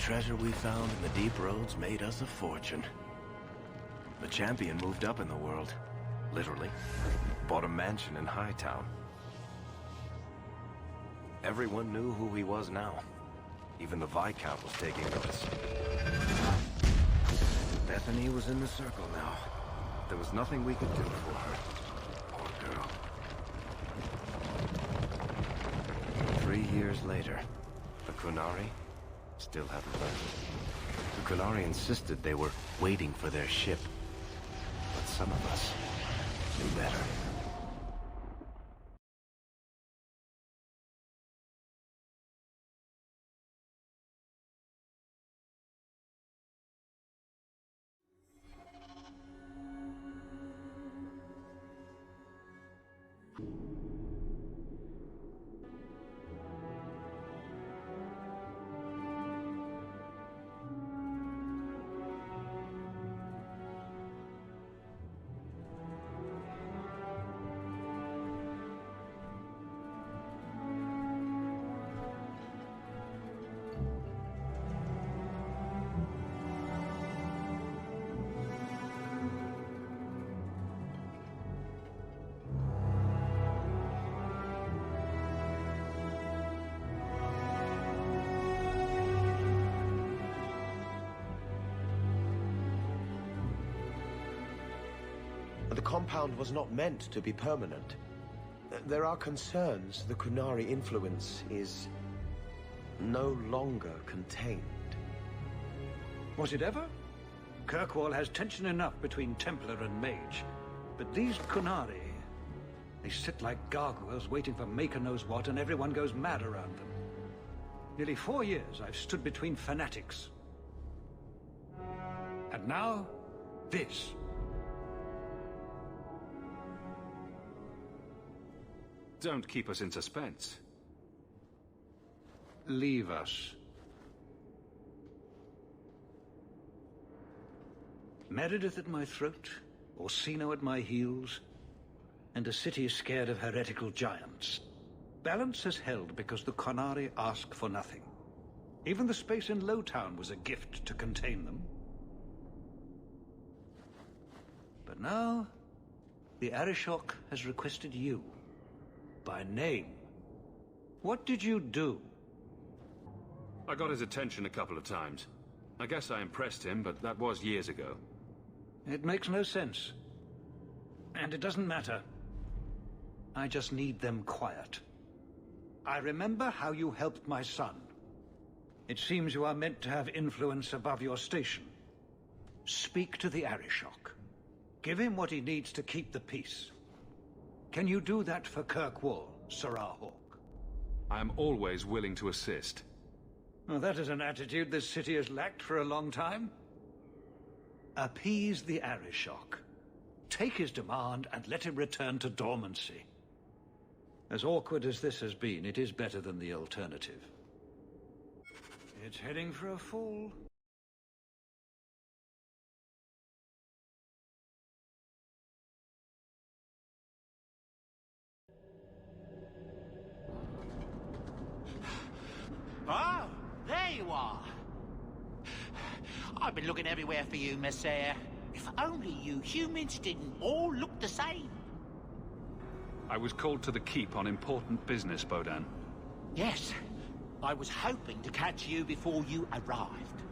treasure we found in the deep roads made us a fortune. The champion moved up in the world, literally. Bought a mansion in Hightown. Everyone knew who he was now. Even the Viscount was taking notice. Bethany was in the circle now. There was nothing we could do for her. Poor girl. 3 years later, the Qunari still hadn't left. The Qunari insisted they were waiting for their ship. But some of us knew better. The compound was not meant to be permanent. There are concerns the Qunari influence is no longer contained. Was it ever? Kirkwall has tension enough between Templar and Mage. But these Qunari, they sit like gargoyles waiting for Maker knows what, and everyone goes mad around them. Nearly 4 years I've stood between fanatics. And now, this. Don't keep us in suspense. Leave us. Meredith at my throat, Orsino at my heels, and a city scared of heretical giants. Balance has held because the Qunari ask for nothing. Even the space in Lowtown was a gift to contain them. But now, the Arishok has requested you. By name. What did you do? I got his attention a couple of times. I guess I impressed him, but that was years ago. It makes no sense. And it doesn't matter. I just need them quiet. I remember how you helped my son. It seems you are meant to have influence above your station. Speak to the Arishok. Give him what he needs to keep the peace. Can you do that for Kirkwall, Sarah Hawk? I am always willing to assist. Well, that is an attitude this city has lacked for a long time. Appease the Arishok. Take his demand and let him return to dormancy. As awkward as this has been, it is better than the alternative. It's heading for a fall. Oh, there you are. I've been looking everywhere for you, Messiah. If only you humans didn't all look the same. I was called to the keep on important business, Bodan. Yes. I was hoping to catch you before you arrived.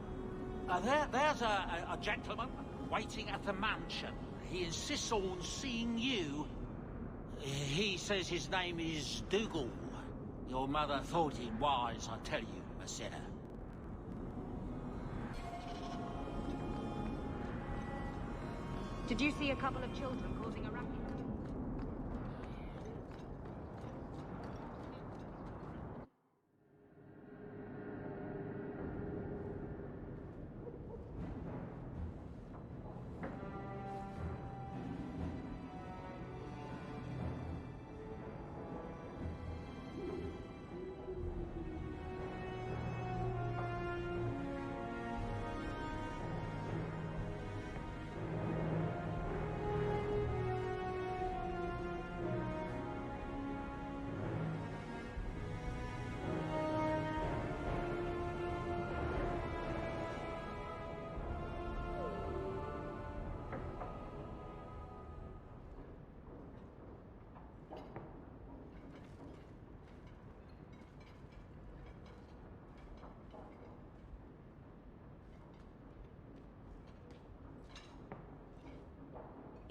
There's a gentleman waiting at the mansion. He insists on seeing you. He says his name is Dougal. Your mother thought him wise, I tell you, Messiah. Did you see a couple of children causing a ruckus?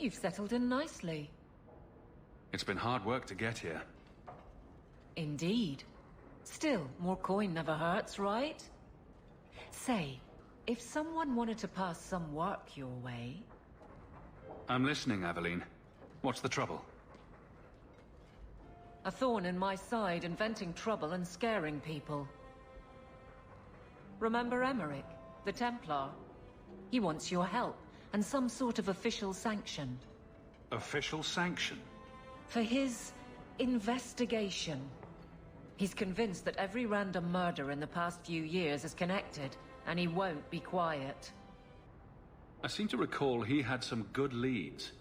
You've settled in nicely. It's been hard work to get here. Indeed. Still, more coin never hurts, right? Say, if someone wanted to pass some work your way... I'm listening, Aveline. What's the trouble? A thorn in my side, inventing trouble and scaring people. Remember Emmerich, the Templar? He wants your help, and some sort of official sanction. Official sanction? For his investigation. He's convinced that every random murder in the past few years is connected, and he won't be quiet. I seem to recall he had some good leads.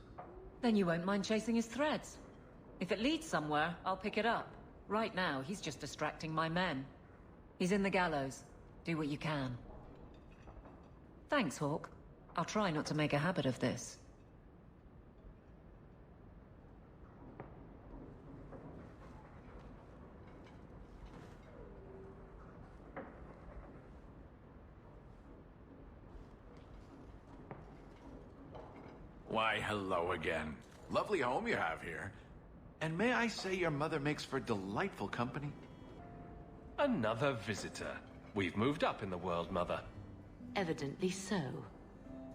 Then you won't mind chasing his threads. If it leads somewhere, I'll pick it up. Right now, he's just distracting my men. He's in the gallows. Do what you can. Thanks, Hawk. I'll try not to make a habit of this. Why, hello again. Lovely home you have here. And may I say your mother makes for delightful company? Another visitor. We've moved up in the world, Mother. Evidently so.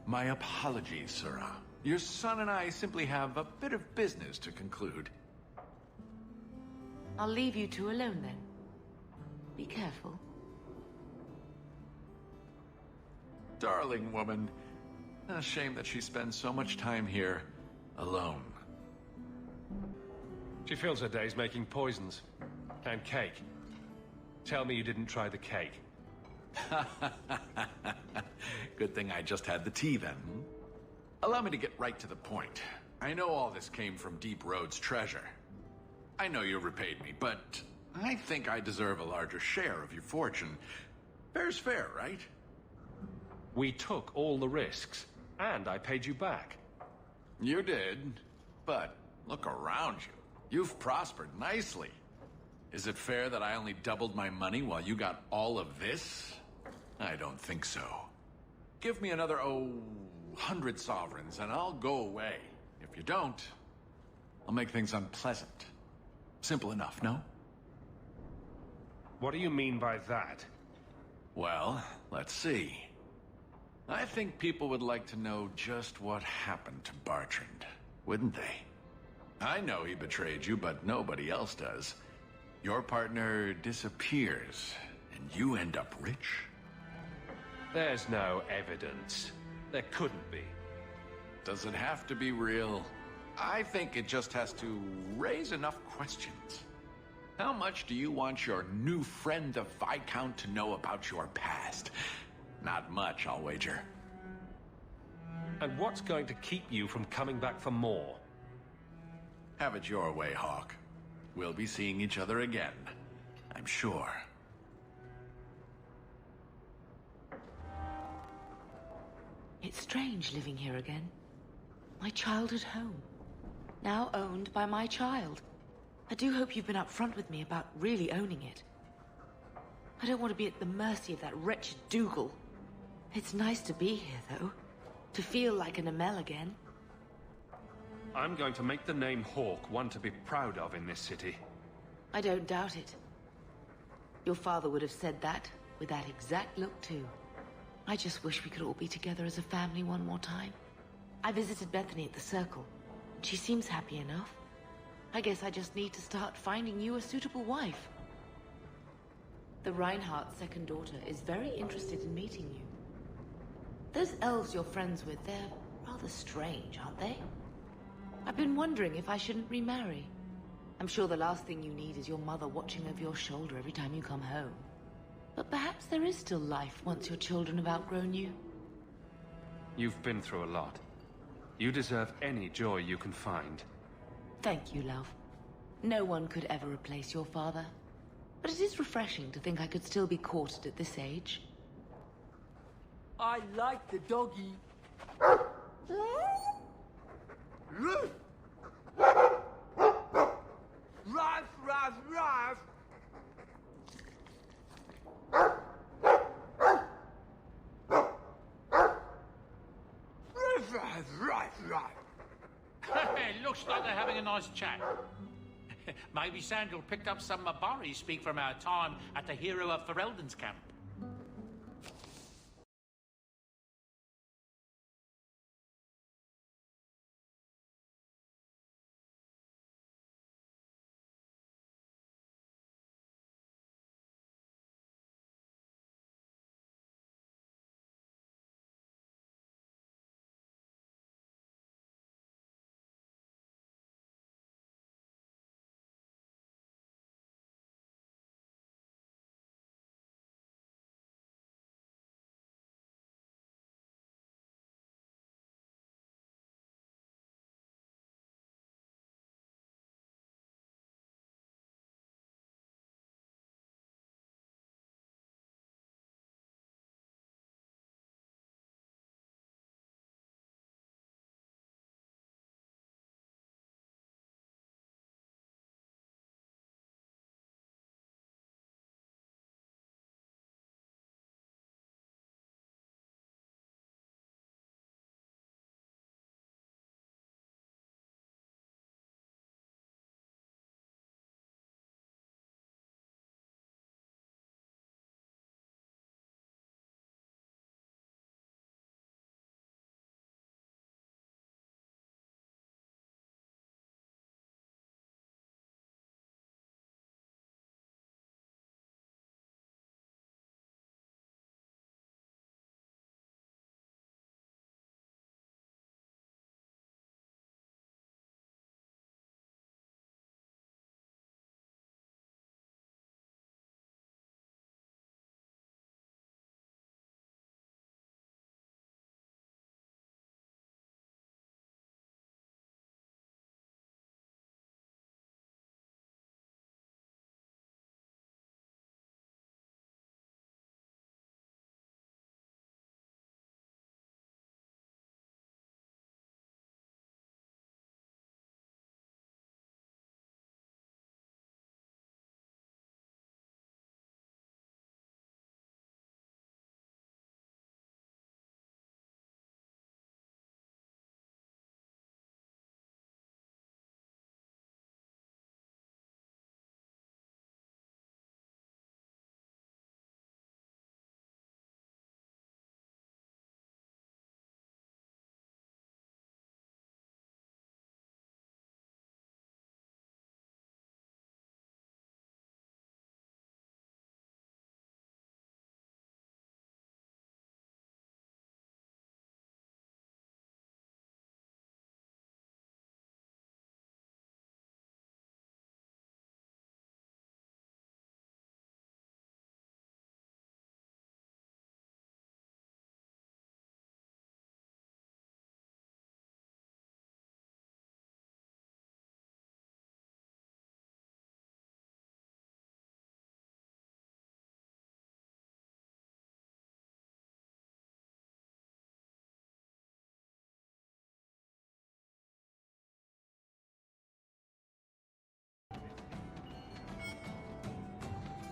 My apologies, Sirrah. Your son and I simply have a bit of business to conclude. I'll leave you two alone then. Be careful. Darling woman. A shame that she spends so much time here alone. She fills her days making poisons. And cake. Tell me you didn't try the cake. Good thing I just had the tea then. Allow me to get right to the point. I know all this came from Deep Road's treasure. I know you repaid me, but I think I deserve a larger share of your fortune. Fair's fair, right? We took all the risks, and I paid you back. You did, but look around you. You've prospered nicely. Is it fair that I only doubled my money while you got all of this? I don't think so. Give me another, 100 sovereigns, and I'll go away. If you don't, I'll make things unpleasant. Simple enough, no? What do you mean by that? Well, let's see. I think people would like to know just what happened to Bertrand, wouldn't they? I know he betrayed you, but nobody else does. Your partner disappears, and you end up rich. There's no evidence. There couldn't be. Does it have to be real? I think it just has to raise enough questions. How much do you want your new friend, the Viscount, to know about your past? Not much, I'll wager. And what's going to keep you from coming back for more? Have it your way, Hawk. We'll be seeing each other again, I'm sure. It's strange living here again. My childhood home. Now owned by my child. I do hope you've been upfront with me about really owning it. I don't want to be at the mercy of that wretched Dougal. It's nice to be here, though. To feel like an Amel again. I'm going to make the name Hawk one to be proud of in this city. I don't doubt it. Your father would have said that, with that exact look, too. I just wish we could all be together as a family one more time. I visited Bethany at the Circle. She seems happy enough. I guess I just need to start finding you a suitable wife. The Reinhardt's second daughter is very interested in meeting you. Those elves you're friends with, they're rather strange, aren't they? I've been wondering if I shouldn't remarry. I'm sure the last thing you need is your mother watching over your shoulder every time you come home. But perhaps there is still life once your children have outgrown you. You've been through a lot. You deserve any joy you can find. Thank you, love. No one could ever replace your father. But it is refreshing to think I could still be courted at this age. I like the doggy. Ruff, ruff, ruff. Ruff, ruff, ruff, ruff. looks like they're having a nice chat. Maybe Sandal picked up some Mabari speak from our time at the Hero of Ferelden's camp.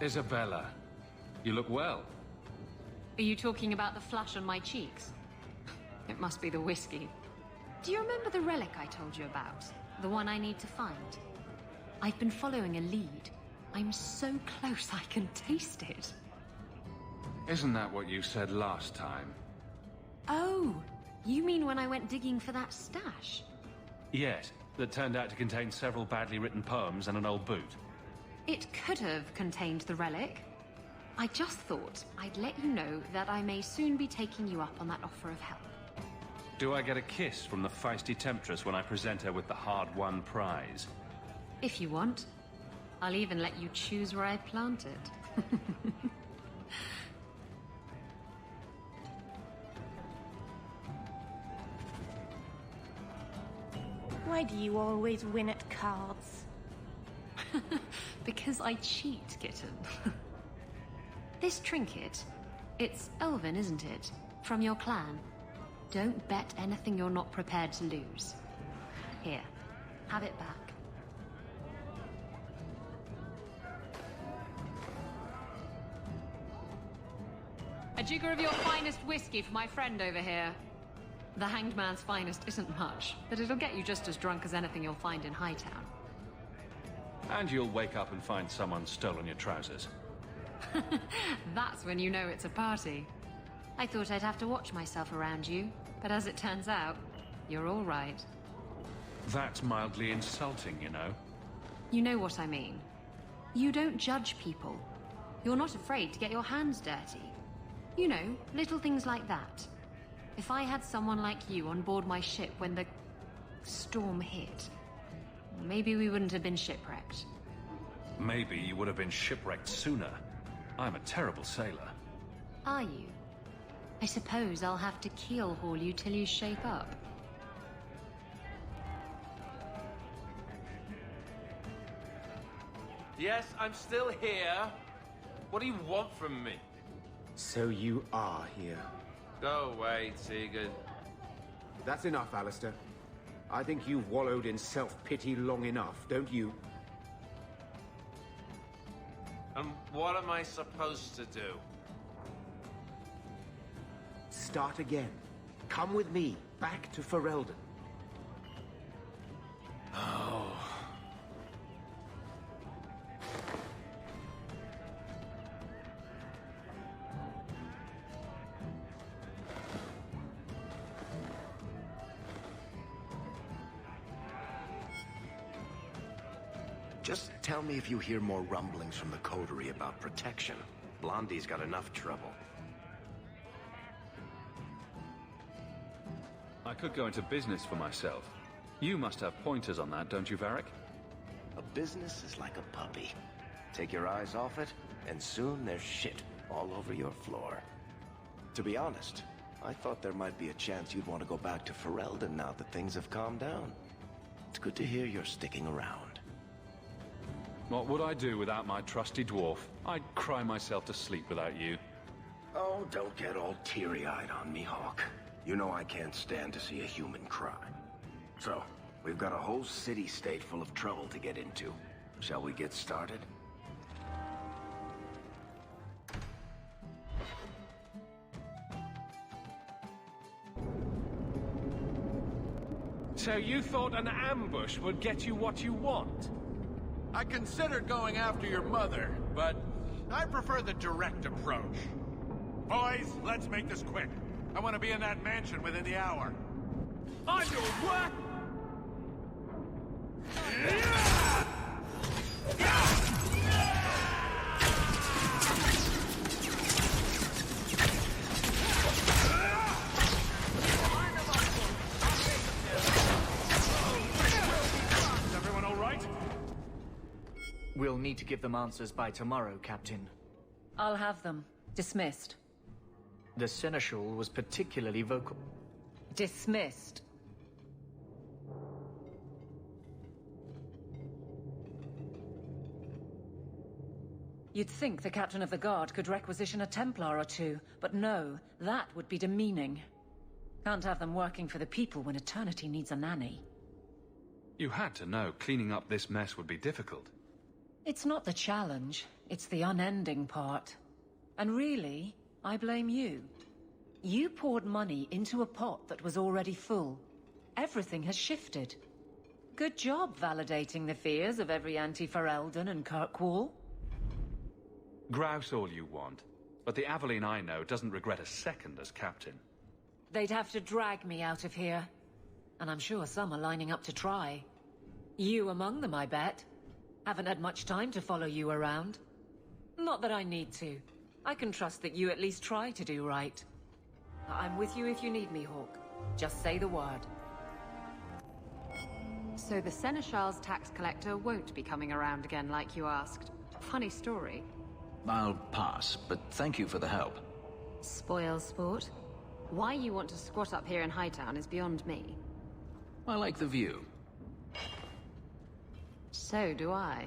Isabella, you look well. Are you talking about the flush on my cheeks? It must be the whiskey. Do you remember the relic I told you about? The one I need to find? I've been following a lead. I'm so close I can taste it. Isn't that what you said last time? Oh, you mean when I went digging for that stash? Yes, that turned out to contain several badly written poems and an old boot. It could have contained the relic. I just thought I'd let you know that I may soon be taking you up on that offer of help. Do I get a kiss from the feisty temptress when I present her with the hard-won prize? If you want. I'll even let you choose where I plant it. Why do you always win at cards? Because I cheat, kitten. This trinket, it's elven, isn't it? From your clan. Don't bet anything you're not prepared to lose. Here, have it back. A jigger of your finest whiskey for my friend over here. The Hanged Man's finest isn't much, but it'll get you just as drunk as anything you'll find in Hightown. And you'll wake up and find someone stolen your trousers. That's when you know it's a party. I thought I'd have to watch myself around you, but as it turns out, you're all right. That's mildly insulting, you know. You know what I mean. You don't judge people. You're not afraid to get your hands dirty. You know, little things like that. If I had someone like you on board my ship when the storm hit, maybe we wouldn't have been shipwrecked. Maybe you would have been shipwrecked sooner. I'm a terrible sailor. Are you? I suppose I'll have to keel haul you till you shape up. Yes, I'm still here. What do you want from me? So you are here. Go away, Tegan. That's enough, Alistair. I think you've wallowed in self-pity long enough, don't you? And what am I supposed to do? Start again. Come with me, back to Ferelden. Oh. Just tell me if you hear more rumblings from the coterie about protection. Blondie's got enough trouble. I could go into business for myself. You must have pointers on that, don't you, Varric? A business is like a puppy. Take your eyes off it, and soon there's shit all over your floor. To be honest, I thought there might be a chance you'd want to go back to Ferelden now that things have calmed down. It's good to hear you're sticking around. What would I do without my trusty dwarf? I'd cry myself to sleep without you. Oh, don't get all teary-eyed on me, Hawk. You know I can't stand to see a human cry. So, we've got a whole city-state full of trouble to get into. Shall we get started? So you thought an ambush would get you what you want? I considered going after your mother, but I prefer the direct approach. Boys, let's make this quick. I want to be in that mansion within the hour. On your what? Is everyone all right? We'll need to give them answers by tomorrow, Captain. I'll have them. Dismissed. The Seneschal was particularly vocal. Dismissed. You'd think the Captain of the Guard could requisition a Templar or two, but no, that would be demeaning. Can't have them working for the people when eternity needs a nanny. You had to know cleaning up this mess would be difficult. It's not the challenge, it's the unending part. And really, I blame you. You poured money into a pot that was already full. Everything has shifted. Good job validating the fears of every anti-Ferelden and Kirkwall. Grouse all you want, but the Aveline I know doesn't regret a second as captain. They'd have to drag me out of here. And I'm sure some are lining up to try. You among them, I bet. Haven't had much time to follow you around. Not that I need to. I can trust that you at least try to do right. I'm with you if you need me, Hawk. Just say the word. So the Seneschal's tax collector won't be coming around again like you asked. Funny story. I'll pass, but thank you for the help. Spoil sport. Why you want to squat up here in Hightown is beyond me. I like the view. So do I.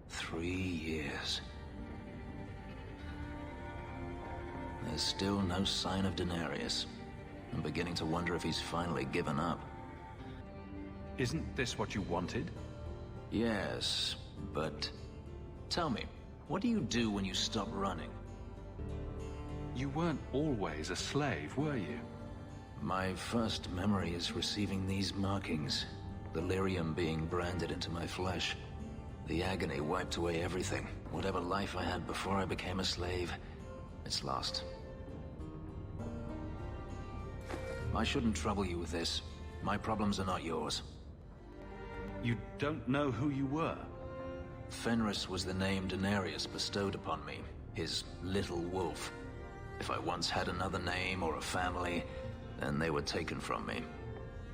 Three years. There's still no sign of Daenerys. I'm beginning to wonder if he's finally given up. Isn't this what you wanted? Yes, but... Tell me, What do you do when you stop running? You weren't always a slave, were you? My first memory is receiving these markings. The lyrium being branded into my flesh. The agony wiped away everything. Whatever life I had before I became a slave, it's lost. I shouldn't trouble you with this. My problems are not yours. You don't know who you were? Fenris was the name Daenerys bestowed upon me, his little wolf. If I once had another name or a family, then they were taken from me.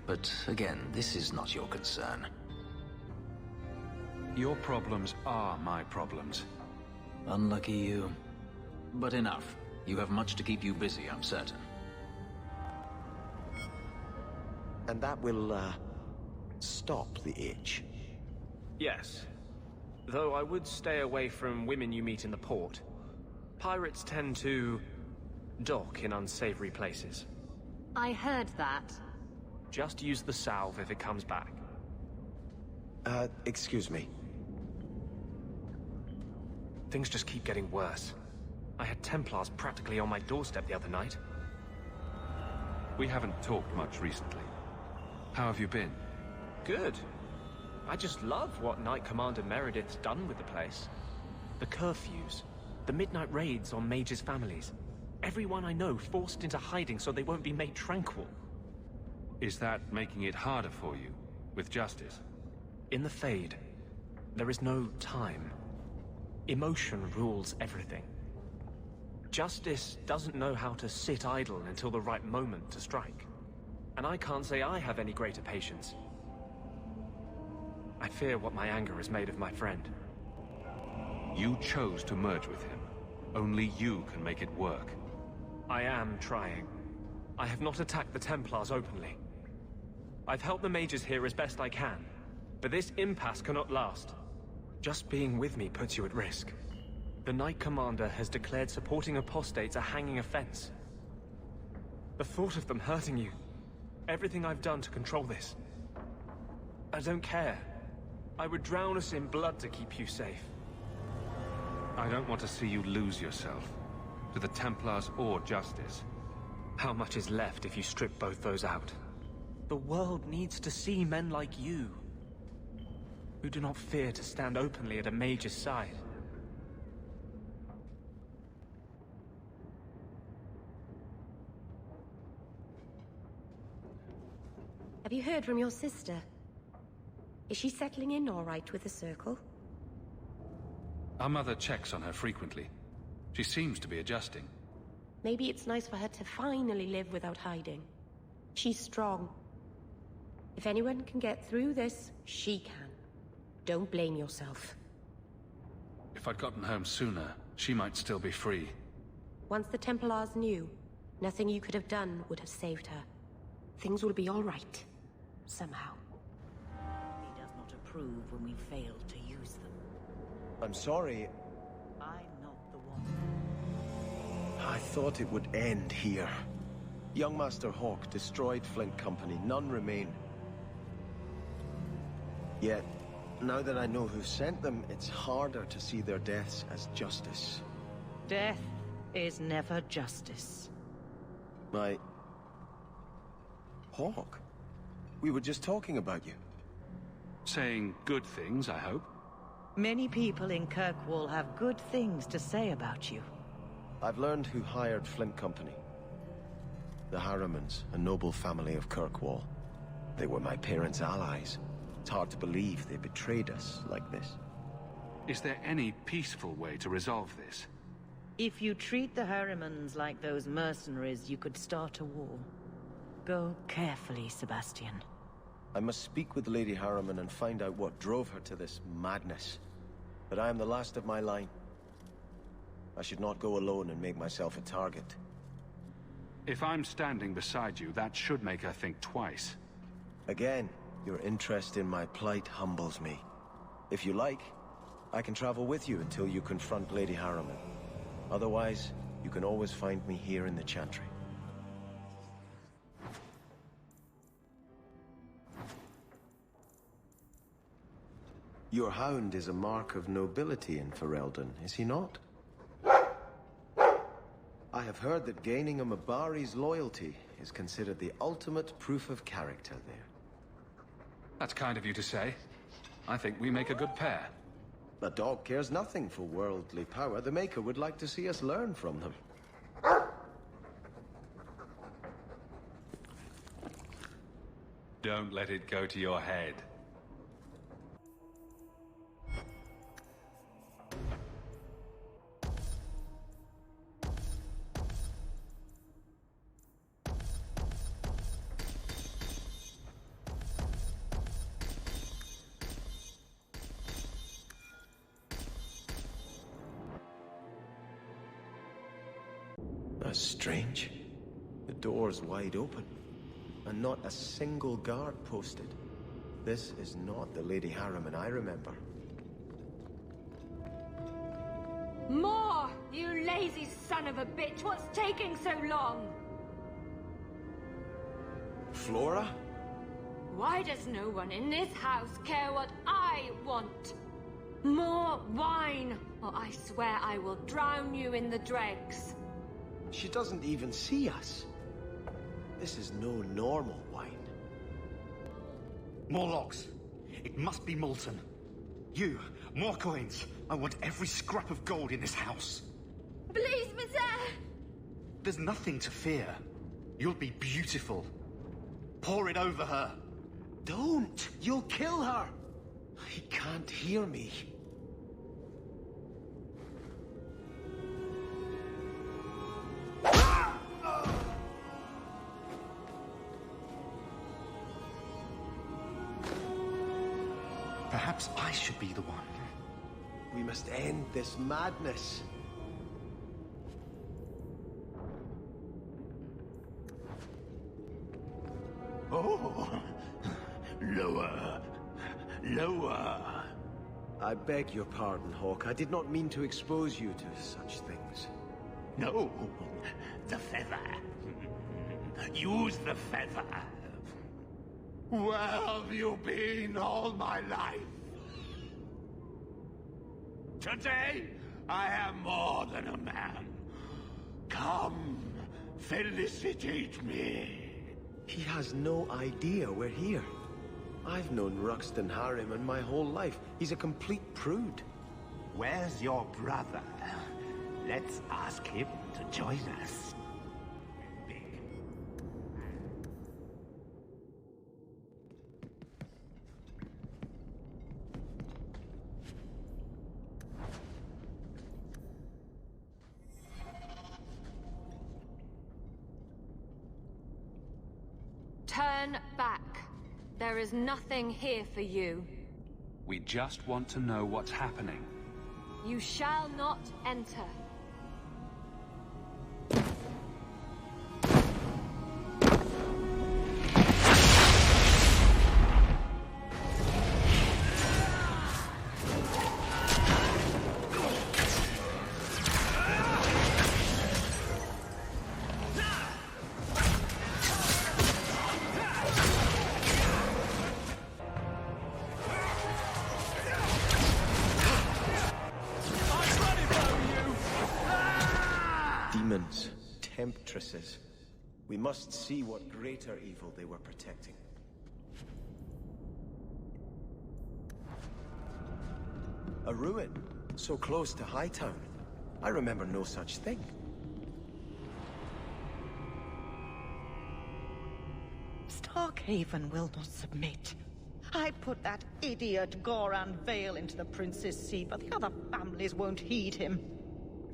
But again, this is not your concern. Your problems are my problems. Unlucky you. But enough. You have much to keep you busy, I'm certain. And that will, stop the itch. Yes. Though I would stay away from women you meet in the port. Pirates tend to dock in unsavory places. I heard that. Just use the salve if it comes back. Excuse me. Things just keep getting worse. I had Templars practically on my doorstep the other night. We haven't talked much recently. How have you been? Good. I just love what Knight Commander Meredith's done with the place. The curfews, the midnight raids on mages' families. Everyone I know forced into hiding so they won't be made tranquil. Is that making it harder for you, with justice? In the Fade, there is no time. Emotion rules everything. Justice doesn't know how to sit idle until the right moment to strike. And I can't say I have any greater patience. I fear what my anger has made of my friend. You chose to merge with him. Only you can make it work. I am trying. I have not attacked the Templars openly. I've helped the mages here as best I can, but this impasse cannot last. Just being with me puts you at risk. The Knight Commander has declared supporting apostates a hanging offense. The thought of them hurting you, everything I've done to control this. I don't care. I would drown us in blood to keep you safe. I don't want to see you lose yourself, to the Templars or Justice. How much is left if you strip both those out? The world needs to see men like you, who do not fear to stand openly at a mage's side. Have you heard from your sister? Is she settling in all right with the Circle? Our mother checks on her frequently. She seems to be adjusting. Maybe it's nice for her to finally live without hiding. She's strong. If anyone can get through this, she can. Don't blame yourself. If I'd gotten home sooner, she might still be free. Once the Templars knew, nothing you could have done would have saved her. Things will be all right. Somehow. He does not approve when we fail to use them. I'm sorry. I'm not the one. I thought it would end here. Young Master Hawk destroyed Flint Company. None remain. Yet, now that I know who sent them, it's harder to see their deaths as justice. Death is never justice. My... Hawk? We were just talking about you. Saying good things, I hope. Many people in Kirkwall have good things to say about you. I've learned who hired Flint Company. The Harrimans, a noble family of Kirkwall. They were my parents' allies. It's hard to believe they betrayed us like this. Is there any peaceful way to resolve this? If you treat the Harrimans like those mercenaries, you could start a war. Go carefully, Sebastian. I must speak with Lady Harriman and find out what drove her to this madness. But I am the last of my line. I should not go alone and make myself a target. If I'm standing beside you, that should make her think twice. Again, your interest in my plight humbles me. If you like, I can travel with you until you confront Lady Harriman. Otherwise, you can always find me here in the Chantry. Your hound is a mark of nobility in Ferelden, is he not? I have heard that gaining a Mabari's loyalty is considered the ultimate proof of character there. That's kind of you to say. I think we make a good pair. A dog cares nothing for worldly power. The Maker would like to see us learn from them. Don't let it go to your head. That's strange. The door's wide open, and not a single guard posted. This is not the Lady Harriman I remember. More! You lazy son of a bitch! What's taking so long? Flora? Why does no one in this house care what I want? More wine, or I swear I will drown you in the dregs. She doesn't even see us. This is no normal wine. More logs. It must be molten. You, more coins. I want every scrap of gold in this house. Please, Monsieur! There's nothing to fear. You'll be beautiful. Pour it over her. Don't! You'll kill her! He can't hear me. Perhaps I should be the one. We must end this madness. Oh! Lower. Lower. I beg your pardon, Hawk. I did not mean to expose you to such things. No. The feather. Use the feather. Where have you been all my life? Today, I am more than a man. Come, felicitate me. He has no idea we're here. I've known Ruxton Harriman my whole life. He's a complete prude. Where's your brother? Let's ask him to join us. Turn back. There is nothing here for you. We just want to know what's happening. You shall not enter. Demons, temptresses. We must see what greater evil they were protecting. A ruin, so close to Hightown. I remember no such thing. Starkhaven will not submit. I put that idiot Goran Vale into the Prince's Sea, but the other families won't heed him.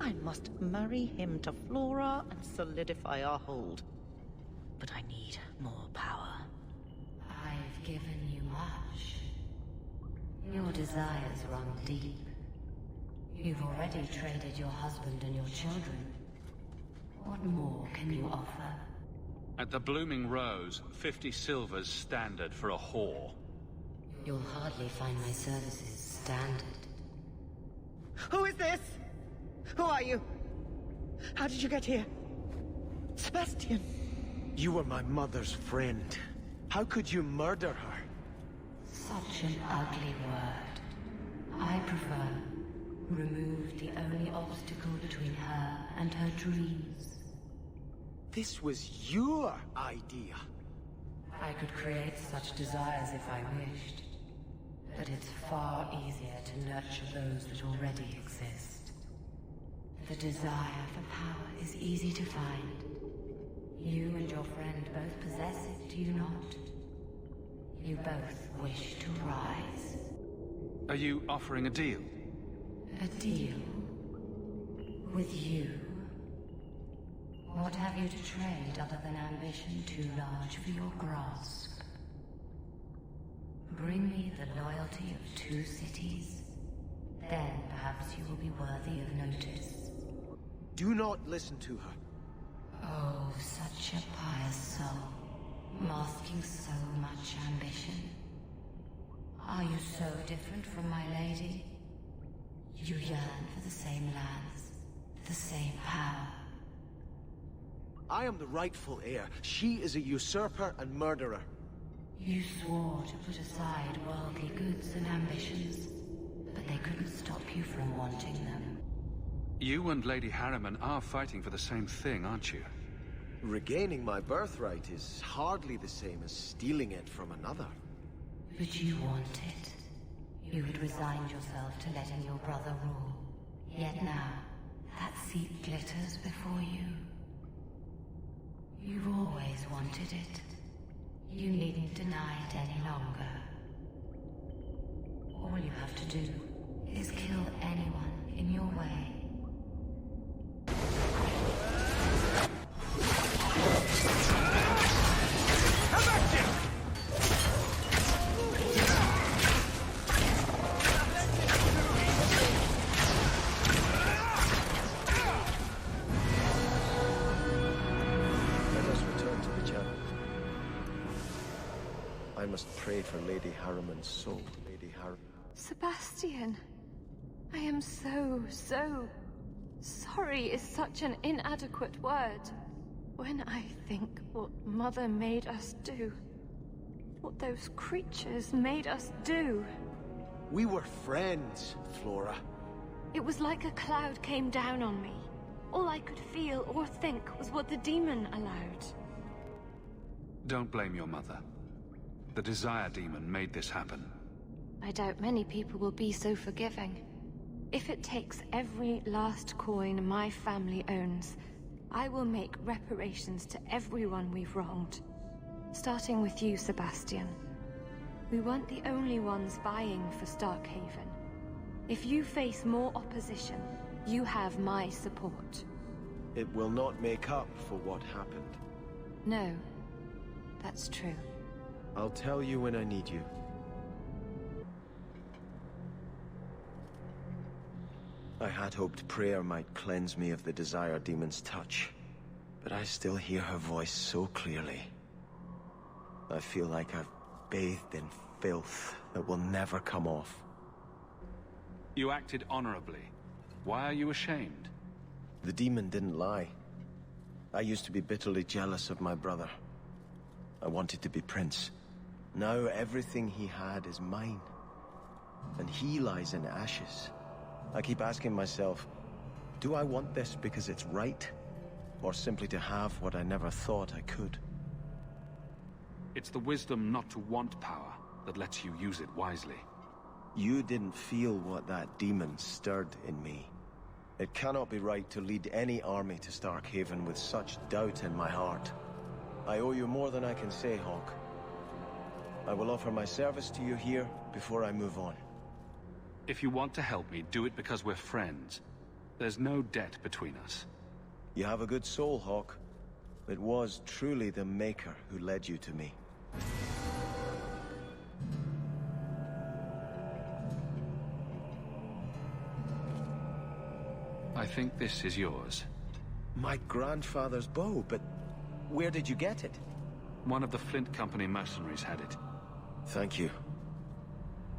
I must marry him to Flora and solidify our hold. But I need more power. I've given you much. Your desires run deep. You've already traded your husband and your children. What more can you offer? At the Blooming Rose, 50 silver's standard for a whore. You'll hardly find my services standard. Who is this? Who are you? How did you get here? Sebastian! You were my mother's friend. How could you murder her? Such an ugly word. I prefer remove the only obstacle between her and her dreams. This was your idea. I could create such desires if I wished, but it's far easier to nurture those that already exist. The desire for power is easy to find. You and your friend both possess it, do you not? You both wish to rise. Are you offering a deal? A deal? With you? What have you to trade other than ambition too large for your grasp? Bring me the loyalty of 2 cities. Then perhaps you will be worthy of notice. Do not listen to her. Oh, such a pious soul, masking so much ambition. Are you so different from my lady? You yearn for the same lands, the same power. I am the rightful heir. She is a usurper and murderer. You swore to put aside worldly goods and ambitions, but they couldn't stop you from wanting them. You and Lady Harriman are fighting for the same thing, aren't you? Regaining my birthright is hardly the same as stealing it from another. But you want it. You had resigned yourself to letting your brother rule. Yet now, that seat glitters before you. You've always wanted it. You needn't deny it any longer. All you have to do is kill anyone in your way. I must pray for Lady Harriman's soul. Lady Harriman. Sebastian, I am so sorry is such an inadequate word. When I think what Mother made us do, what those creatures made us do. We were friends, Flora. It was like a cloud came down on me. All I could feel or think was what the demon allowed. Don't blame your mother. The Desire Demon made this happen. I doubt many people will be so forgiving. If it takes every last coin my family owns, I will make reparations to everyone we've wronged. Starting with you, Sebastian. We weren't the only ones vying for Starkhaven. If you face more opposition, you have my support. It will not make up for what happened. No, that's true. I'll tell you when I need you. I had hoped prayer might cleanse me of the Desire Demon's touch, but I still hear her voice so clearly. I feel like I've bathed in filth that will never come off. You acted honorably. Why are you ashamed? The demon didn't lie. I used to be bitterly jealous of my brother. I wanted to be prince. Now everything he had is mine. And he lies in ashes. I keep asking myself, do I want this because it's right? Or simply to have what I never thought I could? It's the wisdom not to want power that lets you use it wisely. You didn't feel what that demon stirred in me. It cannot be right to lead any army to Starkhaven with such doubt in my heart. I owe you more than I can say, Hawk. I will offer my service to you here before I move on. If you want to help me, do it because we're friends. There's no debt between us. You have a good soul, Hawk. It was truly the Maker who led you to me. I think this is yours. My grandfather's bow, but where did you get it? One of the Flint Company mercenaries had it. Thank you.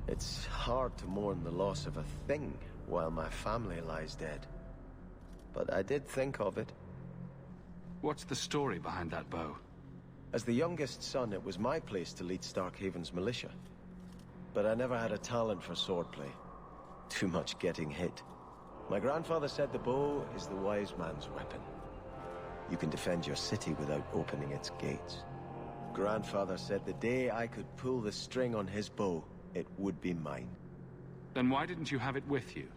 It's hard to mourn the loss of a thing while my family lies dead. But I did think of it. What's the story behind that bow? As the youngest son, it was my place to lead Starkhaven's militia. But I never had a talent for swordplay. Too much getting hit. My grandfather said the bow is the wise man's weapon. You can defend your city without opening its gates. Grandfather said the day I could pull the string on his bow, it would be mine. Then why didn't you have it with you?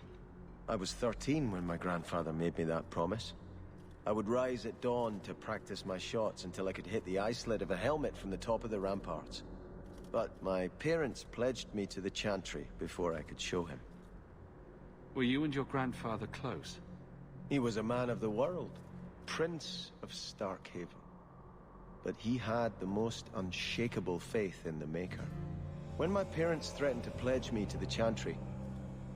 I was 13 when my grandfather made me that promise. I would rise at dawn to practice my shots until I could hit the eye slit of a helmet from the top of the ramparts. But my parents pledged me to the chantry before I could show him. Were you and your grandfather close? He was a man of the world, Prince of Starkhaven. But he had the most unshakable faith in the Maker. When my parents threatened to pledge me to the chantry,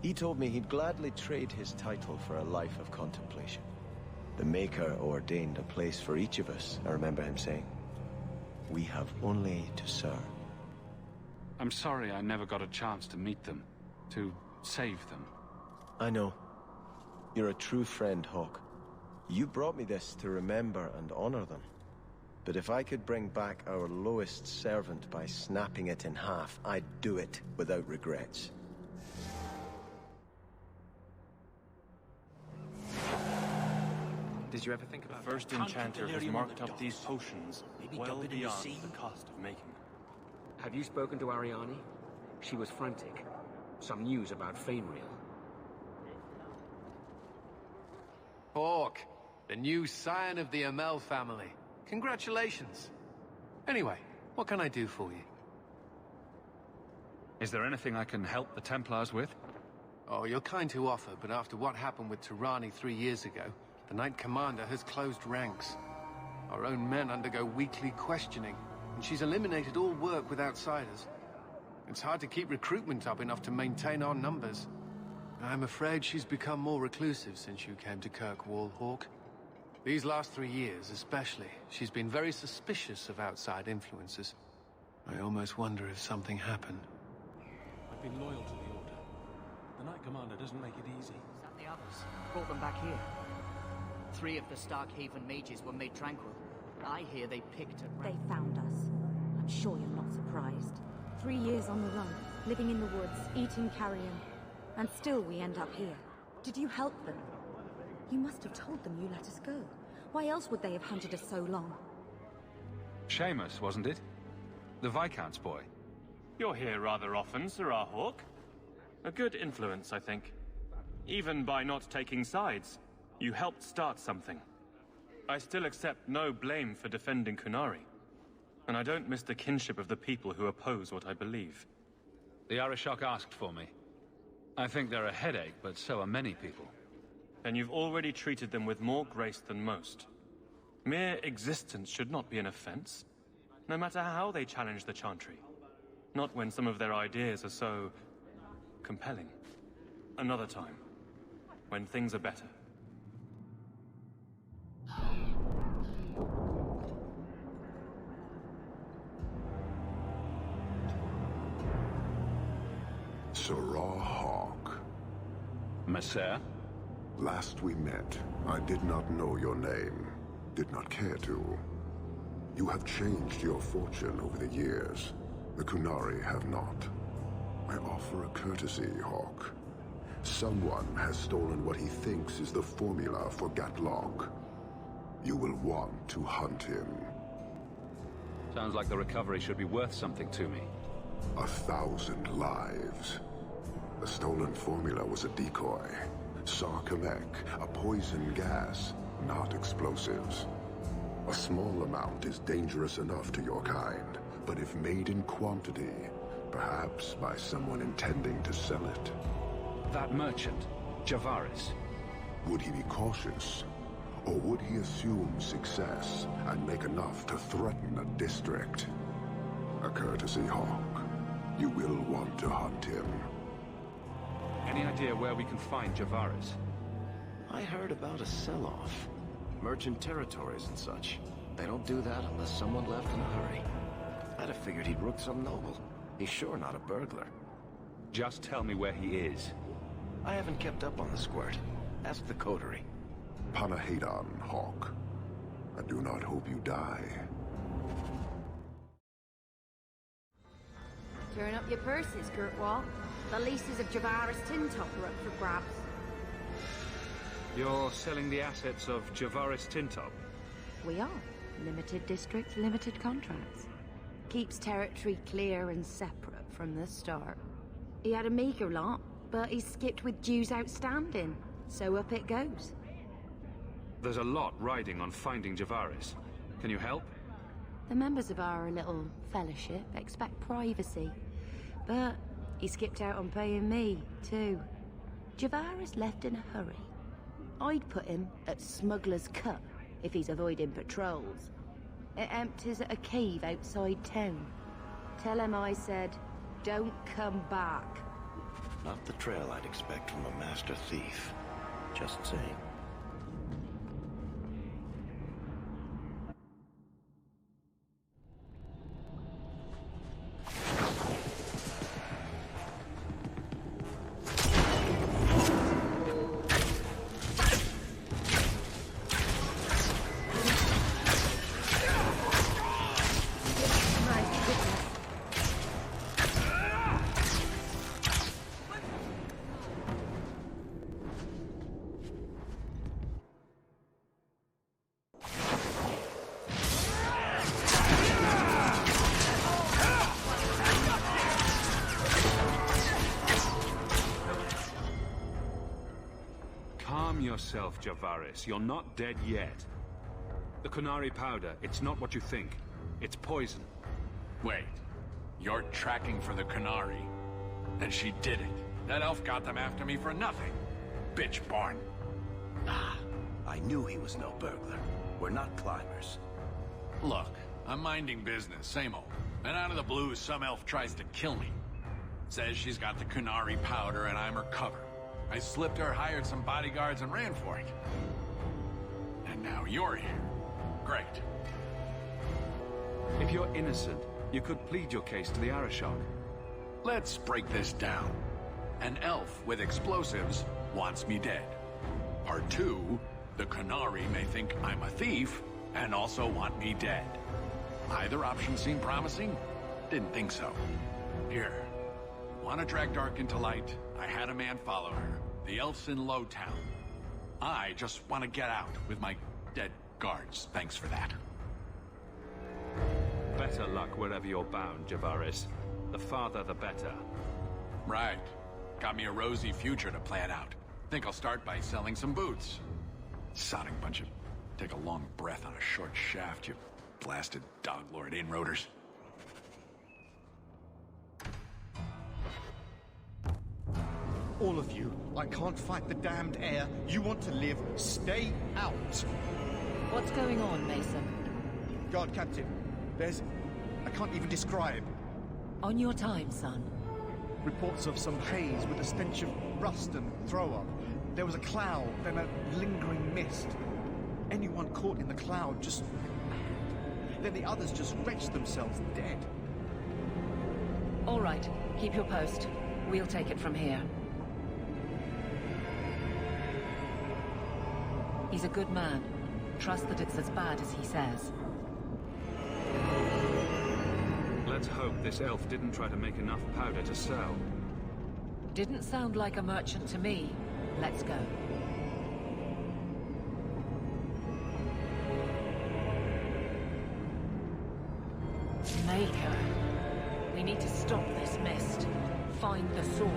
he told me he'd gladly trade his title for a life of contemplation. The Maker ordained a place for each of us, I remember him saying. We have only to serve. I'm sorry I never got a chance to meet them, to save them. I know. You're a true friend, Hawk. You brought me this to remember and honor them. But if I could bring back our lowest servant by snapping it in half, I'd do it without regrets. Did you ever think about the first enchanter has marked up these potions well beyond the cost of making them? Have you spoken to Ariane? She was frantic. Some news about Fainreal. Hawk, the new scion of the Amel family. Congratulations. Anyway, what can I do for you? Is there anything I can help the Templars with? Oh, you're kind to offer, but after what happened with Tirani 3 years ago, the Knight Commander has closed ranks. Our own men undergo weekly questioning, and she's eliminated all work with outsiders. It's hard to keep recruitment up enough to maintain our numbers. I'm afraid she's become more reclusive since you came to Kirkwall, Hawk. These last 3 years, especially, she's been very suspicious of outside influences. I almost wonder if something happened. I've been loyal to the Order. The Knight Commander doesn't make it easy. Is that the others? Brought them back here. 3 of the Starkhaven mages were made tranquil. I hear they picked at They found us. I'm sure you're not surprised. 3 years on the run, living in the woods, eating carrion. And still we end up here. Did you help them? You must have told them you let us go. Why else would they have hunted us so long? Seamus, wasn't it? The Viscount's boy. You're here rather often, Sirrah Hawk. A good influence, I think. Even by not taking sides, you helped start something. I still accept no blame for defending Kunari. And I don't miss the kinship of the people who oppose what I believe. The Arishok asked for me. I think they're a headache, but so are many people. And you've already treated them with more grace than most. Mere existence should not be an offense, no matter how they challenge the Chantry. Not when some of their ideas are so compelling. Another time, when things are better. Sirrah Hawk. Messer? Last we met, I did not know your name. Did not care to. You have changed your fortune over the years. The Kunari have not. I offer a courtesy, Hawk. Someone has stolen what he thinks is the formula for Gatlog. You will want to hunt him. Sounds like the recovery should be worth something to me. 1,000 lives. The stolen formula was a decoy. Sarkamek, a poison gas, not explosives. A small amount is dangerous enough to your kind, but if made in quantity, perhaps by someone intending to sell it. That merchant, Javaris. Would he be cautious? Or would he assume success and make enough to threaten a district? A courtesy, Hawk. You will want to hunt him. Any idea where we can find Javaris? I heard about a sell-off. Merchant territories and such. They don't do that unless someone left in a hurry. I'd have figured he'd rook some noble. He's sure not a burglar. Just tell me where he is. I haven't kept up on the squirt. Ask the coterie. Panahadan, Hawk. I do not hope you die. Turn up your purses, Kirkwall. The leases of Javaris Tintop are up for grabs. You're selling the assets of Javaris Tintop? We are. Limited districts, limited contracts. Keeps territory clear and separate from the start. He had a meager lot, but he skipped with dues outstanding. So up it goes. There's a lot riding on finding Javaris. Can you help? The members of our little fellowship expect privacy. But he skipped out on paying me, too. Javaris left in a hurry. I'd put him at Smuggler's Cut if he's avoiding patrols. It empties at a cave outside town. Tell him I said, don't come back. Not the trail I'd expect from a master thief. Just saying. Yourself, Javaris. You're not dead yet. The Kunari powder, it's not what you think. It's poison. Wait. You're tracking for the Kunari. And she did it. That elf got them after me for nothing. Bitch born. Ah, I knew he was no burglar. We're not climbers. Look, I'm minding business, same old. And out of the blue, some elf tries to kill me. Says she's got the Kunari powder and I'm her cover. I slipped her, hired some bodyguards, and ran for it. And now you're here. Great. If you're innocent, you could plead your case to the Arashok. Let's break this down. An elf with explosives wants me dead. Part 2, the Kunari may think I'm a thief and also want me dead. Either option seemed promising? Didn't think so. Here. Want to drag Dark into light? I had a man follow her. The elf's in Lowtown. I just want to get out with my dead guards. Thanks for that. Better luck wherever you're bound, Javaris. The farther, the better. Right. Got me a rosy future to plan out. Think I'll start by selling some boots. Sodding bunch of... Take a long breath on a short shaft, you blasted dog lord inroaders. All of you, I can't fight the damned air. You want to live, stay out. What's going on, Mason? Guard Captain, there's... I can't even describe. On your time, son. Reports of some haze with a stench of rust and throw-up. There was a cloud, then a lingering mist. Anyone caught in the cloud just went mad. Then the others just wrenched themselves dead. All right, keep your post. We'll take it from here. He's a good man. Trust that it's as bad as he says. Let's hope this elf didn't try to make enough powder to sell. Didn't sound like a merchant to me. Let's go. Maker. We need to stop this mist. Find the source.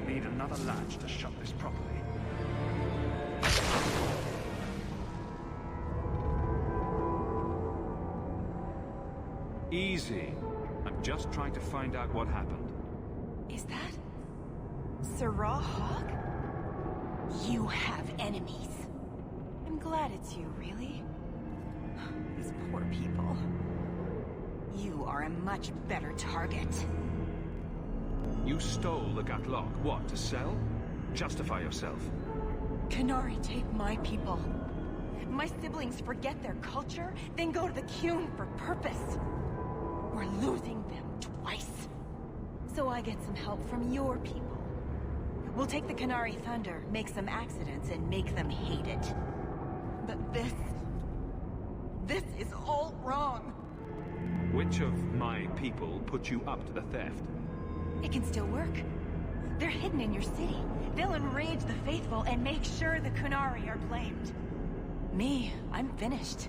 Need another latch to shut this properly. Easy. I'm just trying to find out what happened. Is that... Sirrah Hawk? You have enemies. I'm glad it's you, really. These poor people. You are a much better target. You stole the Gatlok. What, to sell? Justify yourself. Kunari take my people. My siblings forget their culture, then go to the Qun for purpose. We're losing them twice. So I get some help from your people. We'll take the Qunari Thunder, make some accidents, and make them hate it. But this is all wrong. Which of my people put you up to the theft? It can still work. They're hidden in your city. They'll enrage the faithful and make sure the Qunari are blamed. Me, I'm finished.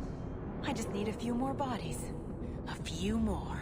I just need a few more bodies. A few more.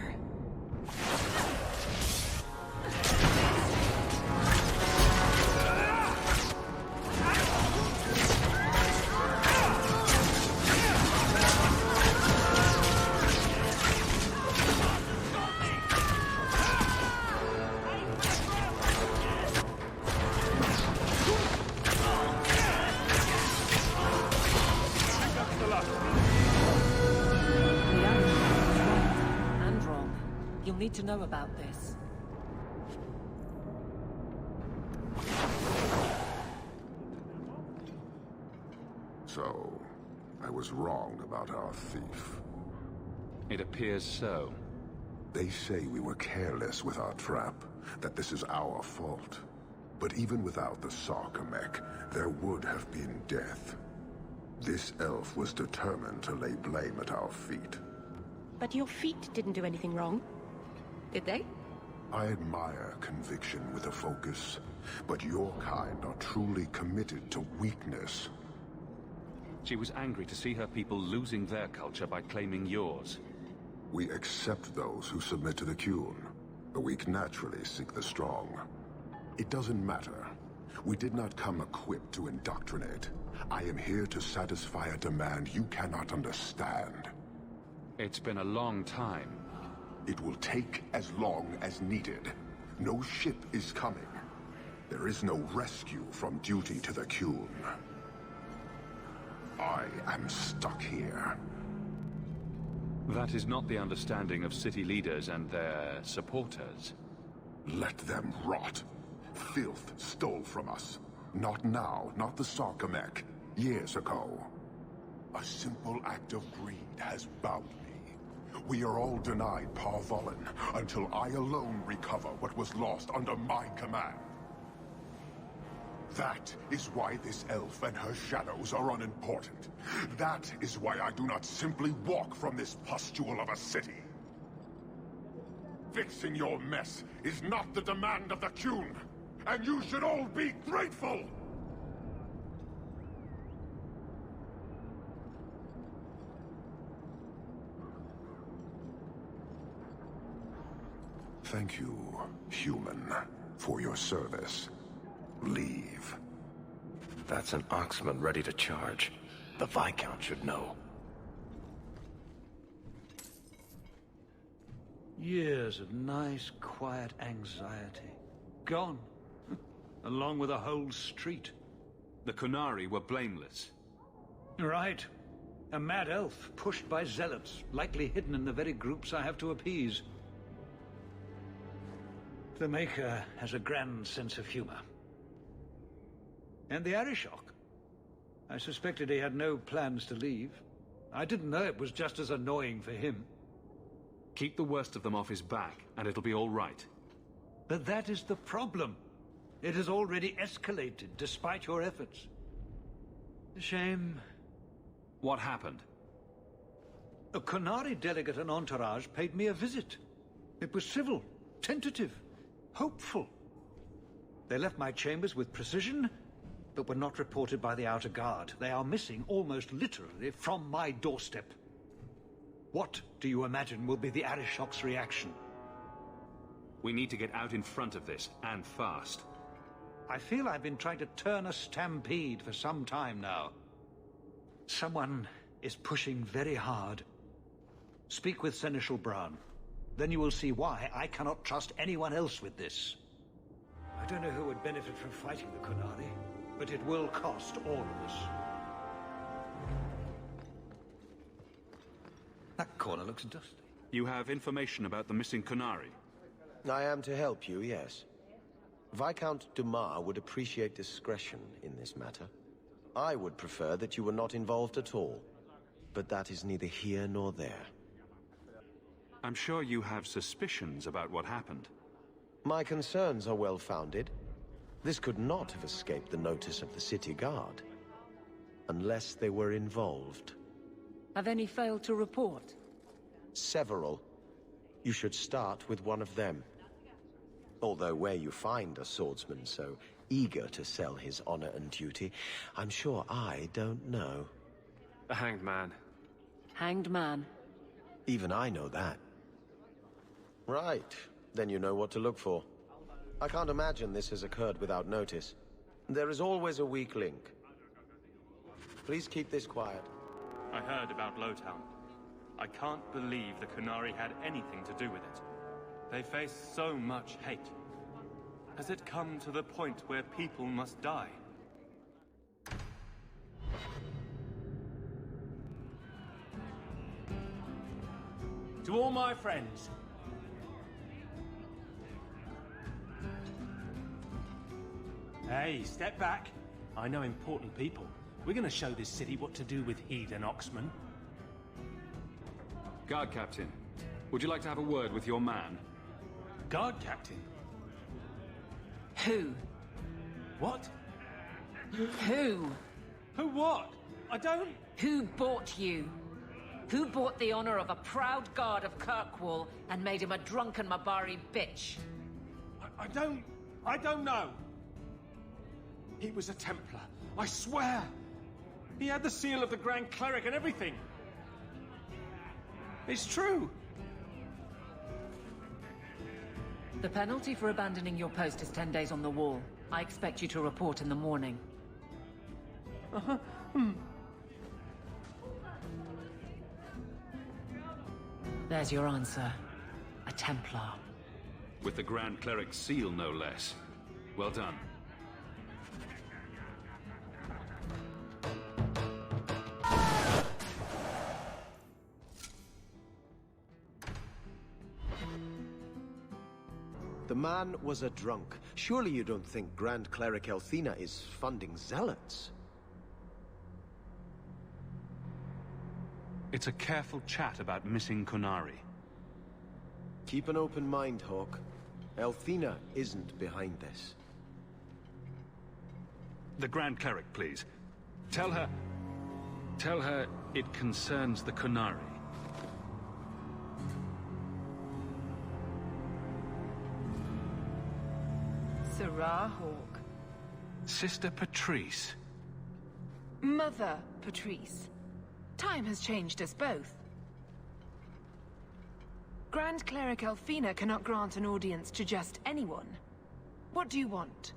Need to know about this. So, I was wrong about our thief. It appears so. They say we were careless with our trap, that this is our fault. But even without the Sarkamek, there would have been death. This elf was determined to lay blame at our feet. But your feet didn't do anything wrong. Did they? I admire conviction with a focus, but your kind are truly committed to weakness. She was angry to see her people losing their culture by claiming yours. We accept those who submit to the Qun. The weak naturally seek the strong. It doesn't matter. We did not come equipped to indoctrinate. I am here to satisfy a demand you cannot understand. It's been a long time. It will take as long as needed. No ship is coming. There is no rescue from duty to the Qun. I am stuck here. That is not the understanding of city leaders and their supporters. Let them rot. Filth stole from us. Not now, not the Sarkamek. Years ago. A simple act of greed has bound me. We are all denied Parvolin until I alone recover what was lost under my command. That is why this elf and her shadows are unimportant. That is why I do not simply walk from this pustule of a city. Fixing your mess is not the demand of the Qun, and you should all be grateful! Thank you, human, for your service. Leave. That's an Oxman ready to charge. The Viscount should know. Years of nice, quiet anxiety. Gone. Along with a whole street. The Qunari were blameless. Right. A mad elf, pushed by zealots, likely hidden in the very groups I have to appease. The Maker has a grand sense of humor. And the Arishok. I suspected he had no plans to leave. I didn't know it was just as annoying for him. Keep the worst of them off his back, and it'll be all right. But that is the problem. It has already escalated, despite your efforts. A shame. What happened? A Qunari delegate and entourage paid me a visit. It was civil, tentative, hopeful. They left my chambers with precision, but were not reported by the outer guard. They are missing almost literally from my doorstep. What do you imagine will be the Arishok's reaction? We need to get out in front of this, and fast. I feel I've been trying to turn a stampede for some time now. Someone is pushing very hard. Speak with Seneschal Bran. Then you will see why I cannot trust anyone else with this. I don't know who would benefit from fighting the Qunari, but it will cost all of us. That corner looks dusty. You have information about the missing Qunari? I am to help you, yes. Viscount Dumas would appreciate discretion in this matter. I would prefer that you were not involved at all, but that is neither here nor there. I'm sure you have suspicions about what happened. My concerns are well-founded. This could not have escaped the notice of the city guard. Unless they were involved. Have any failed to report? Several. You should start with one of them. Although where you find a swordsman so eager to sell his honor and duty, I'm sure I don't know. The Hanged Man. Hanged Man? Even I know that. Right. Then you know what to look for. I can't imagine this has occurred without notice. There is always a weak link. Please keep this quiet. I heard about Lowtown. I can't believe the Qunari had anything to do with it. They face so much hate. Has it come to the point where people must die? To all my friends. Hey, step back. I know important people. We're gonna show this city what to do with heathen Oxman. Guard Captain, would you like to have a word with your man? Guard Captain? Who? What? Who? Who what? I don't... Who bought you? Who bought the honor of a proud guard of Kirkwall and made him a drunken Mabari bitch? I don't know. He was a Templar, I swear. He had the seal of the Grand Cleric and everything. It's true. The penalty for abandoning your post is 10 days on the wall. I expect you to report in the morning. There's your answer. A Templar. With the Grand Cleric's seal, no less. Well done. The man was a drunk. Surely you don't think Grand Cleric Elthina is funding zealots? It's a careful chat about missing Qunari. Keep an open mind, Hawk. Elthina isn't behind this. The Grand Cleric, please. Tell her it concerns the Qunari. Sarah Hawk. Sister Patrice. Mother Patrice. Time has changed us both. Grand Cleric Elthina cannot grant an audience to just anyone. What do you want?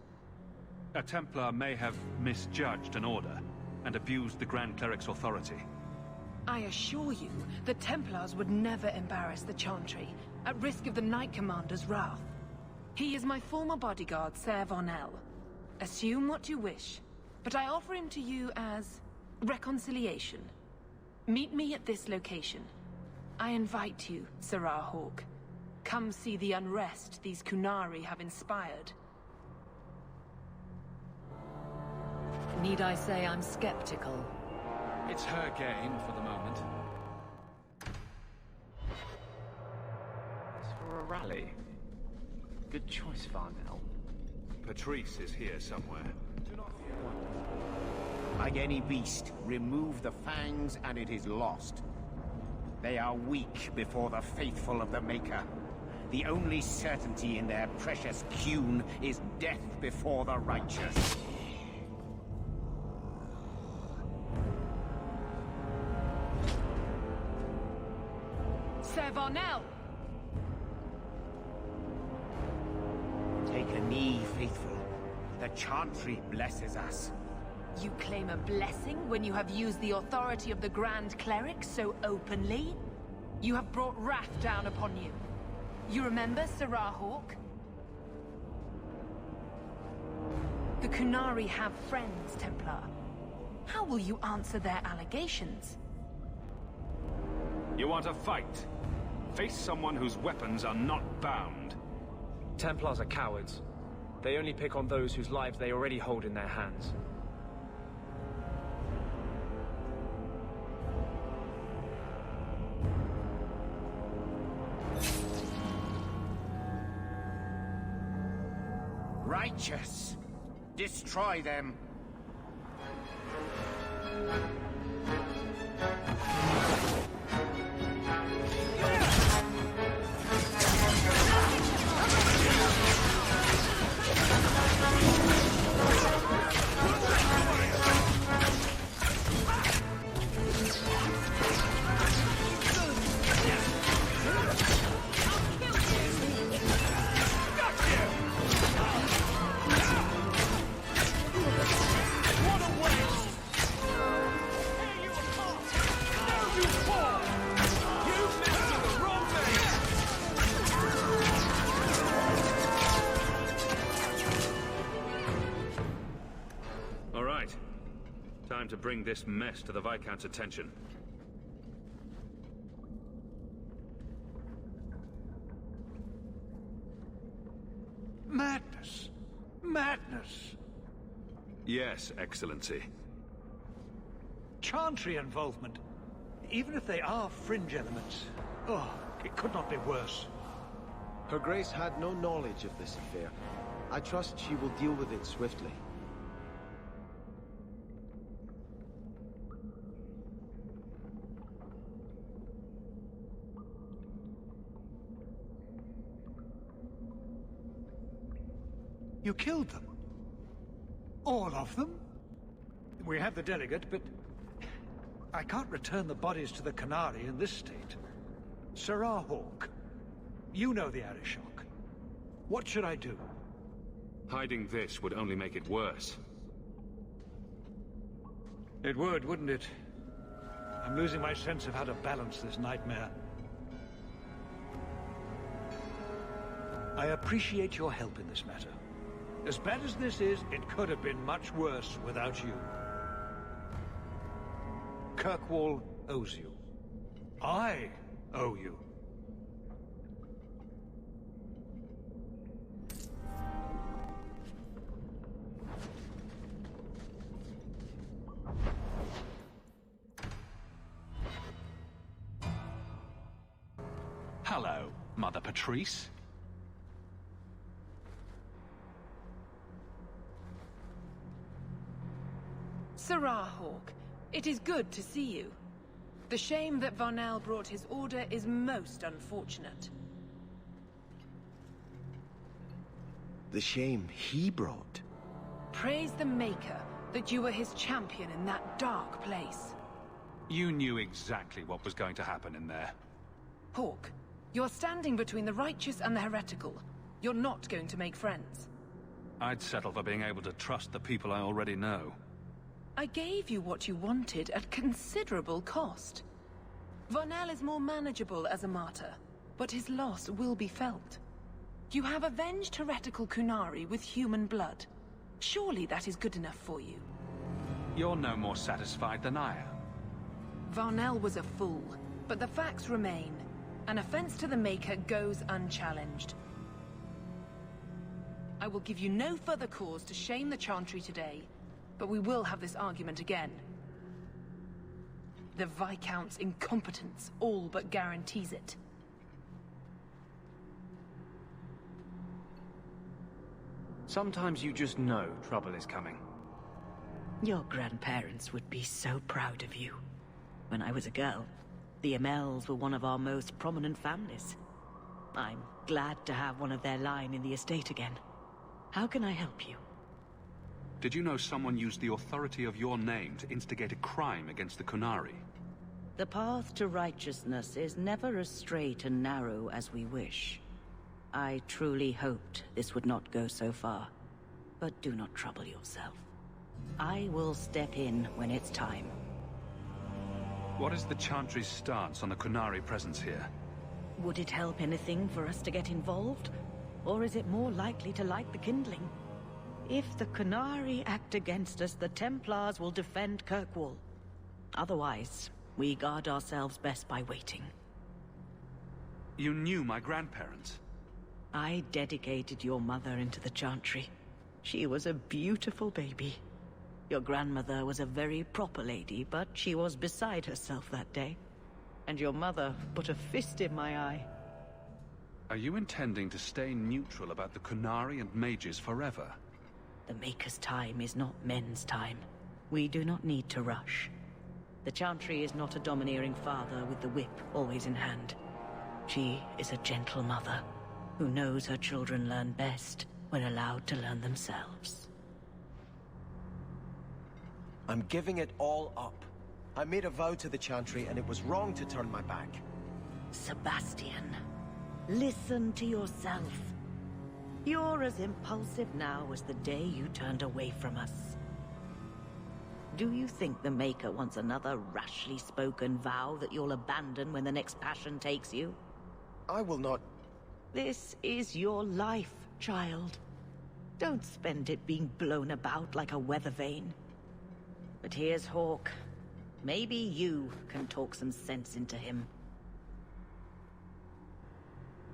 A Templar may have misjudged an order and abused the Grand Cleric's authority. I assure you, the Templars would never embarrass the Chantry, at risk of the Knight Commander's wrath. He is my former bodyguard, Ser Vonel. Assume what you wish, but I offer him to you as reconciliation. Meet me at this location. I invite you, Sarah Hawk. Come see the unrest these Qunari have inspired. Need I say I'm skeptical? It's her game for the moment. As for a rally, good choice, Varnell. Patrice is here somewhere. Like any beast, remove the fangs and it is lost. They are weak before the faithful of the Maker. The only certainty in their precious Qun is death before the righteous. Ser Varnell! Take a knee, faithful. The Chantry blesses us. You claim a blessing when you have used the authority of the Grand Cleric so openly? You have brought wrath down upon you. You remember, Sarah Hawk? The Qunari have friends, Templar. How will you answer their allegations? You want a fight? Face someone whose weapons are not bound. Templars are cowards. They only pick on those whose lives they already hold in their hands. Righteous! Destroy them. Time to bring this mess to the Viscount's attention. Madness! Madness! Yes, Excellency. Chantry involvement. Even if they are fringe elements. Oh, it could not be worse. Her Grace had no knowledge of this affair. I trust she will deal with it swiftly. You killed them? All of them? We have the delegate, but I can't return the bodies to the Qunari in this state. Sirrah Hawk, you know the Arishok. What should I do? Hiding this would only make it worse. It would, wouldn't it? I'm losing my sense of how to balance this nightmare. I appreciate your help in this matter. As bad as this is, it could have been much worse without you. Kirkwall owes you. I owe you. Hello, Mother Patrice. Sirrah Hawk, it is good to see you. The shame that Varnell brought his order is most unfortunate. The shame he brought? Praise the Maker that you were his champion in that dark place. You knew exactly what was going to happen in there. Hawk, you're standing between the righteous and the heretical. You're not going to make friends. I'd settle for being able to trust the people I already know. I gave you what you wanted at considerable cost. Varnell is more manageable as a martyr, but his loss will be felt. You have avenged heretical Qunari with human blood. Surely that is good enough for you. You're no more satisfied than I am. Varnell was a fool, but the facts remain. An offense to the Maker goes unchallenged. I will give you no further cause to shame the Chantry today, but we will have this argument again. The Viscount's incompetence all but guarantees it. Sometimes you just know trouble is coming. Your grandparents would be so proud of you. When I was a girl, the Amels were one of our most prominent families. I'm glad to have one of their line in the estate again. How can I help you? Did you know someone used the authority of your name to instigate a crime against the Qunari? The path to righteousness is never as straight and narrow as we wish. I truly hoped this would not go so far, but do not trouble yourself. I will step in when it's time. What is the Chantry's stance on the Qunari presence here? Would it help anything for us to get involved? Or is it more likely to light the kindling? If the Qunari act against us, the Templars will defend Kirkwall. Otherwise, we guard ourselves best by waiting. You knew my grandparents? I dedicated your mother into the Chantry. She was a beautiful baby. Your grandmother was a very proper lady, but she was beside herself that day. And your mother put a fist in my eye. Are you intending to stay neutral about the Qunari and mages forever? The Maker's time is not men's time. We do not need to rush. The Chantry is not a domineering father with the whip always in hand. She is a gentle mother who knows her children learn best when allowed to learn themselves. I'm giving it all up. I made a vow to the Chantry, and it was wrong to turn my back. Sebastian, listen to yourself. You're as impulsive now as the day you turned away from us. Do you think the Maker wants another rashly spoken vow that you'll abandon when the next passion takes you? I will not... This is your life, child. Don't spend it being blown about like a weather vane. But here's Hawk. Maybe you can talk some sense into him.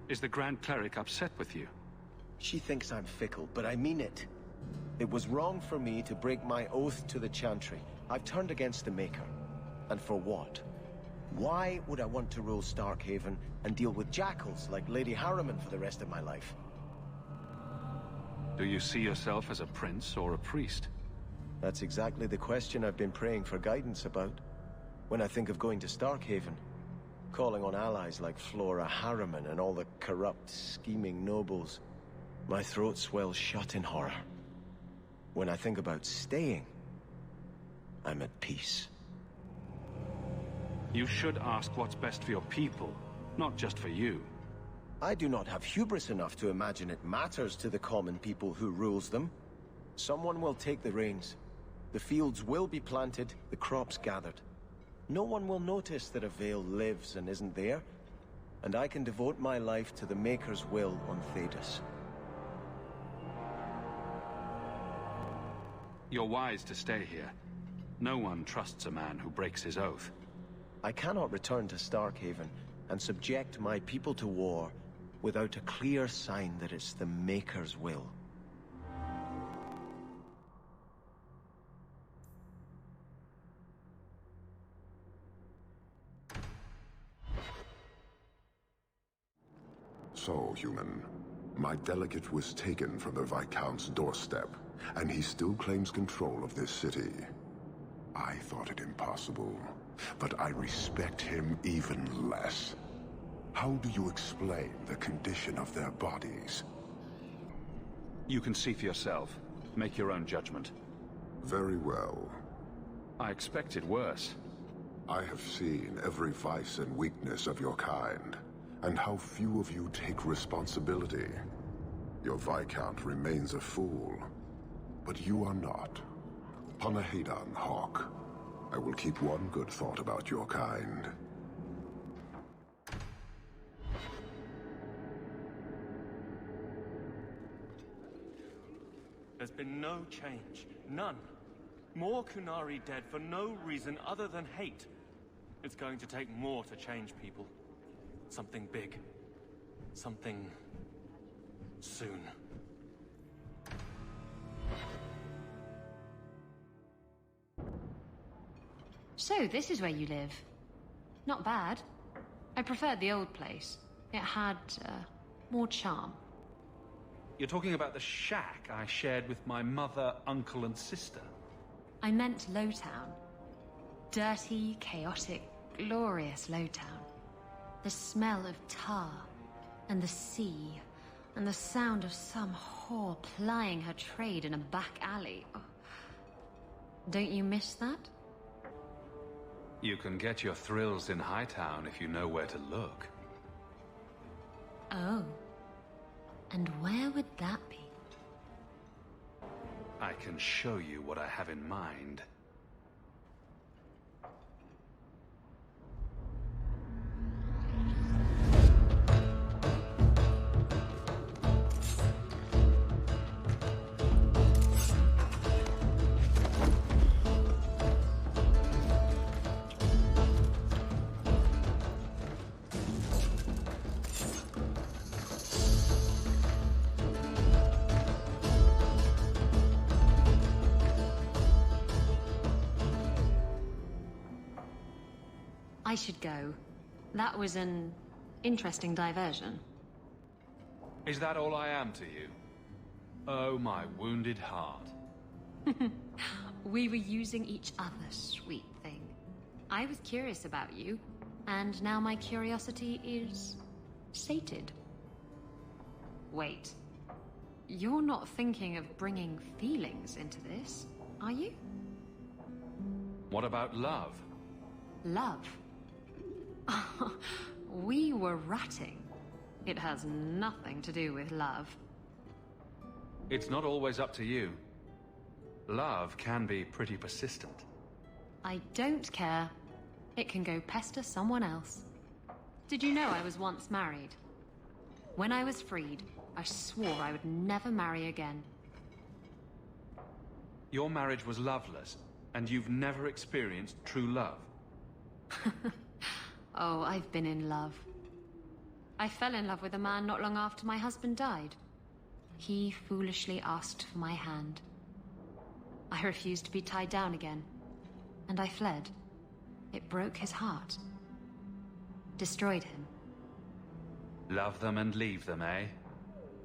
Is the Grand Cleric upset with you? She thinks I'm fickle, but I mean it. It was wrong for me to break my oath to the Chantry. I've turned against the Maker. And for what? Why would I want to rule Starkhaven and deal with jackals like Lady Harriman for the rest of my life? Do you see yourself as a prince or a priest? That's exactly the question I've been praying for guidance about. When I think of going to Starkhaven, calling on allies like Flora Harriman and all the corrupt, scheming nobles, my throat swells shut in horror. When I think about staying, I'm at peace. You should ask what's best for your people, not just for you. I do not have hubris enough to imagine it matters to the common people who rules them. Someone will take the reins. The fields will be planted, the crops gathered. No one will notice that a Vale lives and isn't there, and I can devote my life to the Maker's will on Thedas. You're wise to stay here. No one trusts a man who breaks his oath. I cannot return to Starkhaven and subject my people to war without a clear sign that it's the Maker's will. So, human, my delegate was taken from the Viscount's doorstep, and he still claims control of this city. I thought it impossible, but I respect him even less. How do you explain the condition of their bodies? You can see for yourself. Make your own judgment. Very well. I expected worse. I have seen every vice and weakness of your kind, and how few of you take responsibility. Your Viscount remains a fool, but you are not. Panahedan, Hawk. I will keep one good thought about your kind. There's been no change. None. More Kunari dead for no reason other than hate. It's going to take more to change people. Something big. Something... soon. So, this is where you live. Not bad. I preferred the old place. It had, more charm. You're talking about the shack I shared with my mother, uncle, and sister. I meant Lowtown. Dirty, chaotic, glorious Lowtown. The smell of tar, and the sea, and the sound of some whore plying her trade in a back alley. Oh. Don't you miss that? You can get your thrills in Hightown if you know where to look. Oh. And where would that be? I can show you what I have in mind. I should go. That was an interesting diversion. Is that all I am to you? Oh, my wounded heart. We were using each other, sweet thing. I was curious about you, and now my curiosity is sated. Wait. You're not thinking of bringing feelings into this, are you? What about love? Love? We were ratting. It has nothing to do with love. It's not always up to you. Love can be pretty persistent. I don't care. It can go pester someone else. Did you know I was once married? When I was freed, I swore I would never marry again. Your marriage was loveless, and you've never experienced true love. Oh, I've been in love. I fell in love with a man not long after my husband died. He foolishly asked for my hand. I refused to be tied down again, and I fled. It broke his heart. Destroyed him. Love them and leave them, eh?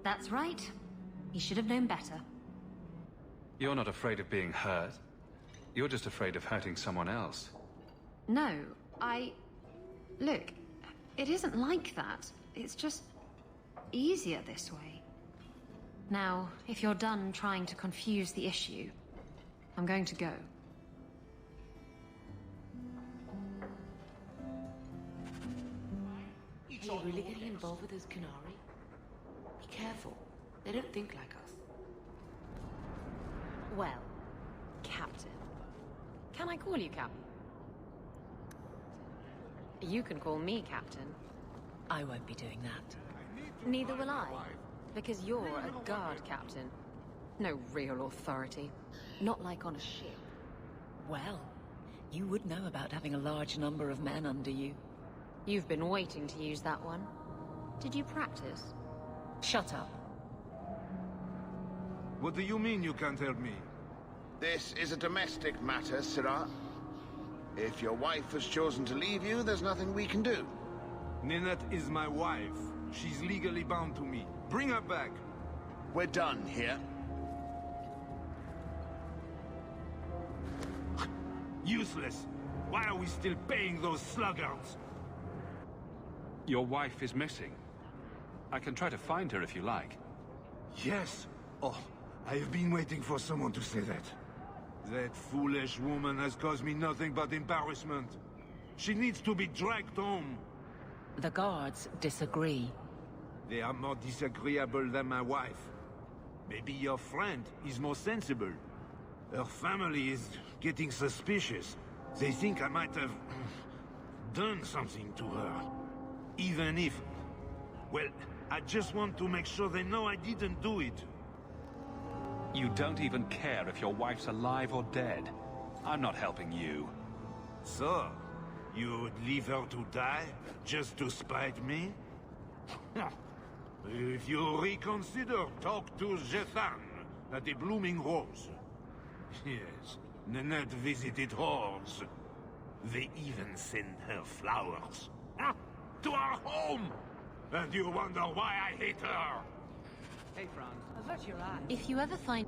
That's right. He should have known better. You're not afraid of being hurt. You're just afraid of hurting someone else. No, Look, it isn't like that. It's just easier this way. Now, if you're done trying to confuse the issue, I'm going to go. Are you really getting involved with those Qunari? Be careful. They don't think like us. Well, Captain. Can I call you Captain? You can call me Captain. I won't be doing that. Neither will I, because you're a guard captain. No real authority. Not like on a ship. Well, you would know about having a large number of men under you. You've been waiting to use that one. Did you practice? Shut up. What do you mean you can't help me? This is a domestic matter, Sirah. If your wife has chosen to leave you, there's nothing we can do. Ninette is my wife. She's legally bound to me. Bring her back. We're done here. Useless. Why are we still paying those sluggards? Your wife is missing. I can try to find her if you like. Yes. Oh, I have been waiting for someone to say that. That foolish woman has caused me nothing but embarrassment. She needs to be dragged home. The guards disagree. They are more disagreeable than my wife. Maybe your friend is more sensible. Her family is getting suspicious. They think I might have done something to her. Even if... Well, I just want to make sure they know I didn't do it. You don't even care if your wife's alive or dead. I'm not helping you. So, you would leave her to die just to spite me? If you reconsider, talk to Jethan at the Blooming Rose. Yes, Ninette visited whores. They even send her flowers. To our home! And you wonder why I hate her! Hey, Franz, avert your eye. If you ever find...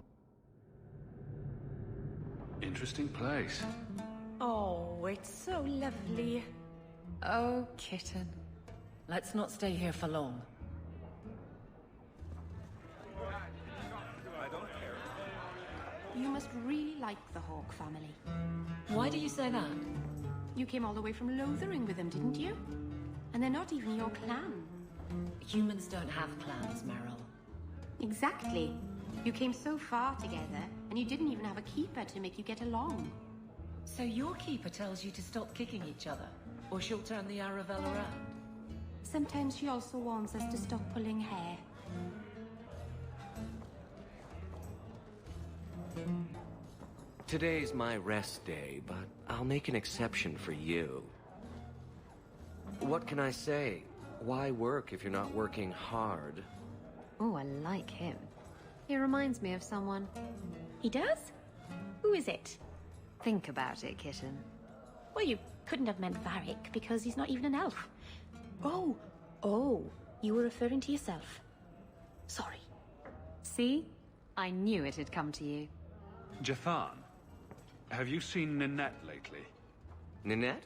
Interesting place. Oh, it's so lovely. Oh, kitten. Let's not stay here for long. You must really like the Hawk family. Why do you say that? You came all the way from Lothering with them, didn't you? And they're not even your clan. Humans don't have clans, Meryl. Exactly. You came so far together, and you didn't even have a keeper to make you get along. So your keeper tells you to stop kicking each other, or she'll turn the Aravel around? Sometimes she also warns us to stop pulling hair. Today's my rest day, but I'll make an exception for you. What can I say? Why work if you're not working hard? Oh, I like him. He reminds me of someone. He does? Who is it? Think about it, kitten. Well, you couldn't have meant Varric, because he's not even an elf. Oh, you were referring to yourself. Sorry. See? I knew it had come to you. Jathan, have you seen Ninette lately? Ninette?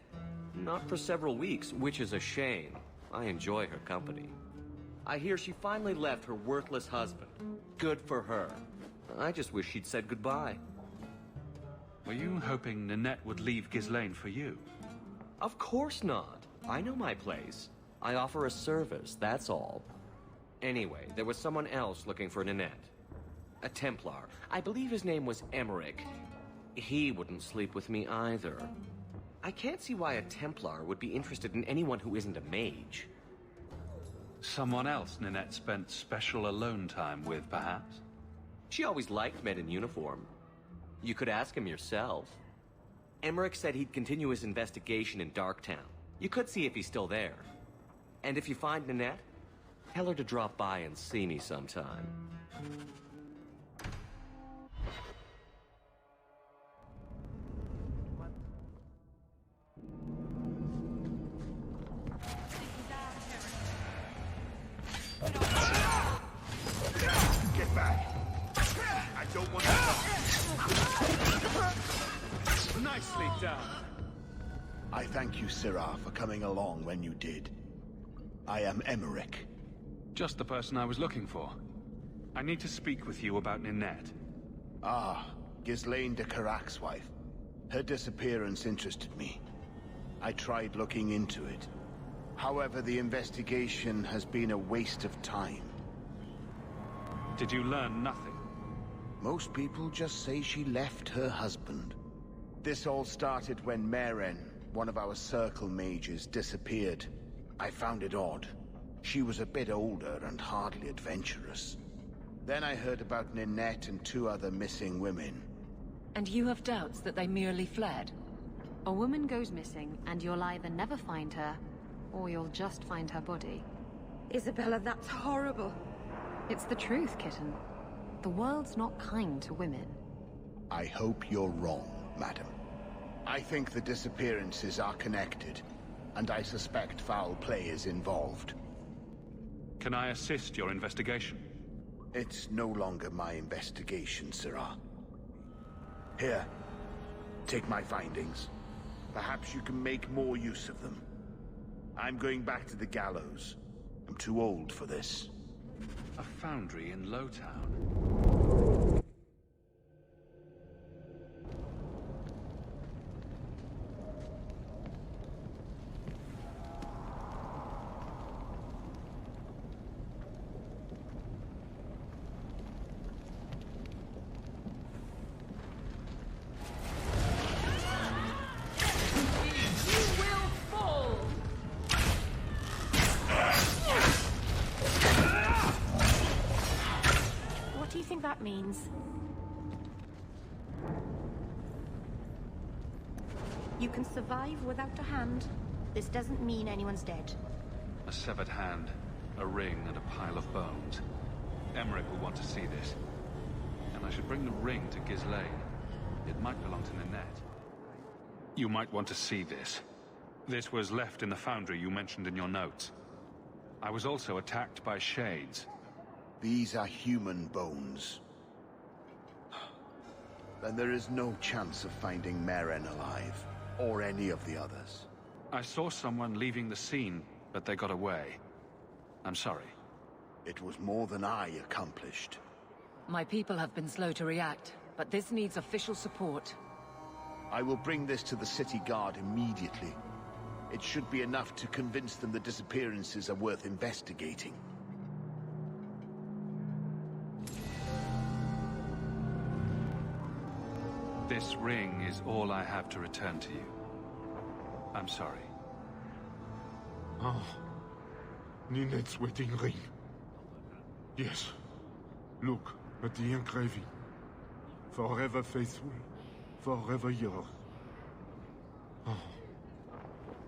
Not for several weeks, which is a shame. I enjoy her company. I hear she finally left her worthless husband. Good for her. I just wish she'd said goodbye. Were you hoping Ninette would leave Ghislaine for you? Of course not. I know my place. I offer a service, that's all. Anyway, there was someone else looking for Ninette. A Templar. I believe his name was Emmerich. He wouldn't sleep with me either. I can't see why a Templar would be interested in anyone who isn't a mage. Someone else Ninette spent special alone time with, perhaps? She always liked men in uniform. You could ask him yourself. Emmerich said he'd continue his investigation in Darktown. You could see if he's still there. And if you find Ninette, tell her to drop by and see me sometime. Get back! I don't want to die. Nicely done. I thank you, Sirah, for coming along when you did. I am Emmerich. Just the person I was looking for. I need to speak with you about Ninette. Ah, Ghislaine de Carrac's wife. Her disappearance interested me. I tried looking into it. However, the investigation has been a waste of time. Did you learn nothing? Most people just say she left her husband. This all started when Meren, one of our circle mages, disappeared. I found it odd. She was a bit older and hardly adventurous. Then I heard about Ninette and 2 other missing women. And you have doubts that they merely fled? A woman goes missing, and you'll either never find her, or you'll just find her body. Isabella, that's horrible. It's the truth, kitten. The world's not kind to women. I hope you're wrong, madam. I think the disappearances are connected, and I suspect foul play is involved. Can I assist your investigation? It's no longer my investigation, Sirah. Here, take my findings. Perhaps you can make more use of them. I'm going back to the gallows. I'm too old for this. A foundry in Lowtown. That means you can survive without a hand. This doesn't mean anyone's dead. A severed hand, a ring, and a pile of bones. Emmerich will want to see this. And I should bring the ring to Ghislaine. It might belong to Ninette. You might want to see this. This was left in the foundry you mentioned in your notes. I was also attacked by shades. These are human bones. Then there is no chance of finding Meren alive, or any of the others. I saw someone leaving the scene, but they got away. I'm sorry. It was more than I accomplished. My people have been slow to react, but this needs official support. I will bring this to the city guard immediately. It should be enough to convince them the disappearances are worth investigating. This ring is all I have to return to you. I'm sorry. Oh, Ninette's wedding ring. Yes. Look at the engraving. Forever faithful, forever yours. Oh.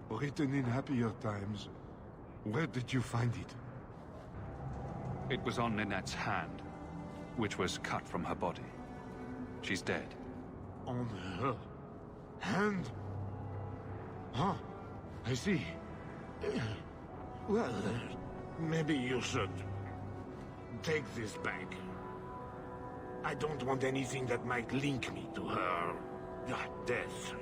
Written in happier times. Where did you find it? It was on Ninette's hand, which was cut from her body. She's dead. On her hand? Huh, I see. Well, maybe you should take this back. I don't want anything that might link me to her death.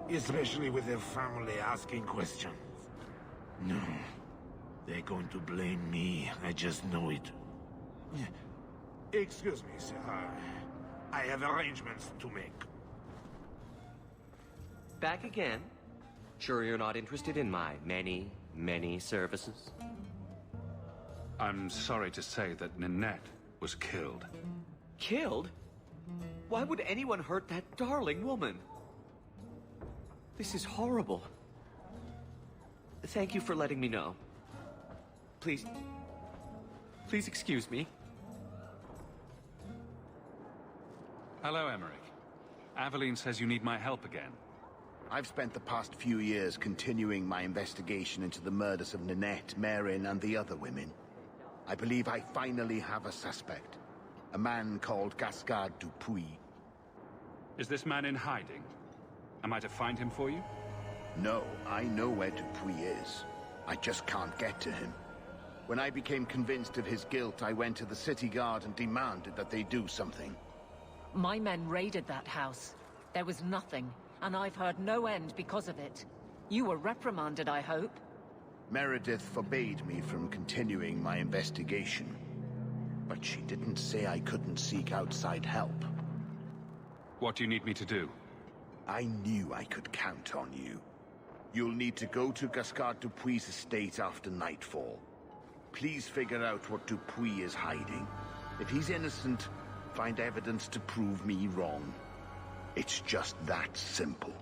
Especially with their family asking questions. No. They're going to blame me. I just know it. Excuse me, sir. I have arrangements to make. Back again? Sure you're not interested in my many, many services? I'm sorry to say that Ninette was killed. Killed? Why would anyone hurt that darling woman? This is horrible. Thank you for letting me know. Please excuse me. Hello, Emmerich. Aveline says you need my help again. I've spent the past few years continuing my investigation into the murders of Ninette, Marin, and the other women. I believe I finally have a suspect. A man called Gascard Dupuis. Is this man in hiding? Am I to find him for you? No, I know where Dupuis is. I just can't get to him. When I became convinced of his guilt, I went to the city guard and demanded that they do something. My men raided that house. There was nothing, and I've heard no end because of it. You were reprimanded, I hope? Meredith forbade me from continuing my investigation. But she didn't say I couldn't seek outside help. What do you need me to do? I knew I could count on you. You'll need to go to Gascard Dupuis' estate after nightfall. Please figure out what Dupuis is hiding. If he's innocent, find evidence to prove me wrong. It's just that simple.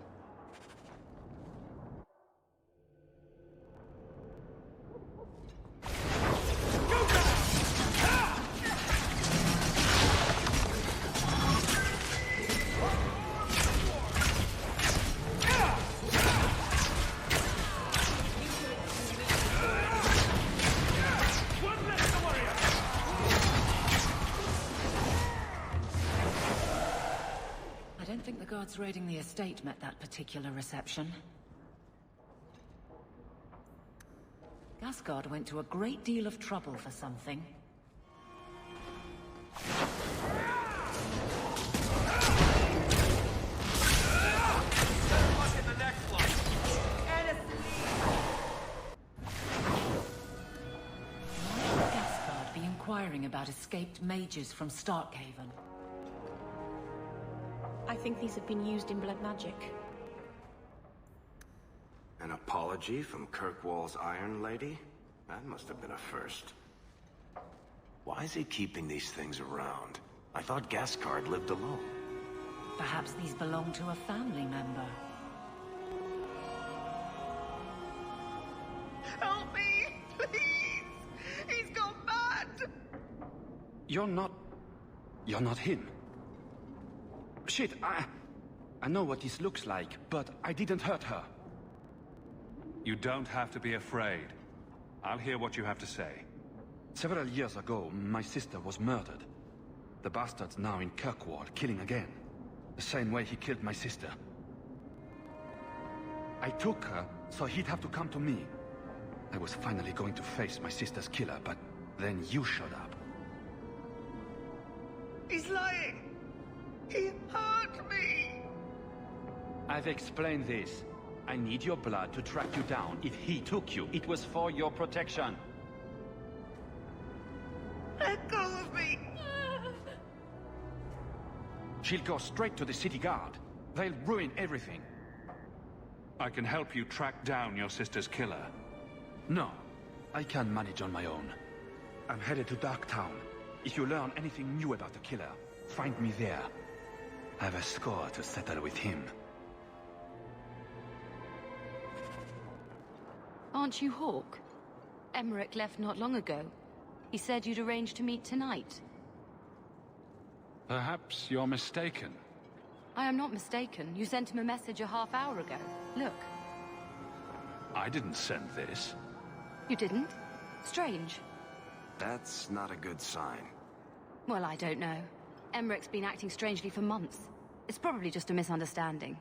I don't think the guards raiding the estate met that particular reception. Gascard went to a great deal of trouble for something. Why would Gascard be inquiring about escaped mages from Starkhaven? I think these have been used in blood magic. An apology from Kirkwall's Iron Lady? That must have been a first. Why is he keeping these things around? I thought Gascard lived alone. Perhaps these belong to a family member. Help me! Please! He's gone mad! You're not him. Shit, I know what this looks like, but I didn't hurt her. You don't have to be afraid. I'll hear what you have to say. Several years ago, my sister was murdered. The bastard's now in Kirkwall, killing again. The same way he killed my sister. I took her, so he'd have to come to me. I was finally going to face my sister's killer, but then you showed up. He's lying! He hurt me! I've explained this. I need your blood to track you down. If he took you, it was for your protection. Let go of me! She'll go straight to the city guard. They'll ruin everything. I can help you track down your sister's killer. No, I can manage on my own. I'm headed to Darktown. If you learn anything new about the killer, find me there. I have a score to settle with him. Aren't you Hawk? Emmerich left not long ago. He said you'd arranged to meet tonight. Perhaps you're mistaken. I am not mistaken. You sent him a message a half hour ago. Look. I didn't send this. You didn't? Strange. That's not a good sign. Well, I don't know. Emmerich's been acting strangely for months. It's probably just a misunderstanding.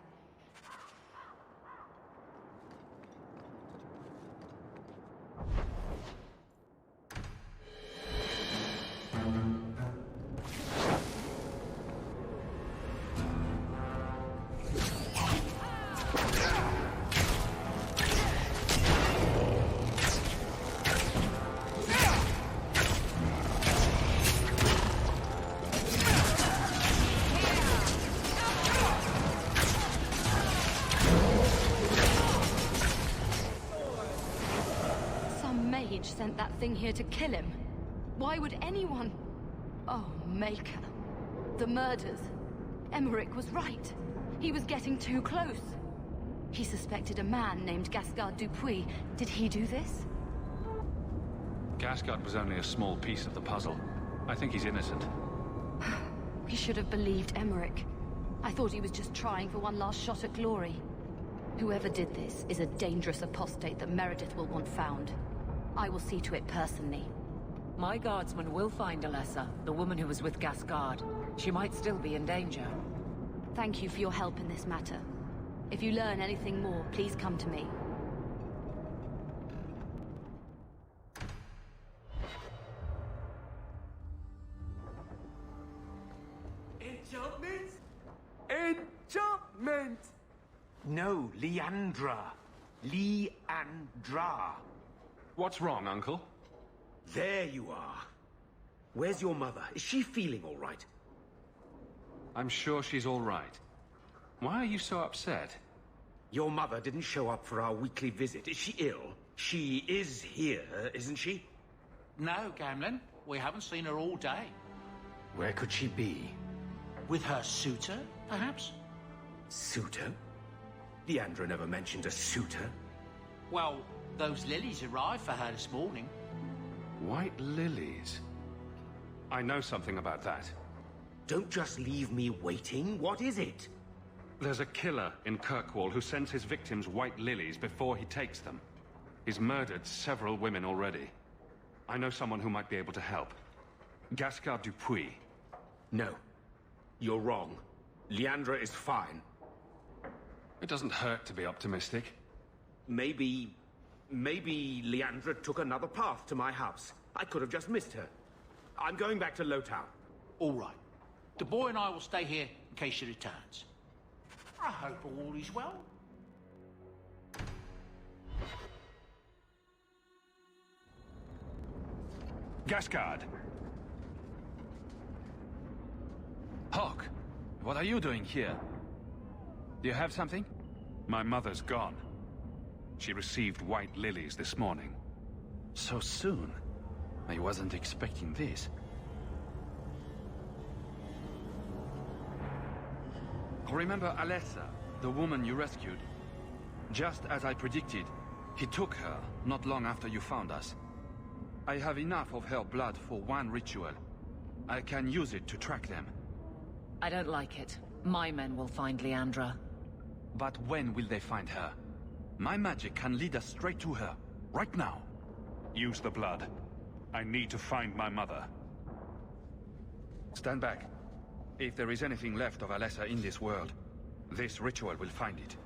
sent that thing here to kill him. Why would anyone... Oh, Maker. The murders. Emmerich was right. He was getting too close. He suspected a man named Gascard Dupuis. Did he do this? Gascard was only a small piece of the puzzle. I think he's innocent. We should have believed Emmerich. I thought he was just trying for one last shot at glory. Whoever did this is a dangerous apostate that Meredith will want found. I will see to it personally. My guardsman will find Alessa, the woman who was with Gascard. She might still be in danger. Thank you for your help in this matter. If you learn anything more, please come to me. Enchantment? Enchantment! No, Leandra. Leandra. What's wrong, Uncle? There you are. Where's your mother? Is she feeling all right? I'm sure she's all right. Why are you so upset? Your mother didn't show up for our weekly visit. Is she ill? She is here, isn't she? No, Gamlin. We haven't seen her all day. Where could she be? With her suitor, perhaps? Suitor? Leandra never mentioned a suitor. Well, those lilies arrived for her this morning. White lilies? I know something about that. Don't just leave me waiting. What is it? There's a killer in Kirkwall who sends his victims white lilies before he takes them. He's murdered several women already. I know someone who might be able to help. Gascard Dupuis. No. You're wrong. Leandra is fine. It doesn't hurt to be optimistic. Maybe Leandra took another path to my house. I could have just missed her. I'm going back to Lowtown. All right. The boy and I will stay here in case she returns. I hope all is well. Gascard! Hawk, what are you doing here? Do you have something? My mother's gone. She received white lilies this morning. So soon? I wasn't expecting this. Remember Alessa, the woman you rescued? Just as I predicted, he took her not long after you found us. I have enough of her blood for one ritual. I can use it to track them. I don't like it. My men will find Leandra. But when will they find her? My magic can lead us straight to her, right now. Use the blood. I need to find my mother. Stand back. If there is anything left of Alessa in this world, this ritual will find it.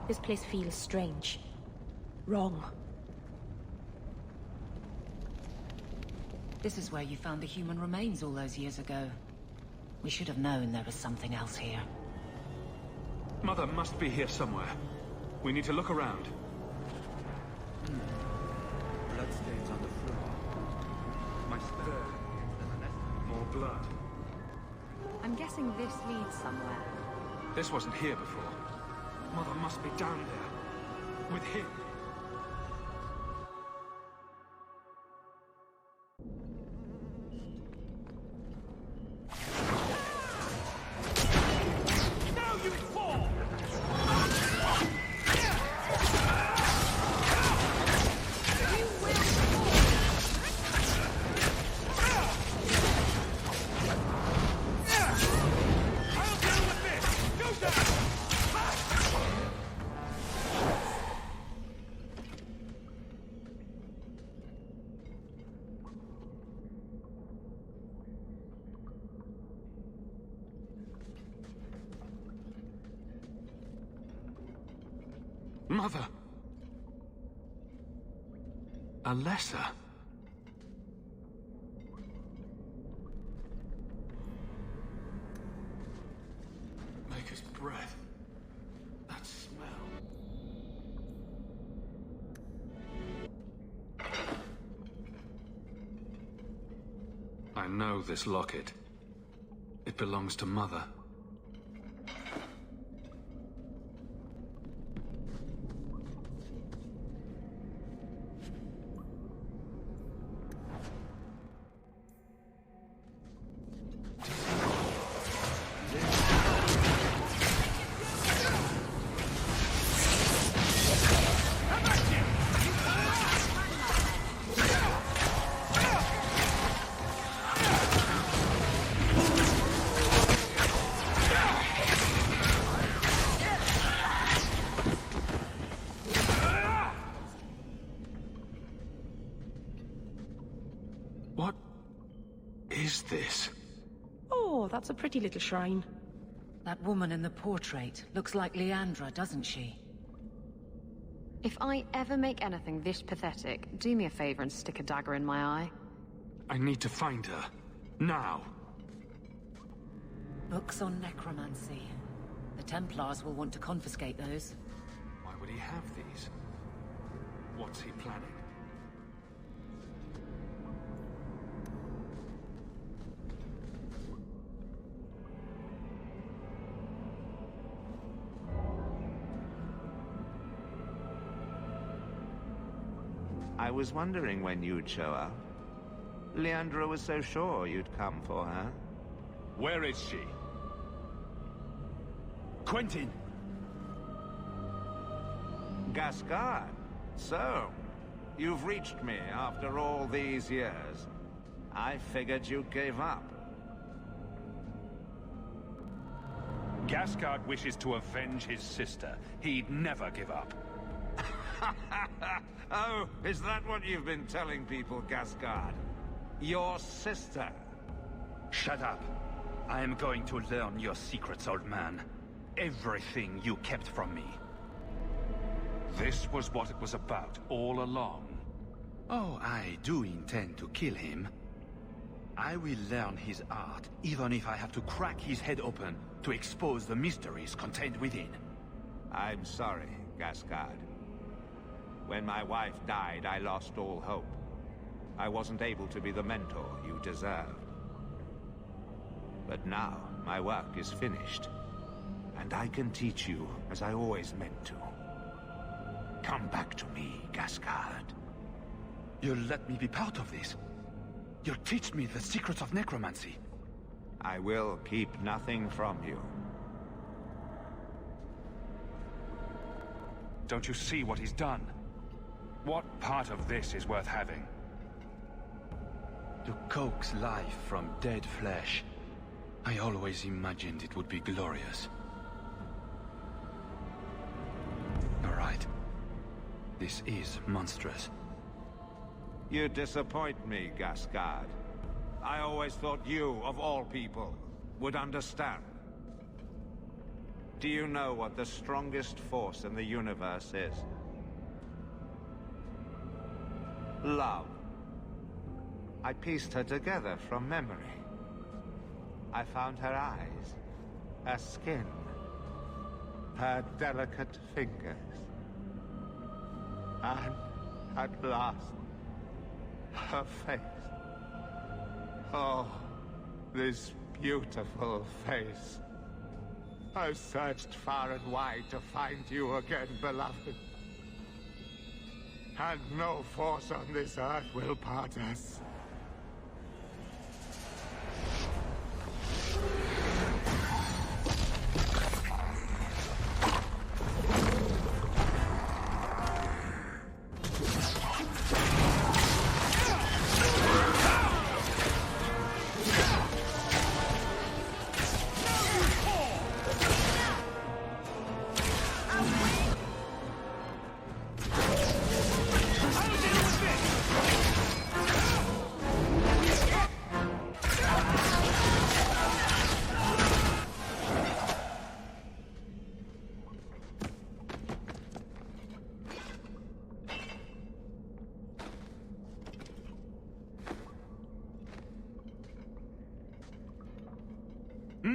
This place feels strange. Wrong. This is where you found the human remains all those years ago. We should have known there was something else here. Mother must be here somewhere. We need to look around. Bloodstains on the floor. My stir. More blood. I'm guessing this leads somewhere. This wasn't here before. Mother must be down there. With him. Mother. Alessa. Maker's breath. That smell. I know this locket. It belongs to Mother. What is this? Oh, that's a pretty little shrine. That woman in the portrait looks like Leandra, doesn't she? If I ever make anything this pathetic, do me a favor and stick a dagger in my eye. I need to find her. Now. Books on necromancy. The Templars will want to confiscate those. Why would he have these? What's he planning? I was wondering when you'd show up. Leandra was so sure you'd come for her. Where is she? Quentin! Gascard, so, you've reached me after all these years. I figured you gave up. Gascard wishes to avenge his sister. He'd never give up. Oh, is that what you've been telling people, Gascard? Your sister? Shut up. I am going to learn your secrets, old man. Everything you kept from me. This was what it was about all along. Oh, I do intend to kill him. I will learn his art, even if I have to crack his head open to expose the mysteries contained within. I'm sorry, Gascard. When my wife died, I lost all hope. I wasn't able to be the mentor you deserved. But now, my work is finished. And I can teach you as I always meant to. Come back to me, Gascard. You'll let me be part of this? You'll teach me the secrets of necromancy? I will keep nothing from you. Don't you see what he's done? What part of this is worth having? To coax life from dead flesh. I always imagined it would be glorious. All right. This is monstrous. You disappoint me, Gascard. I always thought you, of all people, would understand. Do you know what the strongest force in the universe is? Love. I pieced her together from memory. I found her eyes, her skin, her delicate fingers. And at last, her face. Oh, this beautiful face. I've searched far and wide to find you again, beloved. And no force on this earth will part us.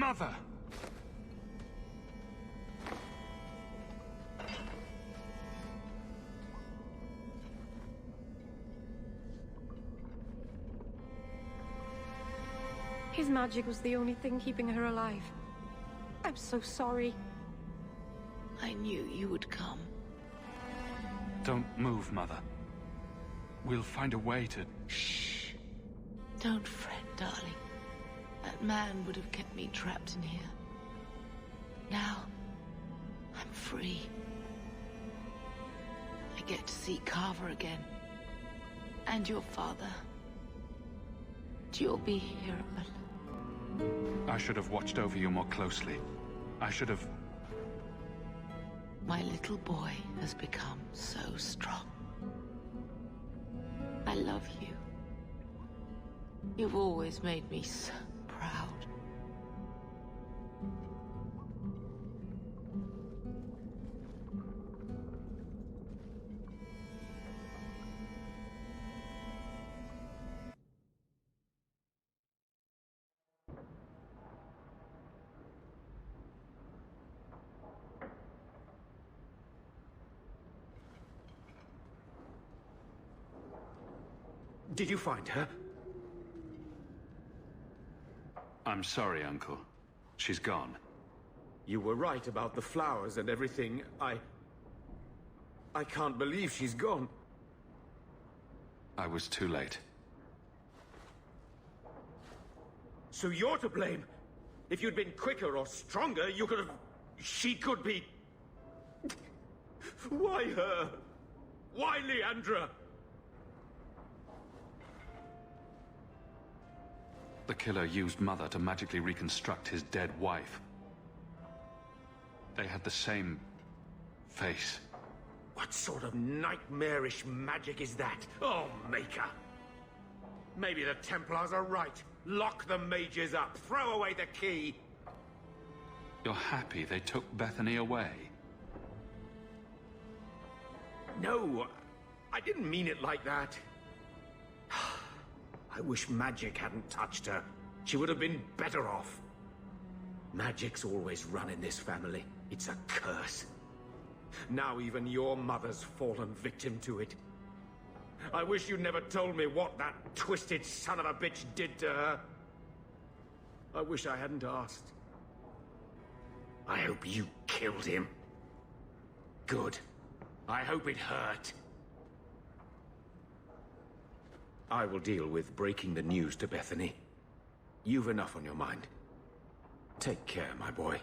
Mother! His magic was the only thing keeping her alive. I'm so sorry. I knew you would come. Don't move, Mother. We'll find a way to... Shh. Don't fret, darling. That man would have kept me trapped in here. Now, I'm free. I get to see Carver again. And your father. You'll be here, but... I should have watched over you more closely. I should have... My little boy has become so strong. I love you. You've always made me so proud. Did you find her? I'm sorry, Uncle. She's gone. You were right about the flowers and everything. I can't believe she's gone. I was too late. So you're to blame. If you'd been quicker or stronger, you could have... She could be... Why her? Why Leandra? The killer used Mother to magically reconstruct his dead wife. They had the same... face. What sort of nightmarish magic is that? Oh, Maker! Maybe the Templars are right. Lock the mages up. Throw away the key. You're happy they took Bethany away? No, I didn't mean it like that. I wish magic hadn't touched her. She would have been better off. Magic's always run in this family. It's a curse. Now even your mother's fallen victim to it. I wish you never told me what that twisted son of a bitch did to her. I wish I hadn't asked. I hope you killed him. Good. I hope it hurt. I will deal with breaking the news to Bethany. You've enough on your mind. Take care, my boy.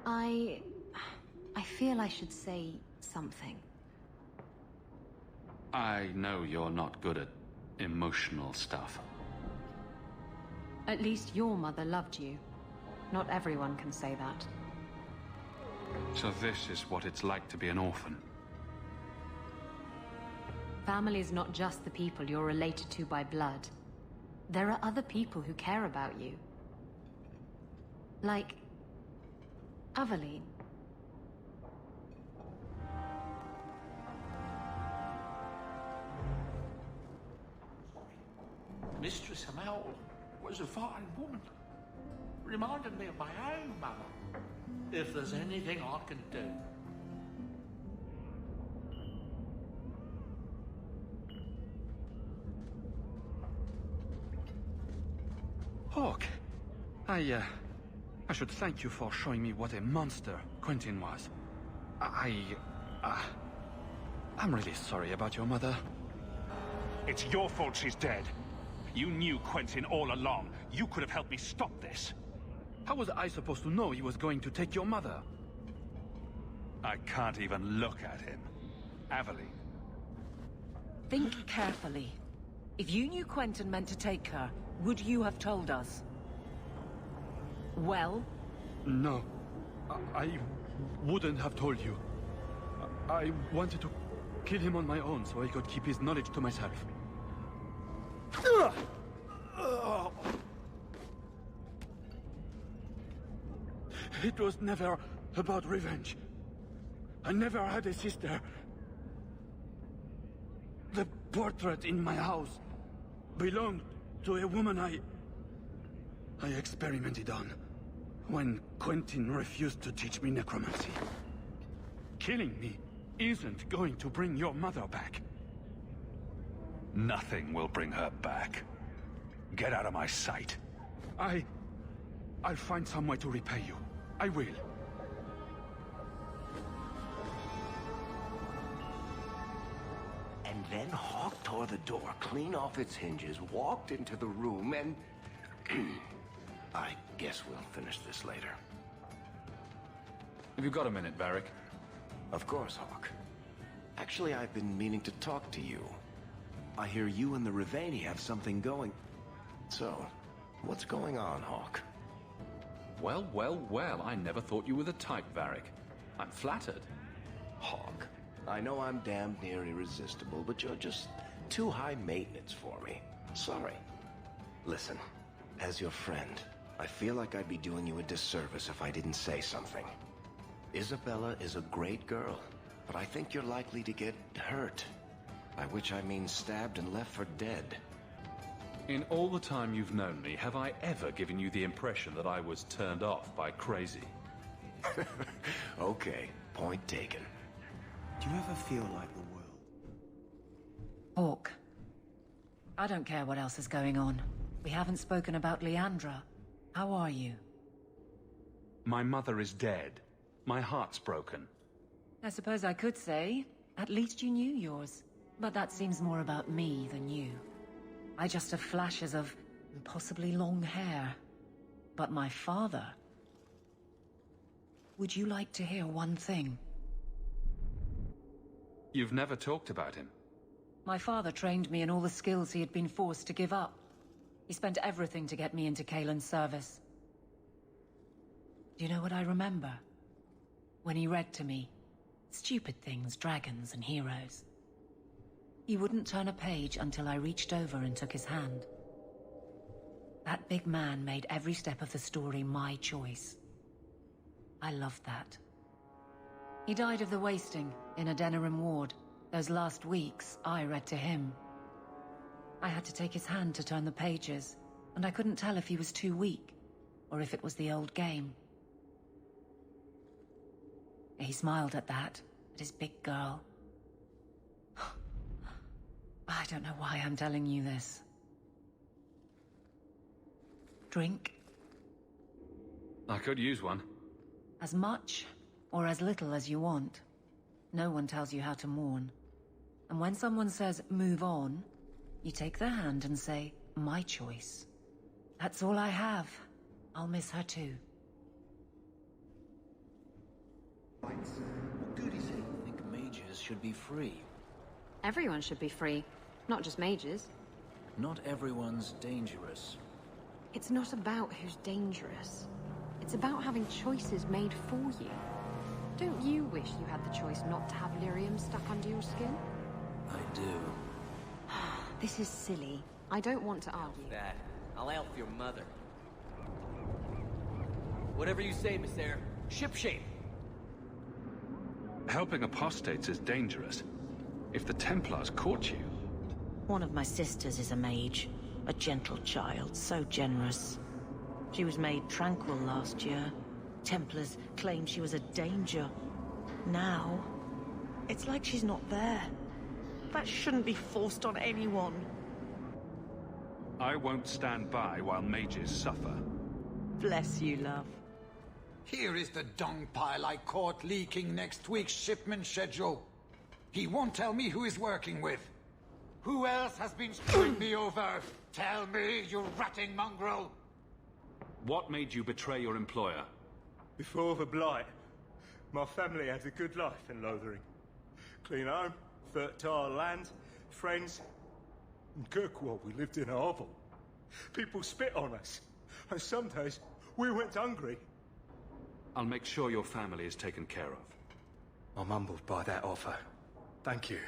I feel I should say something. I know you're not good at emotional stuff. At least your mother loved you. Not everyone can say that. So this is what it's like to be an orphan. Family is not just the people you're related to by blood. There are other people who care about you. Like... Aveline. Mistress Hamel was a fine woman. Reminded me of my own mother. If there's anything I can do. Hawk, I should thank you for showing me what a monster Quentin was. I'm really sorry about your mother. It's your fault she's dead. You knew Quentin all along. You could have helped me stop this. How was I supposed to know he was going to take your mother? I can't even look at him. Aveline. Think carefully. If you knew Quentin meant to take her, would you have told us? Well? No. I wouldn't have told you. I wanted to kill him on my own so I could keep his knowledge to myself. It was never about revenge. I never had a sister. The portrait in my house belonged to a woman I experimented on when Quentin refused to teach me necromancy. Killing me isn't going to bring your mother back. Nothing will bring her back. Get out of my sight. I'll find some way to repay you. I will. And then Hawk tore the door clean off its hinges, walked into the room, and... I guess we'll finish this later. Have you got a minute, Varric? Of course, Hawk. Actually, I've been meaning to talk to you. I hear you and the Riveni have something going. So, what's going on, Hawk? Well, well, well, I never thought you were the type, Varric. I'm flattered. Hawk, I know I'm damned near irresistible, but you're just too high maintenance for me. Sorry. Listen, as your friend, I feel like I'd be doing you a disservice if I didn't say something. Isabella is a great girl, but I think you're likely to get hurt. By which I mean stabbed and left for dead. In all the time you've known me, have I ever given you the impression that I was turned off by crazy? Okay, point taken. Do you ever feel like the world? Hawk. I don't care what else is going on. We haven't spoken about Leandra. How are you? My mother is dead. My heart's broken. I suppose I could say, at least you knew yours. But that seems more about me than you. I just have flashes of impossibly long hair. But my father... Would you like to hear one thing? You've never talked about him. My father trained me in all the skills he had been forced to give up. He spent everything to get me into Kaelin's service. Do you know what I remember? When he read to me, stupid things, dragons and heroes. He wouldn't turn a page until I reached over and took his hand. That big man made every step of the story my choice. I loved that. He died of the wasting in Adenirim Ward. Those last weeks, I read to him. I had to take his hand to turn the pages, and I couldn't tell if he was too weak, or if it was the old game. He smiled at that, at his big girl. I don't know why I'm telling you this. Drink? I could use one. As much or as little as you want. No one tells you how to mourn. And when someone says, move on, you take their hand and say, my choice. That's all I have. I'll miss her too. What good is it? I think mages should be free. Everyone should be free, not just mages. Not everyone's dangerous. It's not about who's dangerous. It's about having choices made for you. Don't you wish you had the choice not to have lyrium stuck under your skin? I do. This is silly. I don't want to argue. That. I'll elf your mother. Whatever you say, Miss Air. Shipshape! Helping apostates is dangerous. If the Templars caught you... One of my sisters is a mage. A gentle child, so generous. She was made tranquil last year. Templars claimed she was a danger. Now, it's like she's not there. That shouldn't be forced on anyone. I won't stand by while mages suffer. Bless you, love. Here is the dung pile I caught leaking next week's shipment schedule. He won't tell me who he's working with. Who else has been screwing me over? Tell me, you ratting mongrel! What made you betray your employer? Before the Blight, my family had a good life in Lothering. Clean home, fertile land, friends. In Kirkwall, we lived in a hovel. People spit on us, and some days we went hungry. I'll make sure your family is taken care of. I'm humbled by that offer. Thank you.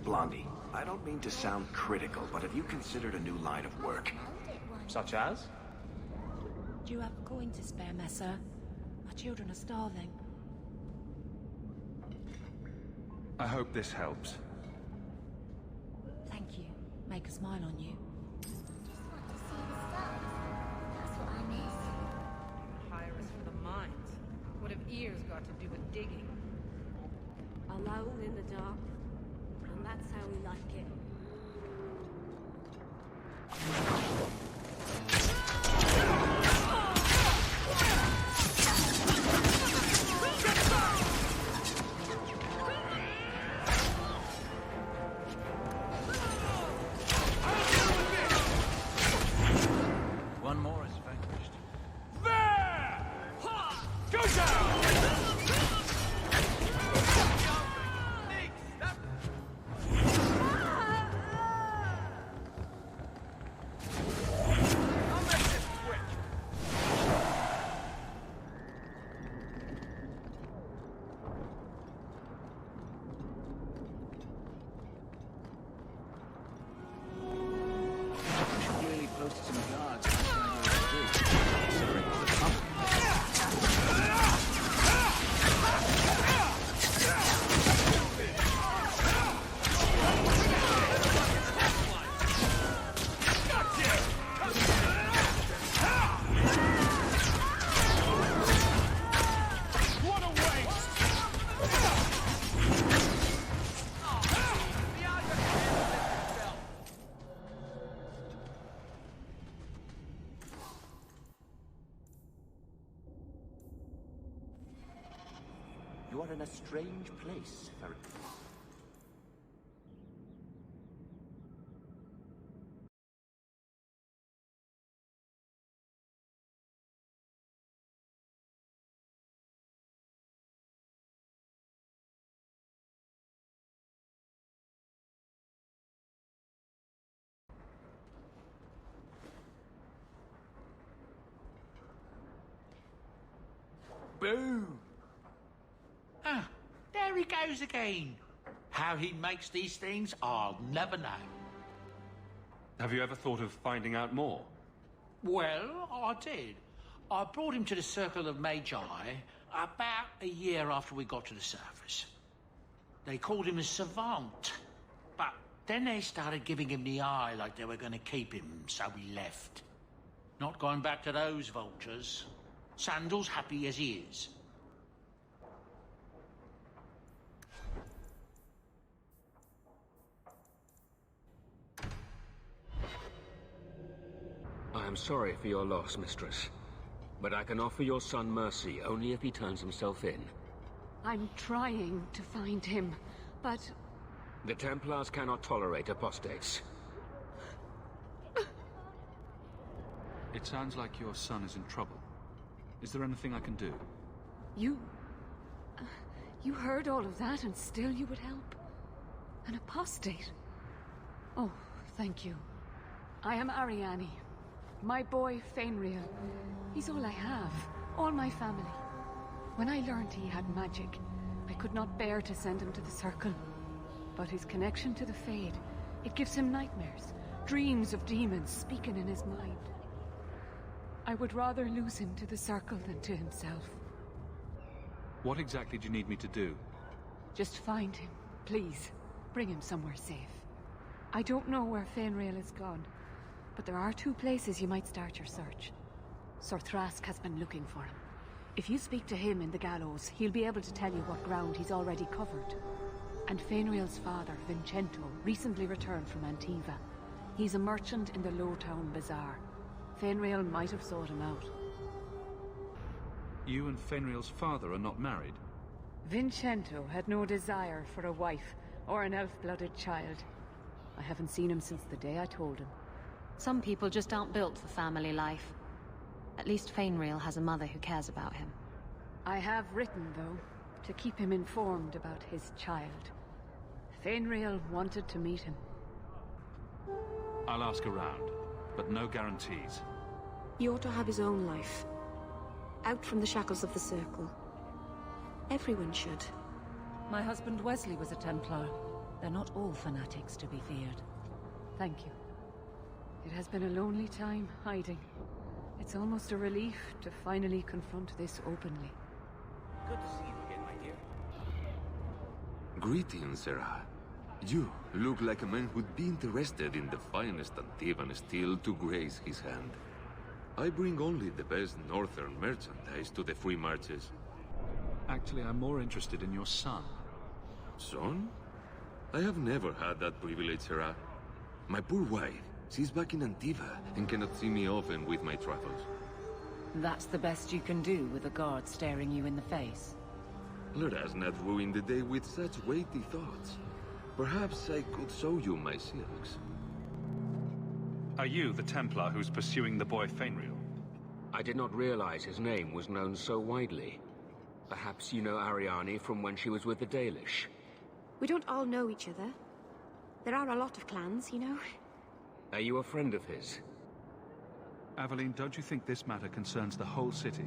Blondie, I don't mean to sound critical, but have you considered a new line of work? Such as? Do you have a coin to spare, Messer? My children are starving. I hope this helps. Thank you. Make a smile on you. Hire us for the mines. What have ears got to do with digging? Alone in the dark. And that's how we like it. One more is vanquished. There! Go down! Really posted some guards outside your street, considering all the company. What a waste! You are in a strange place, Ferret. Boom! Ah, there he goes again. How he makes these things, I'll never know. Have you ever thought of finding out more? Well, I did. I brought him to the Circle of Magi about a year after we got to the surface. They called him a savant, but then they started giving him the eye like they were going to keep him, so we left. Not going back to those vultures. Sandal's happy as he is. I am sorry for your loss, mistress. But I can offer your son mercy only if he turns himself in. I'm trying to find him, but... The Templars cannot tolerate apostates. It sounds like your son is in trouble. Is there anything I can do? You heard all of that and still you would help? An apostate? Oh, thank you. I am Ariane. My boy, Fenrir. He's all I have. All my family. When I learned he had magic, I could not bear to send him to the Circle. But his connection to the Fade, it gives him nightmares. Dreams of demons speaking in his mind. I would rather lose him to the Circle than to himself. What exactly do you need me to do? Just find him, please. Bring him somewhere safe. I don't know where Fenrir is gone, but there are 2 places you might start your search. Sir Thrask has been looking for him. If you speak to him in the gallows, he'll be able to tell you what ground he's already covered. And Fenrir's father, Vincento, recently returned from Antiva. He's a merchant in the Lowtown Bazaar. Fenrir might have sought him out. You and Fenrir's father are not married? Vincento had no desire for a wife or an elf-blooded child. I haven't seen him since the day I told him. Some people just aren't built for family life. At least Fenrir has a mother who cares about him. I have written, though, to keep him informed about his child. Fenrir wanted to meet him. I'll ask around, but no guarantees. He ought to have his own life. Out from the shackles of the Circle. Everyone should. My husband Wesley was a Templar. They're not all fanatics to be feared. Thank you. It has been a lonely time hiding. It's almost a relief to finally confront this openly. Good to see you again, my dear. Greetings, Sarah. You look like a man who'd be interested in the finest Antivan steel to grace his hand. I bring only the best northern merchandise to the free marches. Actually, I'm more interested in your son. Son? I have never had that privilege, Sarah. My poor wife, she's back in Antiva and cannot see me often with my travels. That's the best you can do with a guard staring you in the face. Let us not ruin the day with such weighty thoughts. Perhaps I could show you my silks. Are you the Templar who's pursuing the boy Fainriel? I did not realize his name was known so widely. Perhaps you know Ariane from when she was with the Dalish. We don't all know each other. There are a lot of clans, you know. Are you a friend of his? Aveline, don't you think this matter concerns the whole city?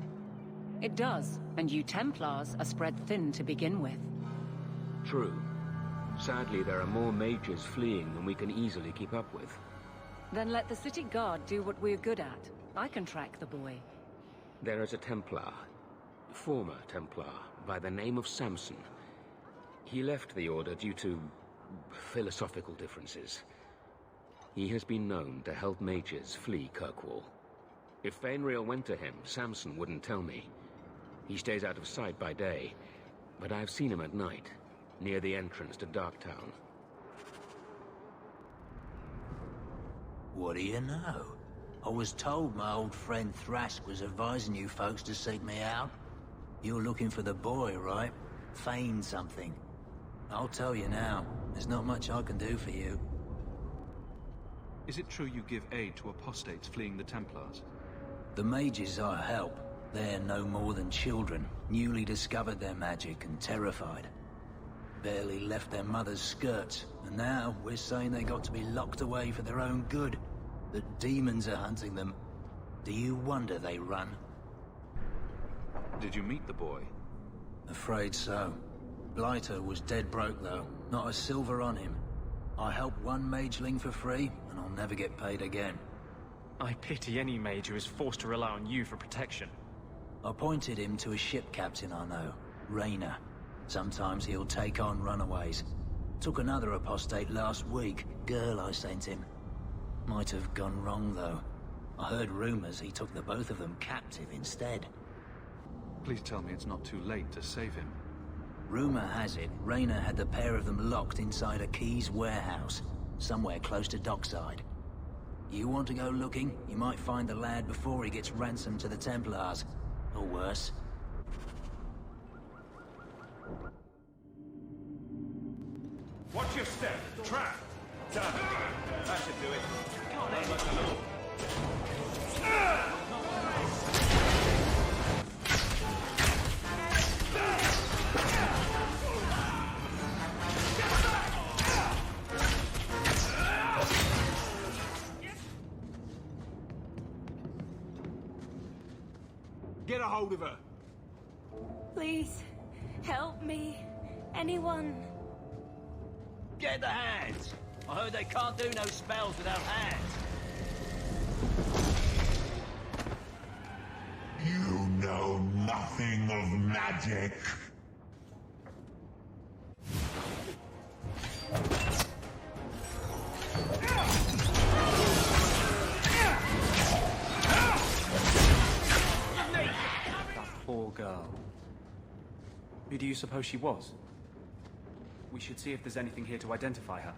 It does, and you Templars are spread thin to begin with. True. Sadly, there are more mages fleeing than we can easily keep up with. Then let the city guard do what we're good at. I can track the boy. There is a Templar, former Templar, by the name of Samson. He left the Order due to philosophical differences. He has been known to help mages flee Kirkwall. If Fainriel went to him, Samson wouldn't tell me. He stays out of sight by day, but I've seen him at night, near the entrance to Darktown. What do you know? I was told my old friend Thrask was advising you folks to seek me out. You're looking for the boy, right? Feign something. I'll tell you now, there's not much I can do for you. Is it true you give aid to apostates fleeing the Templars? The mages I help, they're no more than children, newly discovered their magic and terrified. Barely left their mother's skirts, and now we're saying they got to be locked away for their own good. The demons are hunting them. Do you wonder they run? Did you meet the boy? Afraid so. Blighter was dead broke though, not a silver on him. I helped one mageling for free, and I'll never get paid again. I pity any mage who is forced to rely on you for protection. I pointed him to a ship captain I know, Rayner. Sometimes he'll take on runaways. Took another apostate last week, girl I sent him. Might have gone wrong though. I heard rumors he took the both of them captive instead. Please tell me it's not too late to save him. Rumor has it, Rayner had the pair of them locked inside a Keys warehouse, somewhere close to Dockside. You want to go looking, you might find the lad before he gets ransomed to the Templars. Or worse. Watch your step. Trap. Done. That should do it. Not much at all. Get a hold of her. Please, help me. Anyone. Get the hands! I heard they can't do no spells without hands. You know nothing of magic. That poor girl. Who do you suppose she was? We should see if there's anything here to identify her.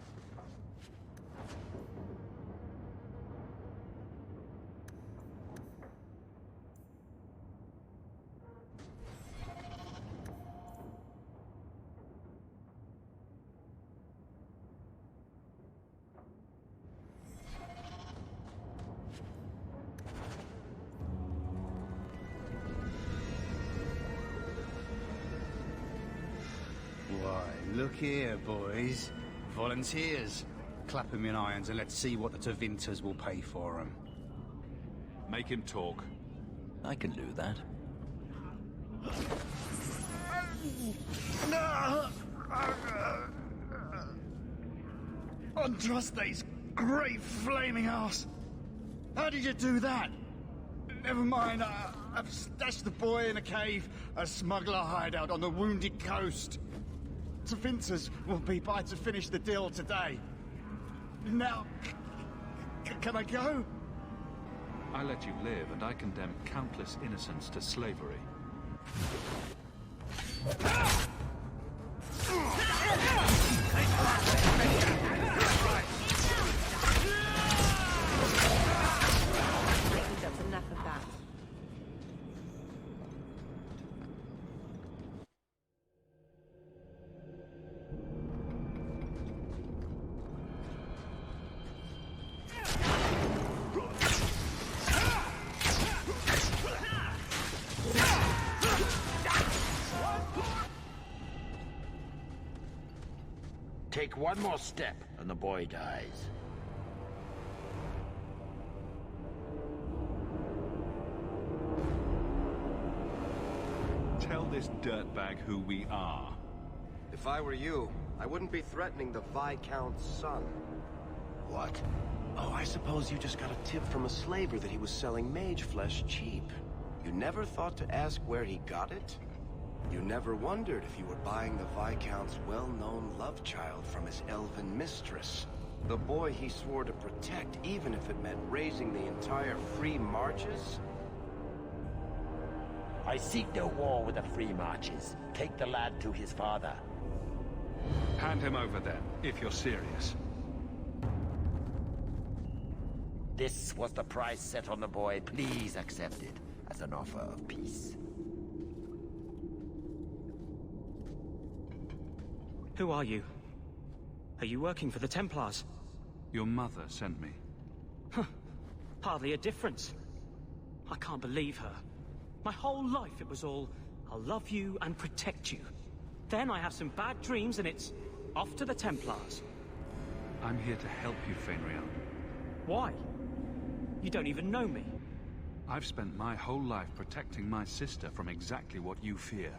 Why, look here, boys. Volunteers. Clap 'em in irons and let's see what the Tevinters will pay for 'em. Make him talk. I can do that. Andraste's great flaming ass! How did you do that? Never mind, I've stashed the boy in a cave, a smuggler hideout on the Wounded Coast. Vinters will be by to finish the deal today. Now, can I go? I let you live, and I condemn countless innocents to slavery. I think that's enough of that. Take one more step, and the boy dies. Tell this dirtbag who we are. If I were you, I wouldn't be threatening the Viscount's son. What? Oh, I suppose you just got a tip from a slaver that he was selling mage flesh cheap. You never thought to ask where he got it? You never wondered if you were buying the Viscount's well-known love child from his elven mistress. The boy he swore to protect, even if it meant raising the entire Free Marches? I seek no war with the Free Marches. Take the lad to his father. Hand him over then, if you're serious. This was the price set on the boy. Please accept it as an offer of peace. Who are you? Are you working for the Templars? Your mother sent me. Huh. Hardly a difference. I can't believe her. My whole life it was all, I'll love you and protect you. Then I have some bad dreams and it's off to the Templars. I'm here to help you, Fenrir. Why? You don't even know me. I've spent my whole life protecting my sister from exactly what you fear.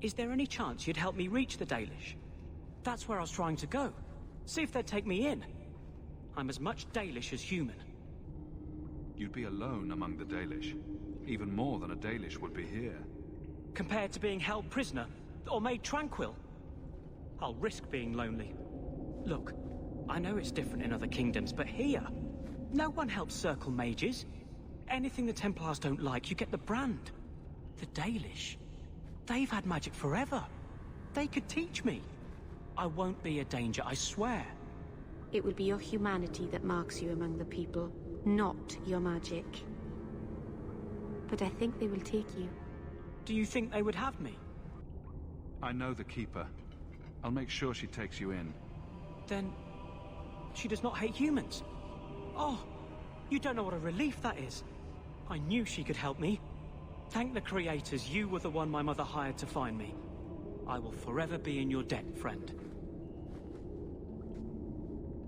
Is there any chance you'd help me reach the Dalish? That's where I was trying to go. See if they'd take me in. I'm as much Dalish as human. You'd be alone among the Dalish. Even more than a Dalish would be here. Compared to being held prisoner, or made tranquil. I'll risk being lonely. Look, I know it's different in other kingdoms, but here, no one helps circle mages. Anything the Templars don't like, you get the brand. The Dalish. They've had magic forever. They could teach me. I won't be a danger, I swear. It will be your humanity that marks you among the people, not your magic. But I think they will take you. Do you think they would have me? I know the Keeper. I'll make sure she takes you in. Then... she does not hate humans. Oh, you don't know what a relief that is. I knew she could help me. Thank the creators, you were the one my mother hired to find me. I will forever be in your debt, friend.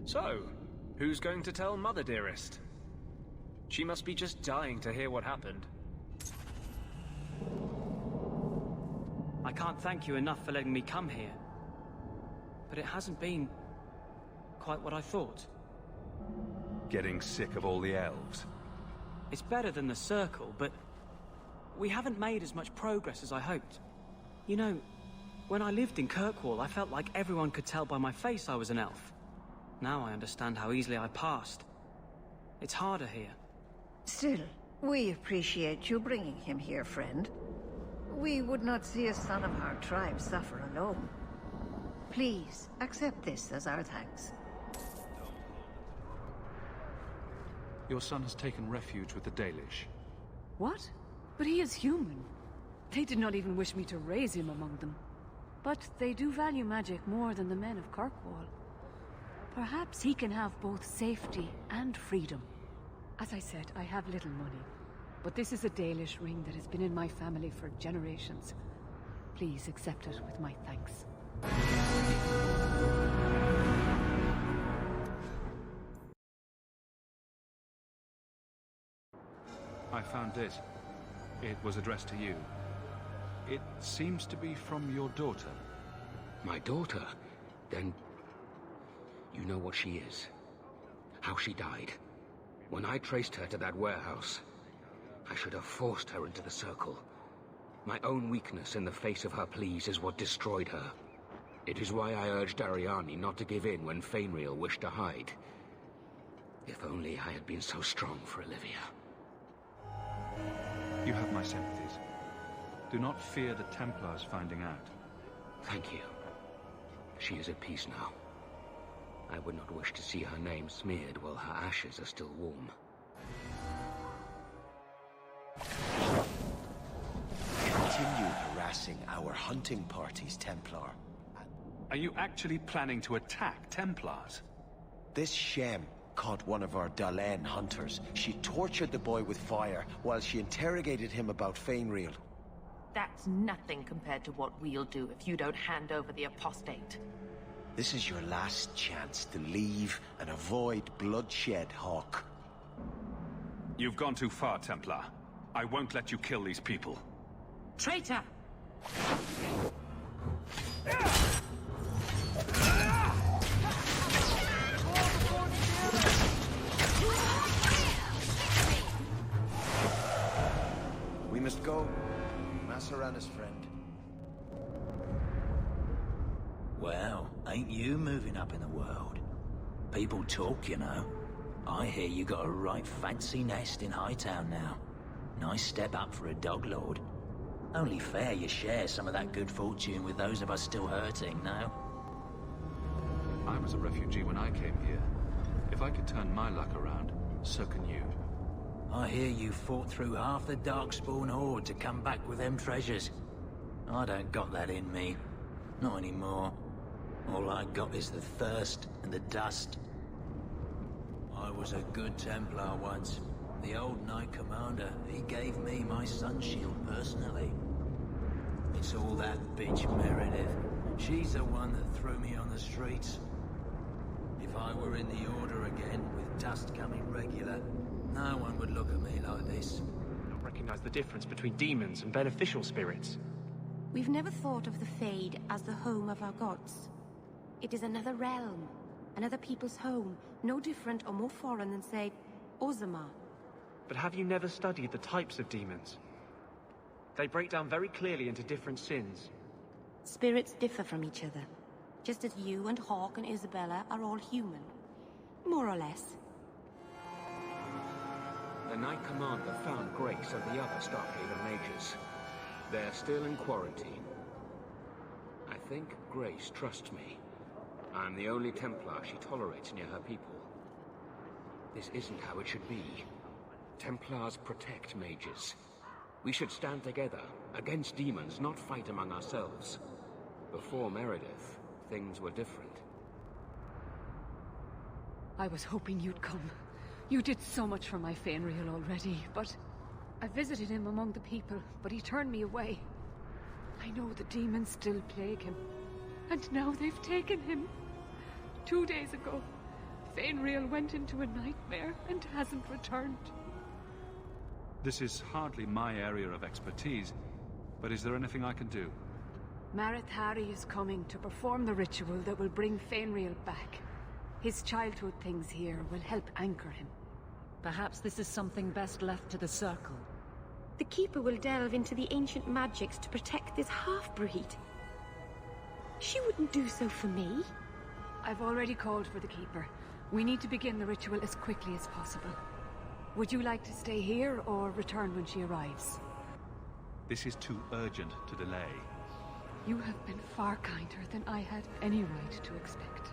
So, who's going to tell Mother Dearest? She must be just dying to hear what happened. I can't thank you enough for letting me come here. But it hasn't been quite what I thought. Getting sick of all the elves? It's better than the Circle, but we haven't made as much progress as I hoped. You know, when I lived in Kirkwall, I felt like everyone could tell by my face I was an elf. Now I understand how easily I passed. It's harder here. Still, we appreciate you bringing him here, friend. We would not see a son of our tribe suffer alone. Please, accept this as our thanks. Your son has taken refuge with the Dalish. What? But he is human. They did not even wish me to raise him among them. But they do value magic more than the men of Kirkwall. Perhaps he can have both safety and freedom. As I said, I have little money. But this is a Dalish ring that has been in my family for generations. Please accept it with my thanks. I found it. It was addressed to you. It seems to be from your daughter. My daughter? Then You know what she is. How she died. When I traced her to that warehouse, I should have forced her into the circle. My own weakness in the face of her pleas is what destroyed her. It is why I urged Ariane not to give in when Fainriel wished to hide. If only I had been so strong for Olivia. You have my sympathies. Do not fear the Templars finding out. Thank you. She is at peace now. I would not wish to see her name smeared while her ashes are still warm. Continue harassing our hunting parties, Templar. Are you actually planning to attack Templars? This Shem caught one of our Dalen hunters. She tortured the boy with fire while she interrogated him about Fainriel. That's nothing compared to what we'll do if you don't hand over the apostate. This is your last chance to leave and avoid bloodshed, Hawk. You've gone too far, Templar. I won't let you kill these people. Traitor! We must go. Masarana's friend. Well, ain't you moving up in the world? People talk, you know. I hear you got a right fancy nest in Hightown now. Nice step up for a dog lord. Only fair you share some of that good fortune with those of us still hurting, no? I was a refugee when I came here. If I could turn my luck around, so can you. I hear you fought through half the Darkspawn horde to come back with them treasures. I don't got that in me. Not anymore. All I got is the thirst and the dust. I was a good Templar once. The old Knight Commander, he gave me my sun shield personally. It's all that bitch Meredith. She's the one that threw me on the streets. If I were in the Order again, with dust coming regular, no one would look at me like this. I don't recognize the difference between demons and beneficial spirits. We've never thought of the Fade as the home of our gods. It is another realm, another people's home, no different or more foreign than, say, Ozama. But have you never studied the types of demons? They break down very clearly into different sins. Spirits differ from each other, just as you and Hawk and Isabella are all human. More or less. The Knight Commander found Grace and the other Starkhaven mages. They're still in quarantine. I think Grace trusts me. I'm the only Templar she tolerates near her people. This isn't how it should be. Templars protect mages. We should stand together, against demons, not fight among ourselves. Before Meredith, things were different. I was hoping you'd come. You did so much for my Fainriel already, but... I visited him among the people, but he turned me away. I know the demons still plague him. And now they've taken him. 2 days ago, Fainriel went into a nightmare and hasn't returned. This is hardly my area of expertise, but is there anything I can do? Marith Harry is coming to perform the ritual that will bring Fainriel back. His childhood things here will help anchor him. Perhaps this is something best left to the Circle. The Keeper will delve into the ancient magics to protect this half-breed. She wouldn't do so for me. I've already called for the Keeper. We need to begin the ritual as quickly as possible. Would you like to stay here or return when she arrives? This is too urgent to delay. You have been far kinder than I had any right to expect.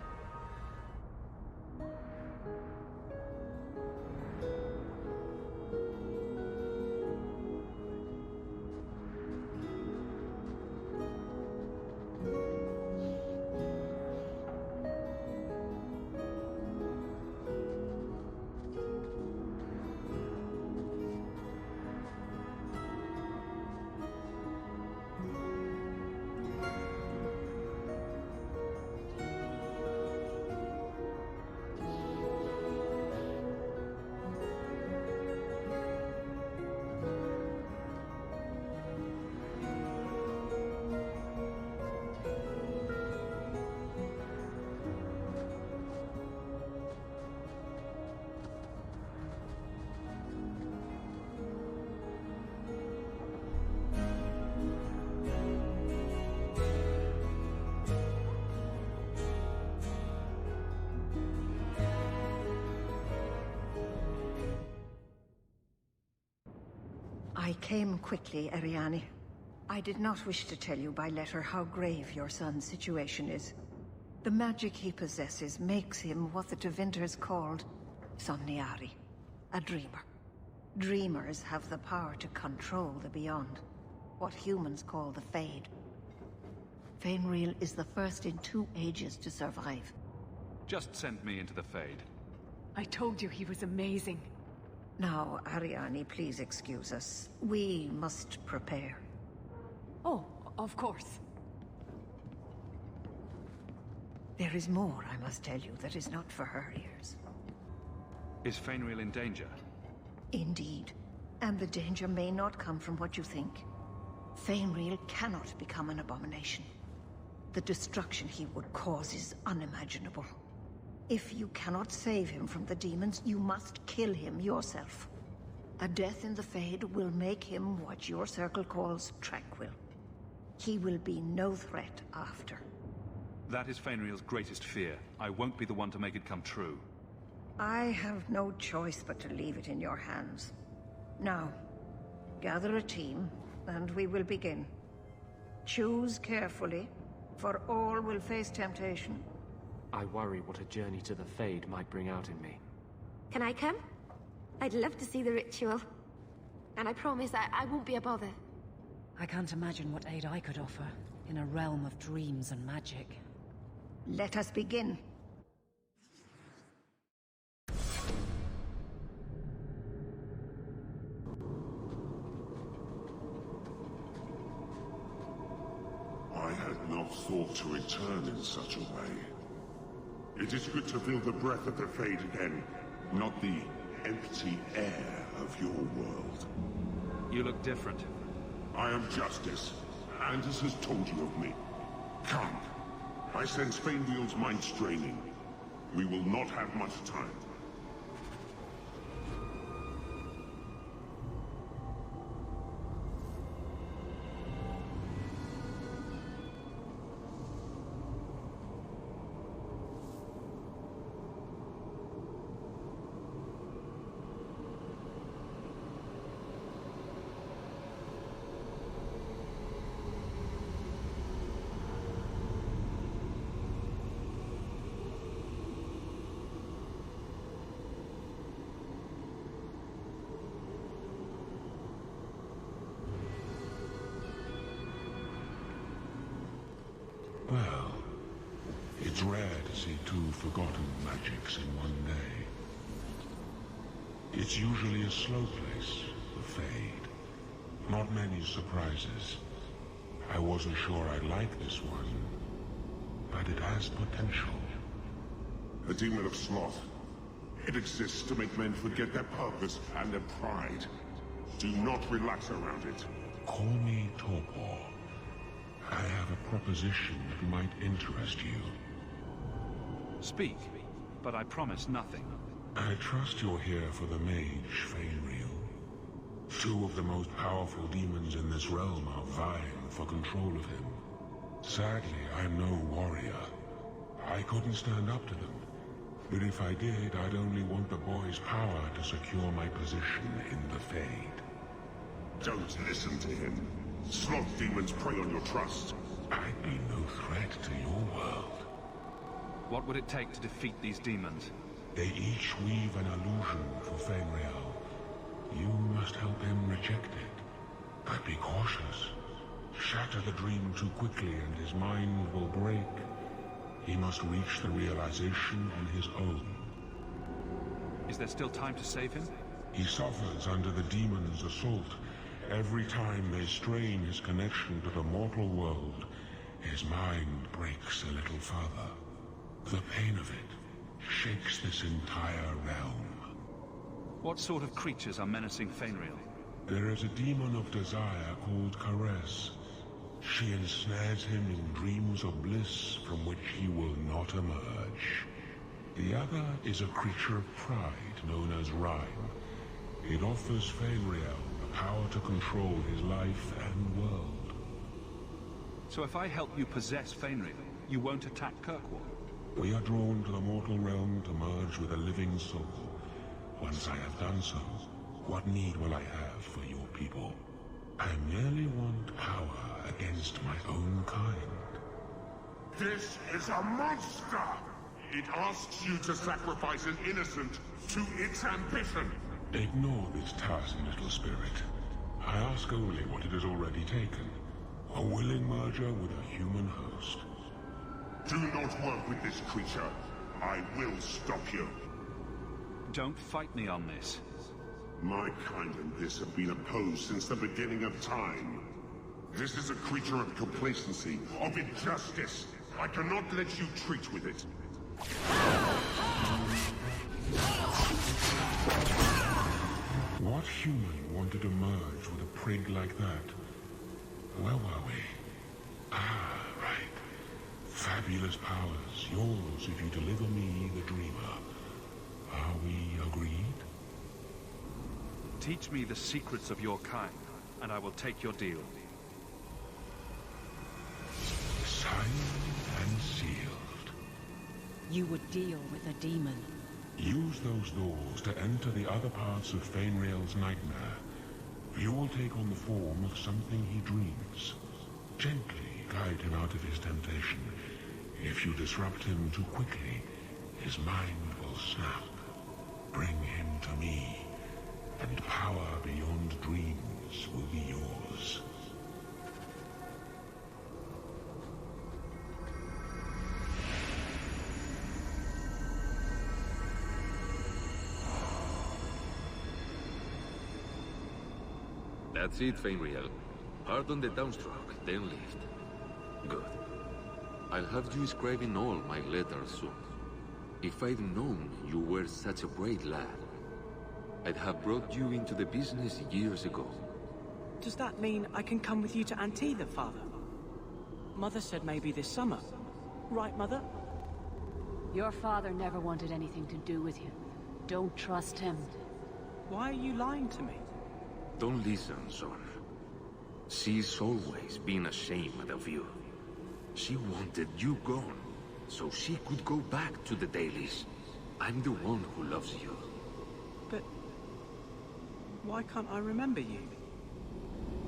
I came quickly, Ariane. I did not wish to tell you by letter how grave your son's situation is. The magic he possesses makes him what the Tevinters called Somniari, a dreamer. Dreamers have the power to control the beyond, what humans call the Fade. Fainreal is the first in 2 ages to survive. Just send me into the Fade. I told you he was amazing. Now, Ariane, please excuse us. We must prepare. Oh, of course. There is more, I must tell you, that is not for her ears. Is Fainreal in danger? Indeed. And the danger may not come from what you think. Fainreal cannot become an abomination. The destruction he would cause is unimaginable. If you cannot save him from the demons, you must kill him yourself. A death in the Fade will make him what your circle calls tranquil. He will be no threat after. That is Fainreal's greatest fear. I won't be the one to make it come true. I have no choice but to leave it in your hands. Now, gather a team, and we will begin. Choose carefully, for all will face temptation. I worry what a journey to the Fade might bring out in me. Can I come? I'd love to see the ritual. And I promise I won't be a bother. I can't imagine what aid I could offer in a realm of dreams and magic. Let us begin. I had not thought to return in such a way. It is good to feel the breath of the Fade again, not the empty air of your world. You look different. I am Justice. Anders has told you of me. Come. I sense Fainreal's mind straining. We will not have much time. Well, it's rare to see 2 forgotten magics in one day. It's usually a slow place, the Fade. Not many surprises. I wasn't sure I'd like this one, but it has potential. The Demon of Sloth. It exists to make men forget their purpose and their pride. Do not relax around it. Call me Torpor. I have a proposition that might interest you. Speak, but I promise nothing. I trust you're here for the mage, Fainreal. 2 of the most powerful demons in this realm are vying for control of him. Sadly, I'm no warrior. I couldn't stand up to them. But if I did, I'd only want the boy's power to secure my position in the Fade. Don't listen to him. Sloth demons prey on your trust. I'd be no threat to your world. What would it take to defeat these demons? They each weave an illusion for Fainreal. You must help him reject it. But be cautious. Shatter the dream too quickly and his mind will break. He must reach the realization on his own. Is there still time to save him? He suffers under the demon's assault. Every time they strain his connection to the mortal world, his mind breaks a little further. The pain of it shakes this entire realm. What sort of creatures are menacing Fainreal? There is a demon of desire called Caress. She ensnares him in dreams of bliss from which he will not emerge. The other is a creature of pride known as Rhyme. It offers Fainreal the power to control his life and world. So if I help you possess Fainreal, you won't attack Kirkwall? We are drawn to the mortal realm to merge with a living soul. Once I have done so, What need will I have for your people? I merely want power against my own kind. This is a monster! It asks you to sacrifice an innocent to its ambition. Ignore this towering little spirit. I ask only what it has already taken. A willing merger with a human host. Do not work with this creature. I will stop you. Don't fight me on this. My kind and this have been opposed since the beginning of time. This is a creature of complacency, of injustice. I cannot let you treat with it. What human wanted to merge with a prig like that? Where were we? Ah, right. Fabulous powers, yours if you deliver me the dreamer. Are we agreed? Teach me the secrets of your kind, and I will take your deal. Signed and sealed. You would deal with a demon. Use those doors to enter the other parts of Fainriel's nightmare. You will take on the form of something he dreams. Gently guide him out of his temptation. If you disrupt him too quickly, his mind will snap. Bring him to me, and power beyond dreams will be yours. That's it, Fainriel. Pardon the downstroke, then lift. Good. I'll have you scribing all my letters soon. If I'd known you were such a brave lad, I'd have brought you into the business years ago. Does that mean I can come with you to Antilla, Father? Mother said maybe this summer. Right, Mother? Your father never wanted anything to do with you. Don't trust him. Why are you lying to me? Don't listen, son. She's always been ashamed of you. She wanted you gone, so she could go back to the dailies. I'm the one who loves you. But why can't I remember you?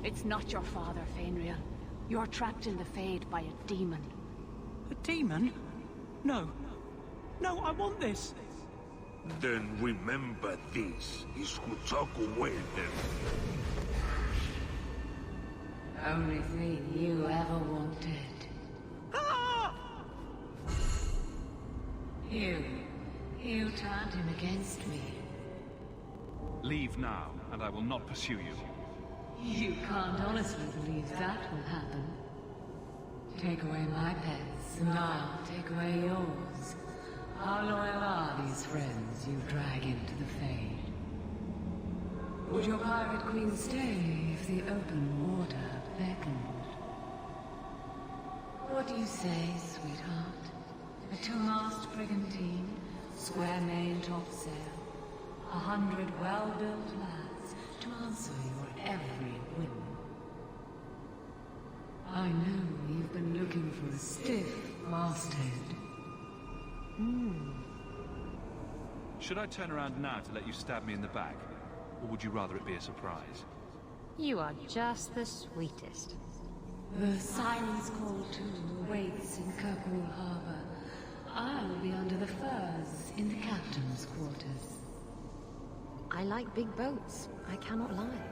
It's not your father, Fainriel. You're trapped in the Fade by a demon. A demon? No. No, I want this. Then remember this is who took away them. Only thing you ever wanted. Ah! You turned him against me. Leave now, and I will not pursue you. You can't honestly believe that will happen. Take away my pets, and I'll take away yours. How loyal are these friends you drag into the Fade? Would your pirate queen stay if the open water beckoned? What do you say, sweetheart? A two-mast brigantine, square main topsail, 100 well-built lads to answer your every whim. I know you've been looking for a stiff masthead. Should I turn around now to let you stab me in the back? Or would you rather it be a surprise? You are just the sweetest. The Siren's Call too awaits in Kirkwall Harbor. I'll be under the firs in the captain's quarters. I like big boats. I cannot lie.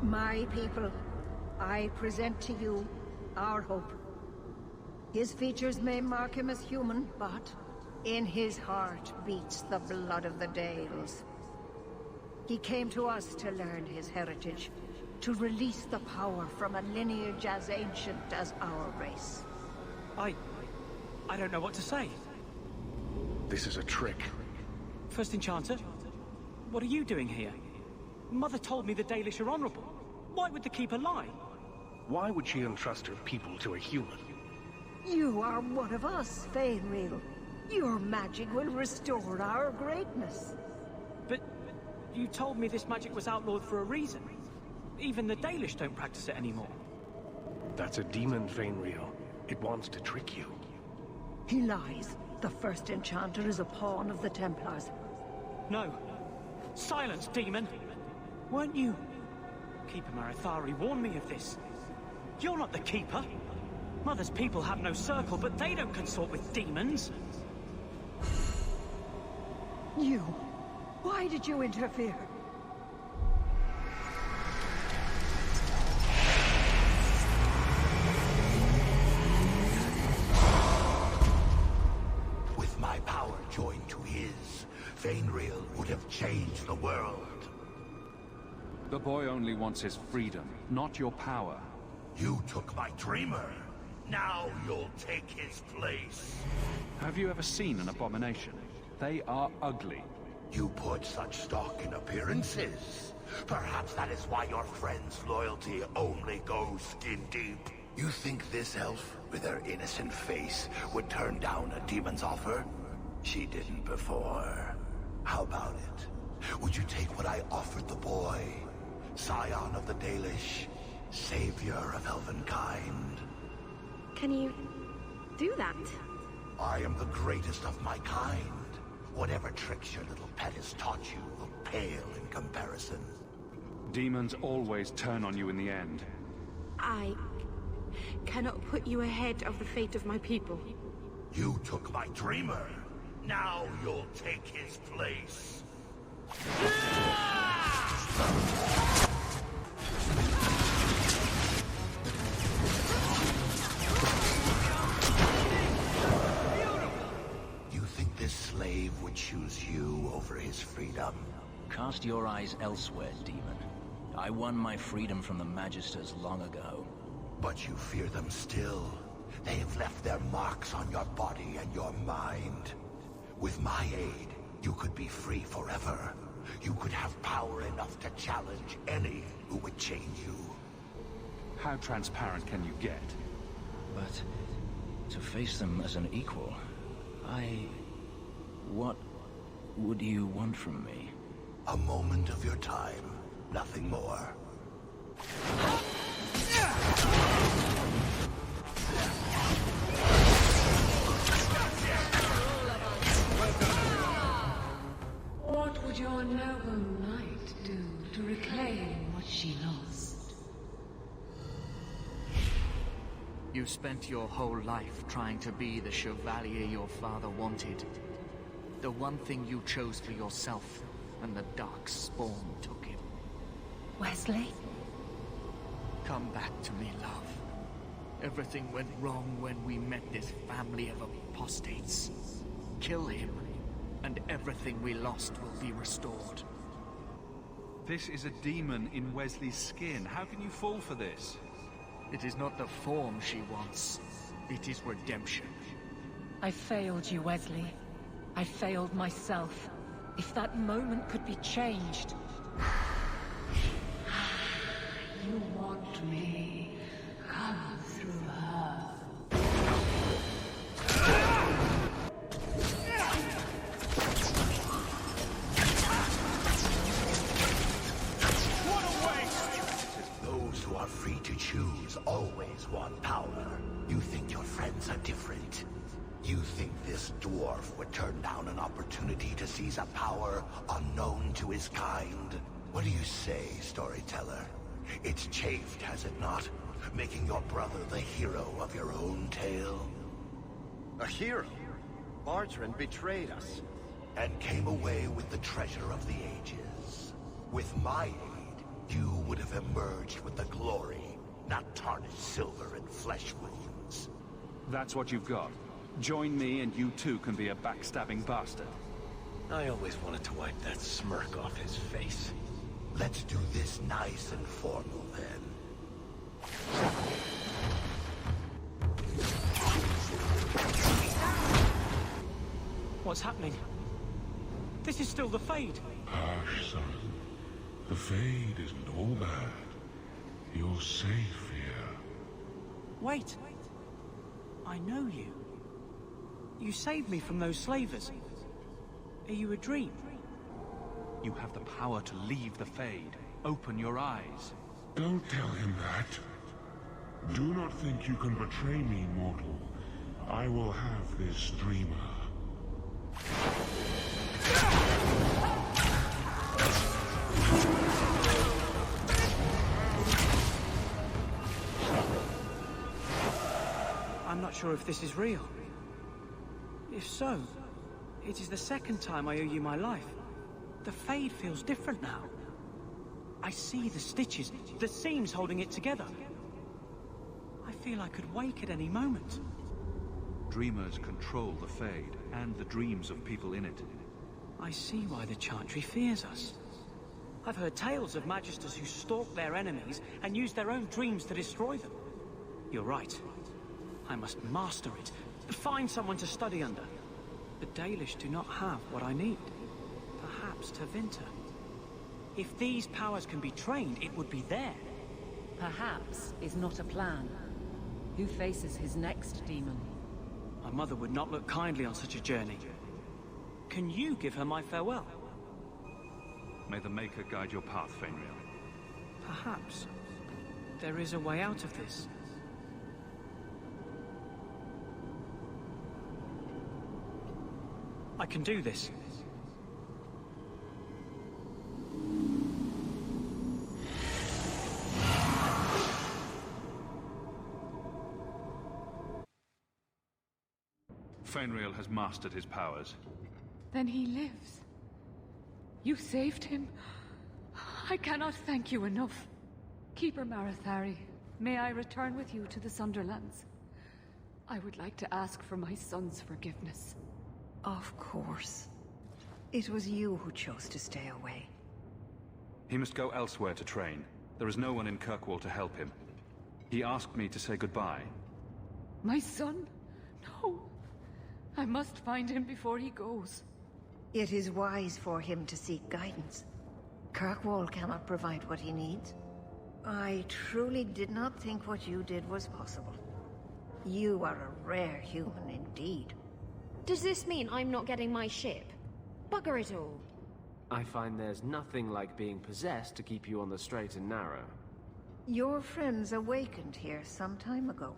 My people, I present to you our hope. His features may mark him as human, but in his heart beats the blood of the Dales. He came to us to learn his heritage, to release the power from a lineage as ancient as our race. I don't know what to say. This is a trick. First Enchanter, what are you doing here? Mother told me the Dalish are honorable. Why would the Keeper lie? Why would she entrust her people to a human? You are one of us, Fainreal. Your magic will restore our greatness. But you told me this magic was outlawed for a reason. Even the Dalish don't practice it anymore. That's a demon, Fainreal. It wants to trick you. He lies. The First Enchanter is a pawn of the Templars. No. Silence, demon! Weren't you? Keeper Marithari warned me of this. You're not the Keeper. Mother's people have no circle, but they don't consort with demons. You! Why did you interfere? With my power joined to his, Fainreal would have changed the world. The boy only wants his freedom, not your power. You took my dreamer. Now you'll take his place. Have you ever seen an abomination? They are ugly. You put such stock in appearances. Perhaps that is why your friend's loyalty only goes skin deep. You think this elf, with her innocent face, would turn down a demon's offer? She didn't before. How about it? Would you take what I offered the boy? Scion of the Dalish, savior of elvenkind. Can you do that? I am the greatest of my kind. Whatever tricks your little pet has taught you will pale in comparison. Demons always turn on you in the end. I cannot put you ahead of the fate of my people. You took my dreamer. Now you'll take his place. You think this slave would choose you over his freedom? Cast your eyes elsewhere, demon. I won my freedom from the Magisters long ago. But you fear them still. They have left their marks on your body and your mind. With my aid, you could be free forever. You could have power enough to challenge any who would chain you. How transparent can you get? But to face them as an equal, what would you want from me? A moment of your time, nothing more. What would your noble knight do to reclaim what she lost? You spent your whole life trying to be the chevalier your father wanted. The one thing you chose for yourself, and the dark spawn took him. Wesley? Come back to me, love. Everything went wrong when we met this family of apostates. Kill him, and everything we lost will be restored. This is a demon in Wesley's skin. How can you fall for this? It is not the form she wants. It is redemption. I failed you, Wesley. I failed myself. If that moment could be changed... You want me? Come through her. What a waste! Those who are free to choose always want power. You think your friends are different. You think this dwarf would turn down an opportunity to seize a power unknown to his kind? What do you say, storyteller? It's chafed, has it not? Making your brother the hero of your own tale? A hero? Bartrand betrayed us. And came away with the treasure of the ages. With my aid, you would have emerged with the glory, not tarnished silver and flesh wounds. That's what you've got. Join me and you too can be a backstabbing bastard. I always wanted to wipe that smirk off his face. Let's do this nice and formal, then. What's happening? This is still the Fade. Hush, son. The Fade isn't all bad. You're safe here. Wait. I know you. You saved me from those slavers. Are you a dream? You have the power to leave the Fade. Open your eyes. Don't tell him that. Do not think you can betray me, mortal. I will have this dreamer. I'm not sure if this is real. If so, it is the second time I owe you my life. The Fade feels different now. I see the stitches, the seams holding it together. I feel I could wake at any moment. Dreamers control the Fade and the dreams of people in it. I see why the Chantry fears us. I've heard tales of magisters who stalk their enemies and use their own dreams to destroy them. You're right. I must master it. Find someone to study under. The Dalish do not have what I need. Perhaps Tevinter. If these powers can be trained, it would be there. Perhaps is not a plan. Who faces his next demon? My mother would not look kindly on such a journey. Can you give her my farewell? May the Maker guide your path, Fenrir. Perhaps there is a way out of this. I can do this. Fenrir has mastered his powers. Then he lives. You saved him. I cannot thank you enough. Keeper Marathari, may I return with you to the Sunderlands? I would like to ask for my son's forgiveness. Of course. It was you who chose to stay away. He must go elsewhere to train. There is no one in Kirkwall to help him. He asked me to say goodbye. My son? No. I must find him before he goes. It is wise for him to seek guidance. Kirkwall cannot provide what he needs. I truly did not think what you did was possible. You are a rare human indeed. Does this mean I'm not getting my ship? Bugger it all. I find there's nothing like being possessed to keep you on the straight and narrow. Your friends awakened here some time ago.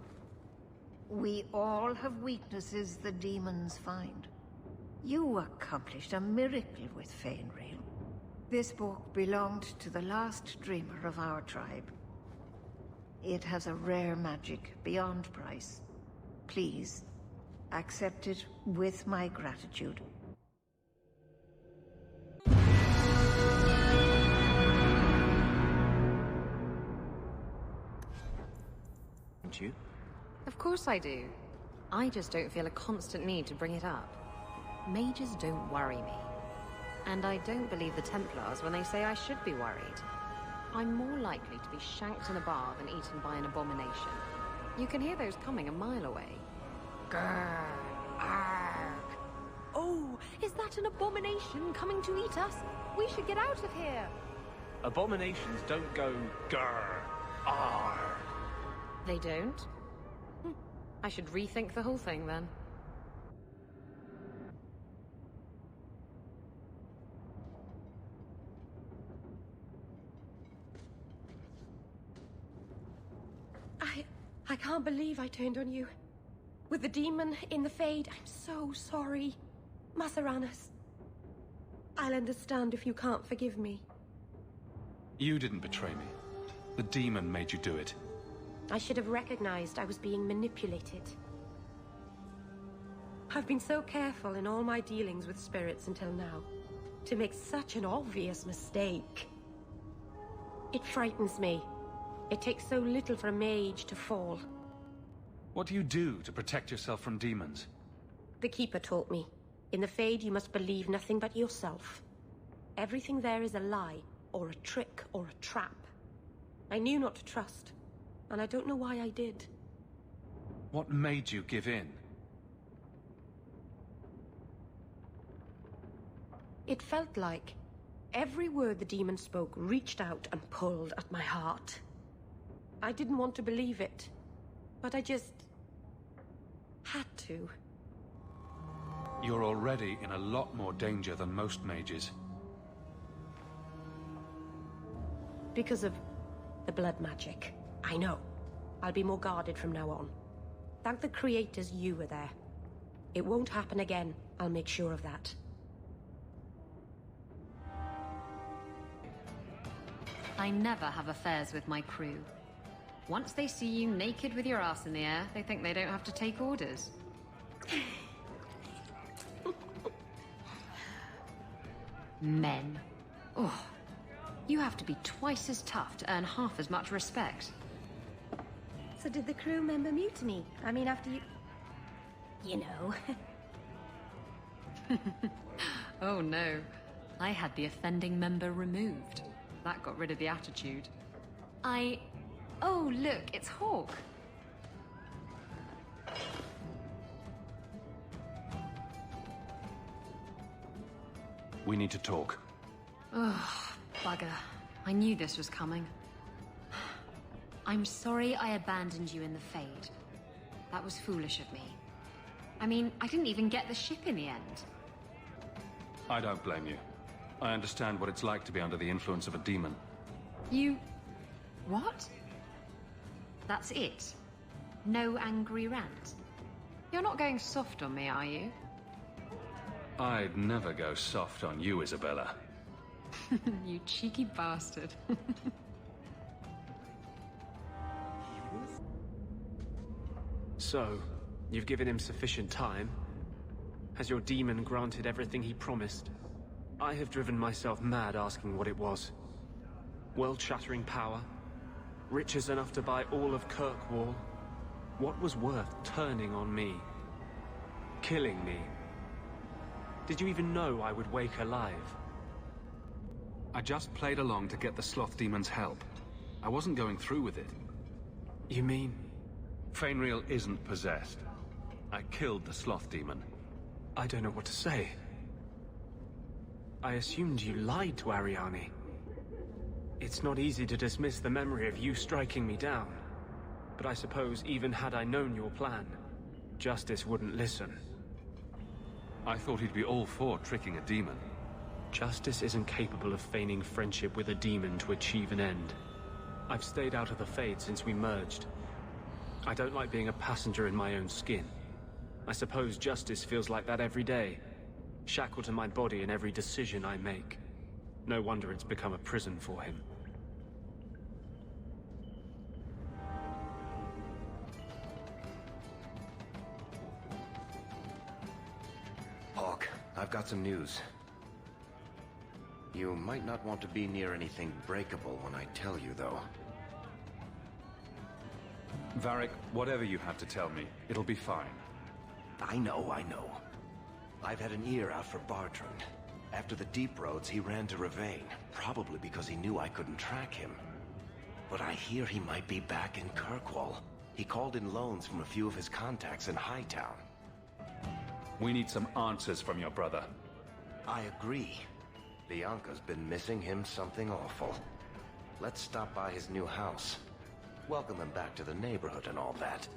We all have weaknesses the demons find. You accomplished a miracle with Fenrir. This book belonged to the last dreamer of our tribe. It has a rare magic beyond price. Please, accept it with my gratitude. Don't you? Of course I do. I just don't feel a constant need to bring it up. Mages don't worry me. And I don't believe the Templars when they say I should be worried. I'm more likely to be shanked in a bar than eaten by an abomination. You can hear those coming a mile away. Grrr, arg. Oh, is that an abomination coming to eat us? We should get out of here. Abominations don't go grrr, arg. They don't? I should rethink the whole thing then. I can't believe I turned on you. With the demon in the Fade, I'm so sorry. Masaranas. I'll understand if you can't forgive me. You didn't betray me. The demon made you do it. I should have recognized I was being manipulated. I've been so careful in all my dealings with spirits until now, to make such an obvious mistake. It frightens me. It takes so little for a mage to fall. What do you do to protect yourself from demons? The Keeper taught me. In the Fade, you must believe nothing but yourself. Everything there is a lie, or a trick or a trap. I knew not to trust, and I don't know why I did. What made you give in? It felt like every word the demon spoke reached out and pulled at my heart. I didn't want to believe it, but I just had to. You're already in a lot more danger than most mages. Because of the blood magic. I know. I'll be more guarded from now on. Thank the creators you were there. It won't happen again. I'll make sure of that. I never have affairs with my crew. Once they see you naked with your ass in the air, they think they don't have to take orders. Men. Oh, you have to be twice as tough to earn half as much respect. So did the crew member mutiny? I mean, after you... You know. Oh no. I had the offending member removed. That got rid of the attitude. Oh, look, it's Hawk. We need to talk. Ugh, bugger. I knew this was coming. I'm sorry I abandoned you in the Fade. That was foolish of me. I mean, I didn't even get the ship in the end. I don't blame you. I understand what it's like to be under the influence of a demon. You... what? That's it? No angry rant? You're not going soft on me, are you? I'd never go soft on you, Isabella. You cheeky bastard. So, you've given him sufficient time? Has your demon granted everything he promised? I have driven myself mad asking what it was. World-shattering power? Riches enough to buy all of Kirkwall? What was worth turning on me? Killing me? Did you even know I would wake alive? I just played along to get the Sloth Demon's help. I wasn't going through with it. You mean? Fainriel isn't possessed. I killed the Sloth Demon. I don't know what to say. I assumed you lied to Ariane. It's not easy to dismiss the memory of you striking me down. But I suppose even had I known your plan, Justice wouldn't listen. I thought he'd be all for tricking a demon. Justice isn't capable of feigning friendship with a demon to achieve an end. I've stayed out of the Fade since we merged. I don't like being a passenger in my own skin. I suppose Justice feels like that every day. Shackled to my body in every decision I make. No wonder it's become a prison for him. Hawk, I've got some news. You might not want to be near anything breakable when I tell you, though. Varric, whatever you have to tell me, it'll be fine. I know. I've had an ear out for Bartrand. After the Deep Roads, he ran to Ravain, probably because he knew I couldn't track him. But I hear he might be back in Kirkwall. He called in loans from a few of his contacts in Hightown. We need some answers from your brother. I agree. Bianca's been missing him something awful. Let's stop by his new house. Welcome him back to the neighborhood and all that.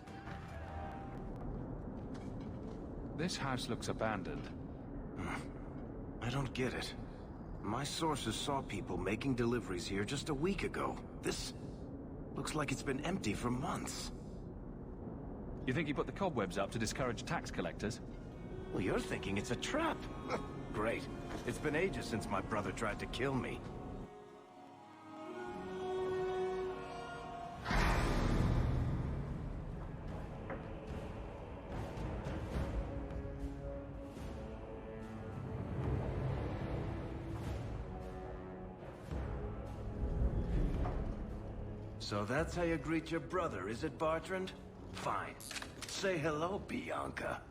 This house looks abandoned. I don't get it. My sources saw people making deliveries here just a week ago. This looks like it's been empty for months. You think he put the cobwebs up to discourage tax collectors? Well, you're thinking it's a trap. Great. It's been ages since my brother tried to kill me. So that's how you greet your brother, is it, Bartrand? Fine. Say hello, Bianca.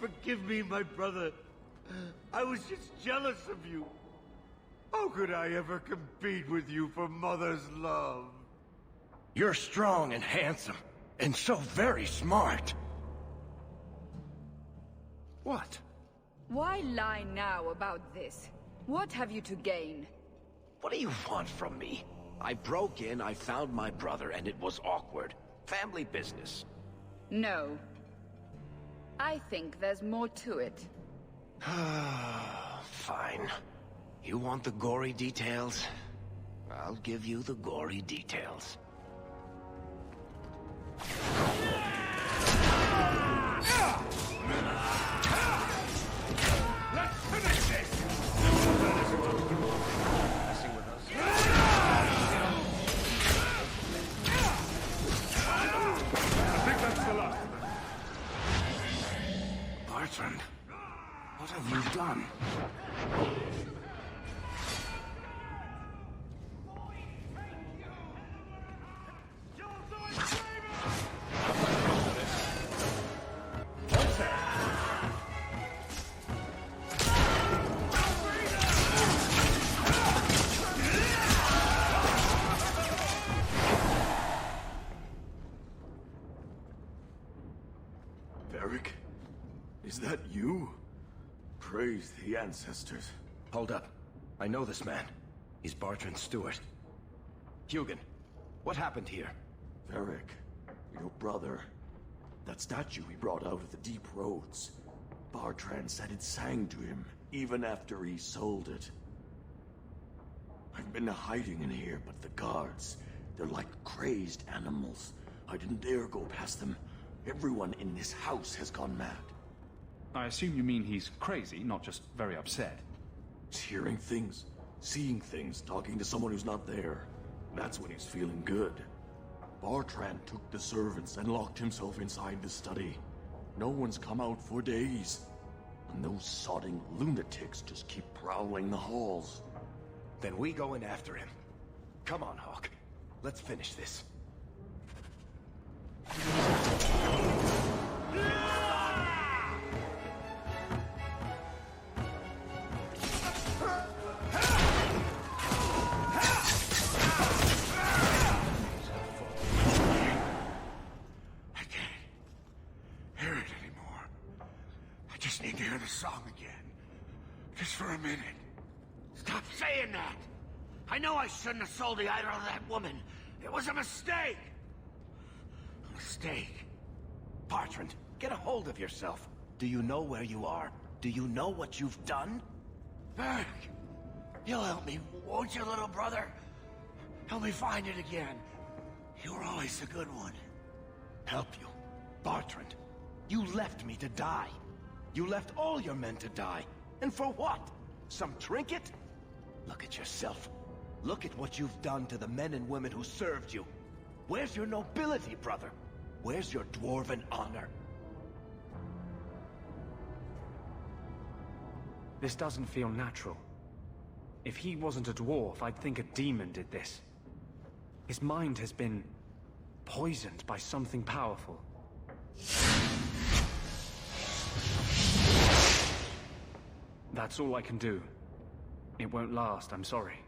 forgive me, my brother. I was just jealous of you. How could I ever compete with you for Mother's love? You're strong and handsome, and so very smart. What? Why lie now about this? What have you to gain? What do you want from me? I broke in, I found my brother, and it was awkward. Family business. No. I think there's more to it. Fine. You want the gory details? I'll give you the gory details. Let's finish this! Messing with us. I think that's the last of them. Bertrand, what have you done? Varric? Is that you? Praise the ancestors. Hold up. I know this man. He's Bertrand's steward. Hugin, what happened here? Varric, your brother. That statue he brought out of the deep roads. Bertrand said it sang to him, even after he sold it. I've been hiding in here, but the guards, they're like crazed animals. I didn't dare go past them. Everyone in this house has gone mad. I assume you mean he's crazy, not just very upset. He's hearing things, seeing things, talking to someone who's not there. That's when he's feeling good. Bertrand took the servants and locked himself inside the study. No one's come out for days. And those sodding lunatics just keep prowling the halls. Then we go in after him. Come on, Hawk. Let's finish this. Need to hear the song again. Just for a minute. Stop saying that! I know I shouldn't have sold the idol of that woman. It was a mistake! A mistake. Bertrand, get a hold of yourself. Do you know where you are? Do you know what you've done? Varric, you'll help me, won't you, little brother? Help me find it again. You were always a good one. Help you? Bertrand, you left me to die. You left all your men to die. And for what? Some trinket? Look at yourself. Look at what you've done to the men and women who served you. Where's your nobility, brother? Where's your dwarven honor? This doesn't feel natural. If he wasn't a dwarf, I'd think a demon did this. His mind has been poisoned by something powerful. That's all I can do. It won't last, I'm sorry.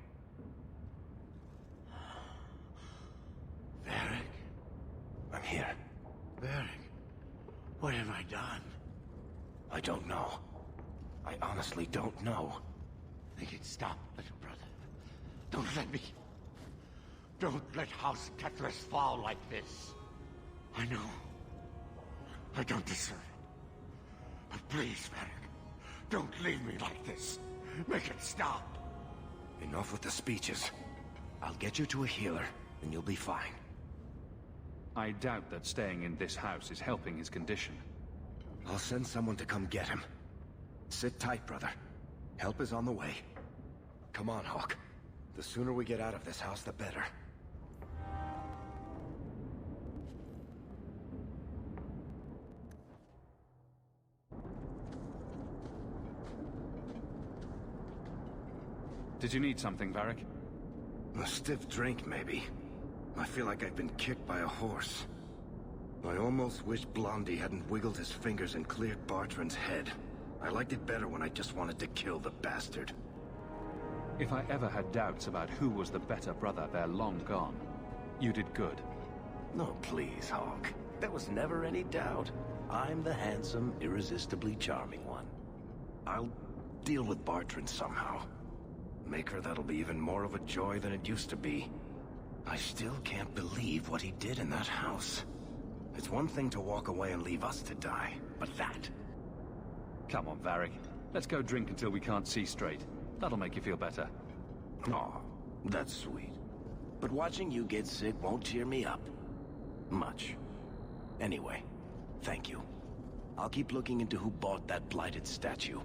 Varric? I'm here. Varric, what have I done? I don't know. I honestly don't know. Make it stop, little brother. Don't let me... Don't let House Kethless fall like this. I know. I don't deserve it. But please, Varric, don't leave me like this. Make it stop. Enough with the speeches. I'll get you to a healer, and you'll be fine. I doubt that staying in this house is helping his condition. I'll send someone to come get him. Sit tight, brother. Help is on the way. Come on, Hawk. The sooner we get out of this house, the better. Did you need something, Varric? A stiff drink, maybe. I feel like I've been kicked by a horse. I almost wish Blondie hadn't wiggled his fingers and cleared Bartrand's head. I liked it better when I just wanted to kill the bastard. If I ever had doubts about who was the better brother, they're long gone. You did good. No, please, Hawk. There was never any doubt. I'm the handsome, irresistibly charming one. I'll deal with Bartrand somehow. Make her that'll be even more of a joy than it used to be. I still can't believe what he did in that house. It's one thing to walk away and leave us to die, but that... Come on, Varric. Let's go drink until we can't see straight. That'll make you feel better. Aw, that's sweet. But watching you get sick won't cheer me up. Much. Anyway, thank you. I'll keep looking into who bought that blighted statue.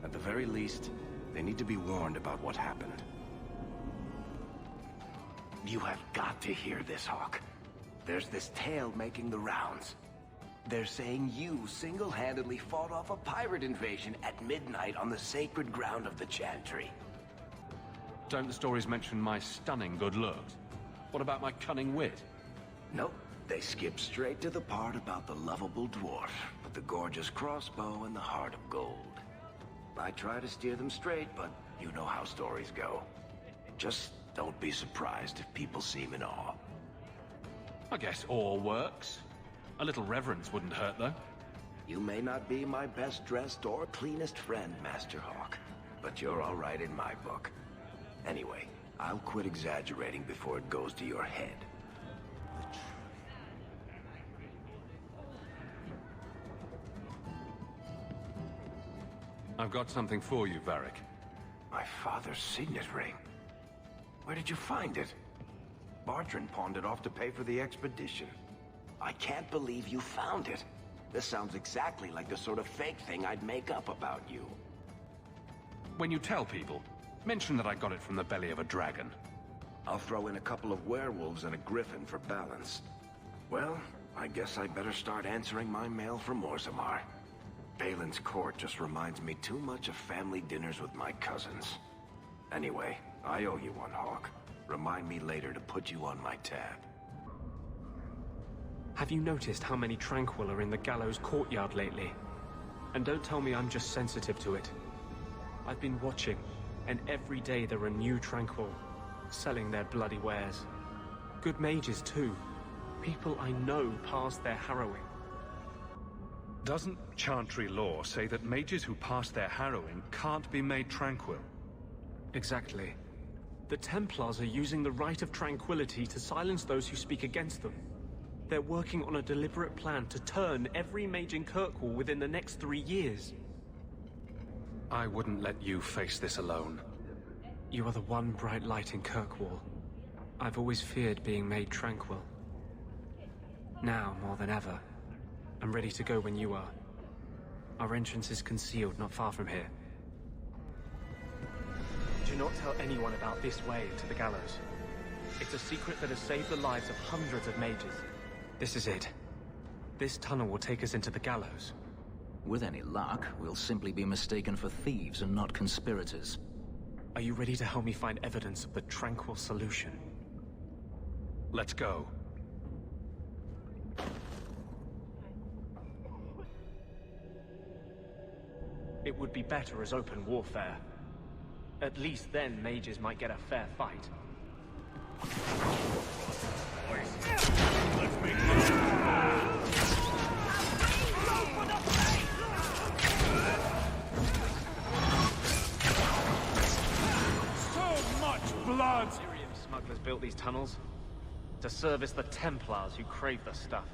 At the very least, they need to be warned about what happened. You have got to hear this, Hawk. There's this tale making the rounds. They're saying you single-handedly fought off a pirate invasion at midnight on the sacred ground of the Chantry. Don't the stories mention my stunning good looks? What about my cunning wit? Nope. They skip straight to the part about the lovable dwarf with the gorgeous crossbow and the heart of gold. I try to steer them straight, but you know how stories go. Just don't be surprised if people seem in awe. I guess awe works. A little reverence wouldn't hurt, though. You may not be my best-dressed or cleanest friend, Master Hawk, but you're all right in my book. Anyway, I'll quit exaggerating before it goes to your head. I've got something for you, Varric. My father's signet ring. Where did you find it? Bartrand pawned it off to pay for the expedition. I can't believe you found it. This sounds exactly like the sort of fake thing I'd make up about you. When you tell people, mention that I got it from the belly of a dragon. I'll throw in a couple of werewolves and a griffin for balance. Well, I guess I better start answering my mail from Orzammar. Balin's court just reminds me too much of family dinners with my cousins. Anyway, I owe you one, Hawk. Remind me later to put you on my tab. Have you noticed how many Tranquil are in the gallows courtyard lately? And don't tell me I'm just sensitive to it. I've been watching, and every day there are new Tranquil, selling their bloody wares. Good mages, too. People I know pass their harrowing. Doesn't Chantry law say that mages who pass their harrowing can't be made tranquil? Exactly. The Templars are using the right of tranquility to silence those who speak against them. They're working on a deliberate plan to turn every mage in Kirkwall within the next 3 years. I wouldn't let you face this alone. You are the one bright light in Kirkwall. I've always feared being made tranquil. Now, more than ever, I'm ready to go when you are. Our entrance is concealed not far from here. Do not tell anyone about this way to the gallows. It's a secret that has saved the lives of hundreds of mages. This is it. This tunnel will take us into the gallows. With any luck, we'll simply be mistaken for thieves and not conspirators. Are you ready to help me find evidence of the Tranquil solution? Let's go. It would be better as open warfare. At least then mages might get a fair fight. So much blood! Syrian smugglers built these tunnels to service the Templars who crave the stuff.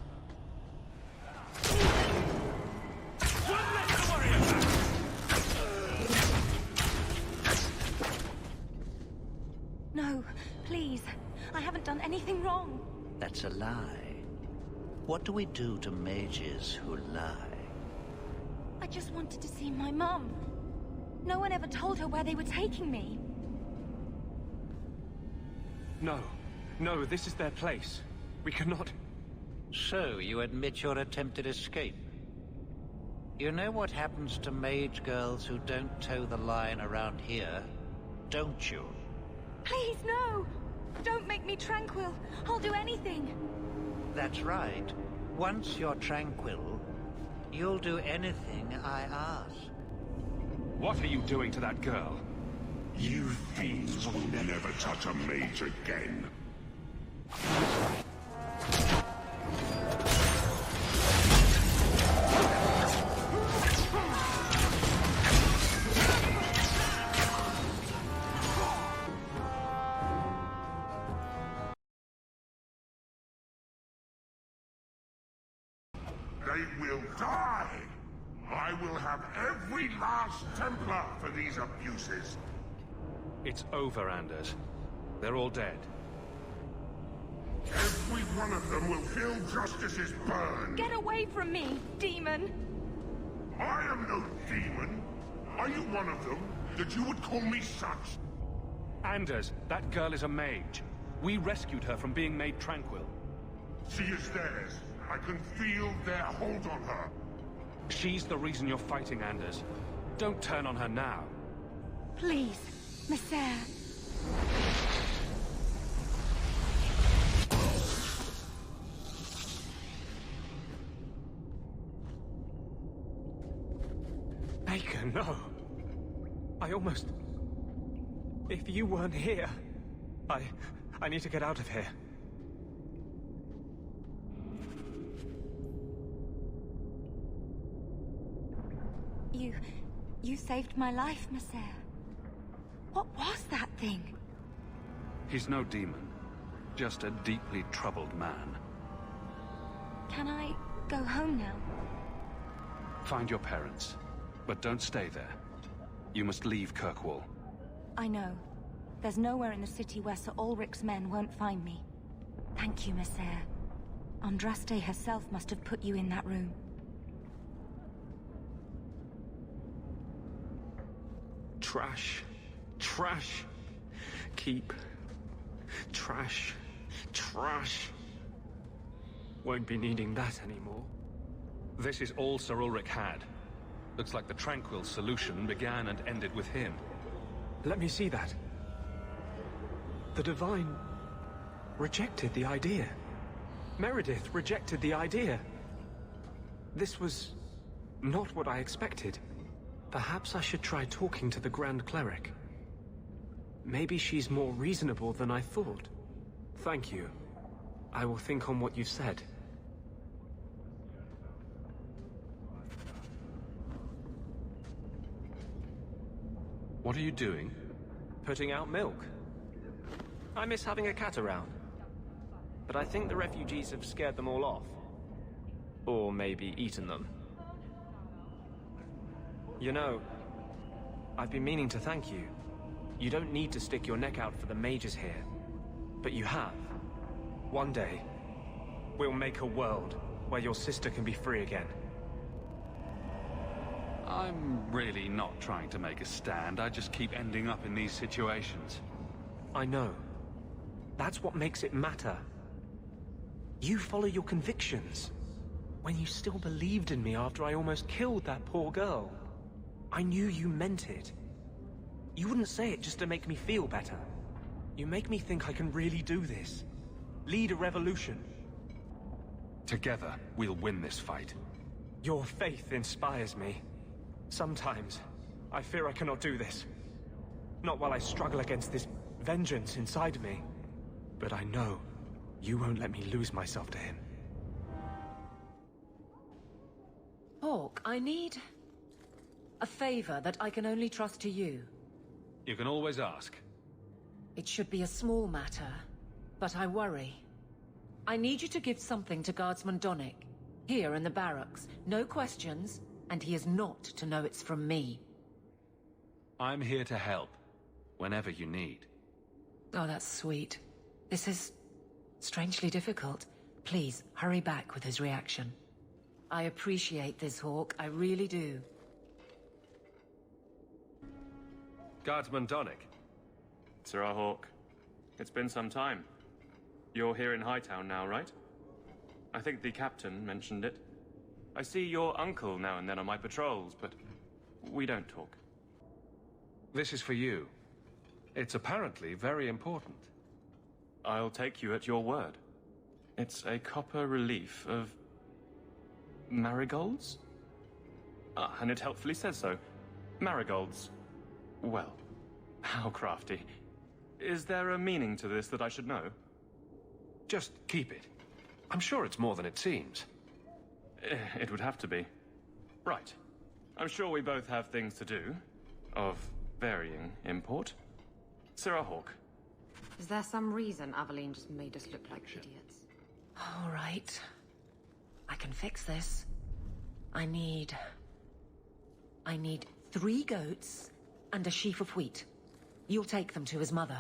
No, please. I haven't done anything wrong. That's a lie. What do we do to mages who lie? I just wanted to see my mum. No one ever told her where they were taking me. No. No, this is their place. We cannot... So, you admit your attempted escape? You know what happens to mage girls who don't toe the line around here, don't you? Please, no! Don't make me tranquil. I'll do anything. That's right. Once you're tranquil, you'll do anything I ask. What are you doing to that girl? You fiends will never touch a mage again. They will die! I will have every last Templar for these abuses. It's over, Anders. They're all dead. Every one of them will feel justice's burn. Get away from me, demon! I am no demon. Are you one of them, that you would call me such? Anders, that girl is a mage. We rescued her from being made tranquil. She is theirs. I can feel their hold on her. She's the reason you're fighting, Anders. Don't turn on her now. Please, Messere. Baker, no. I almost... If you weren't here... I need to get out of here. You saved my life, Messere. What was that thing? He's no demon. Just a deeply troubled man. Can I go home now? Find your parents. But don't stay there. You must leave Kirkwall. I know. There's nowhere in the city where Sir Ulrich's men won't find me. Thank you, Messere. Andraste herself must have put you in that room. Trash. Trash. Keep. Trash. Trash. Won't be needing that anymore. This is all Sir Ulrich had. Looks like the Tranquil solution began and ended with him. Let me see that. The Divine rejected the idea. Meredith rejected the idea. This was not what I expected. Perhaps I should try talking to the Grand Cleric. Maybe she's more reasonable than I thought. Thank you. I will think on what you've said. What are you doing? Putting out milk. I miss having a cat around. But I think the refugees have scared them all off. Or maybe eaten them. You know, I've been meaning to thank you. You don't need to stick your neck out for the mages here. But you have. One day, we'll make a world where your sister can be free again. I'm really not trying to make a stand. I just keep ending up in these situations. I know. That's what makes it matter. You follow your convictions. When you still believed in me after I almost killed that poor girl. I knew you meant it. You wouldn't say it just to make me feel better. You make me think I can really do this. Lead a revolution. Together, we'll win this fight. Your faith inspires me. Sometimes, I fear I cannot do this. Not while I struggle against this vengeance inside me. But I know you won't let me lose myself to him. Hawk, I need a favor that I can only trust to you. You can always ask. It should be a small matter, but I worry. I need you to give something to Guardsman Donnick, here in the barracks. No questions, and he is not to know it's from me. I'm here to help, whenever you need. Oh, that's sweet. This is strangely difficult. Please, hurry back with his reaction. I appreciate this, Hawk. I really do. Guardsman Donnick. Sir Hawk. It's been some time. You're here in Hightown now, right? I think the captain mentioned it. I see your uncle now and then on my patrols, but we don't talk. This is for you. It's apparently very important. I'll take you at your word. It's a copper relief of marigolds? And it helpfully says so. Marigolds. Well, how crafty. Is there a meaning to this that I should know? Just keep it. I'm sure it's more than it seems. It would have to be. Right. I'm sure we both have things to do. Of varying import. Sarah Hawke. Is there some reason Aveline just made us look like idiots? All right. I can fix this. I need 3 goats and a sheaf of wheat. You'll take them to his mother.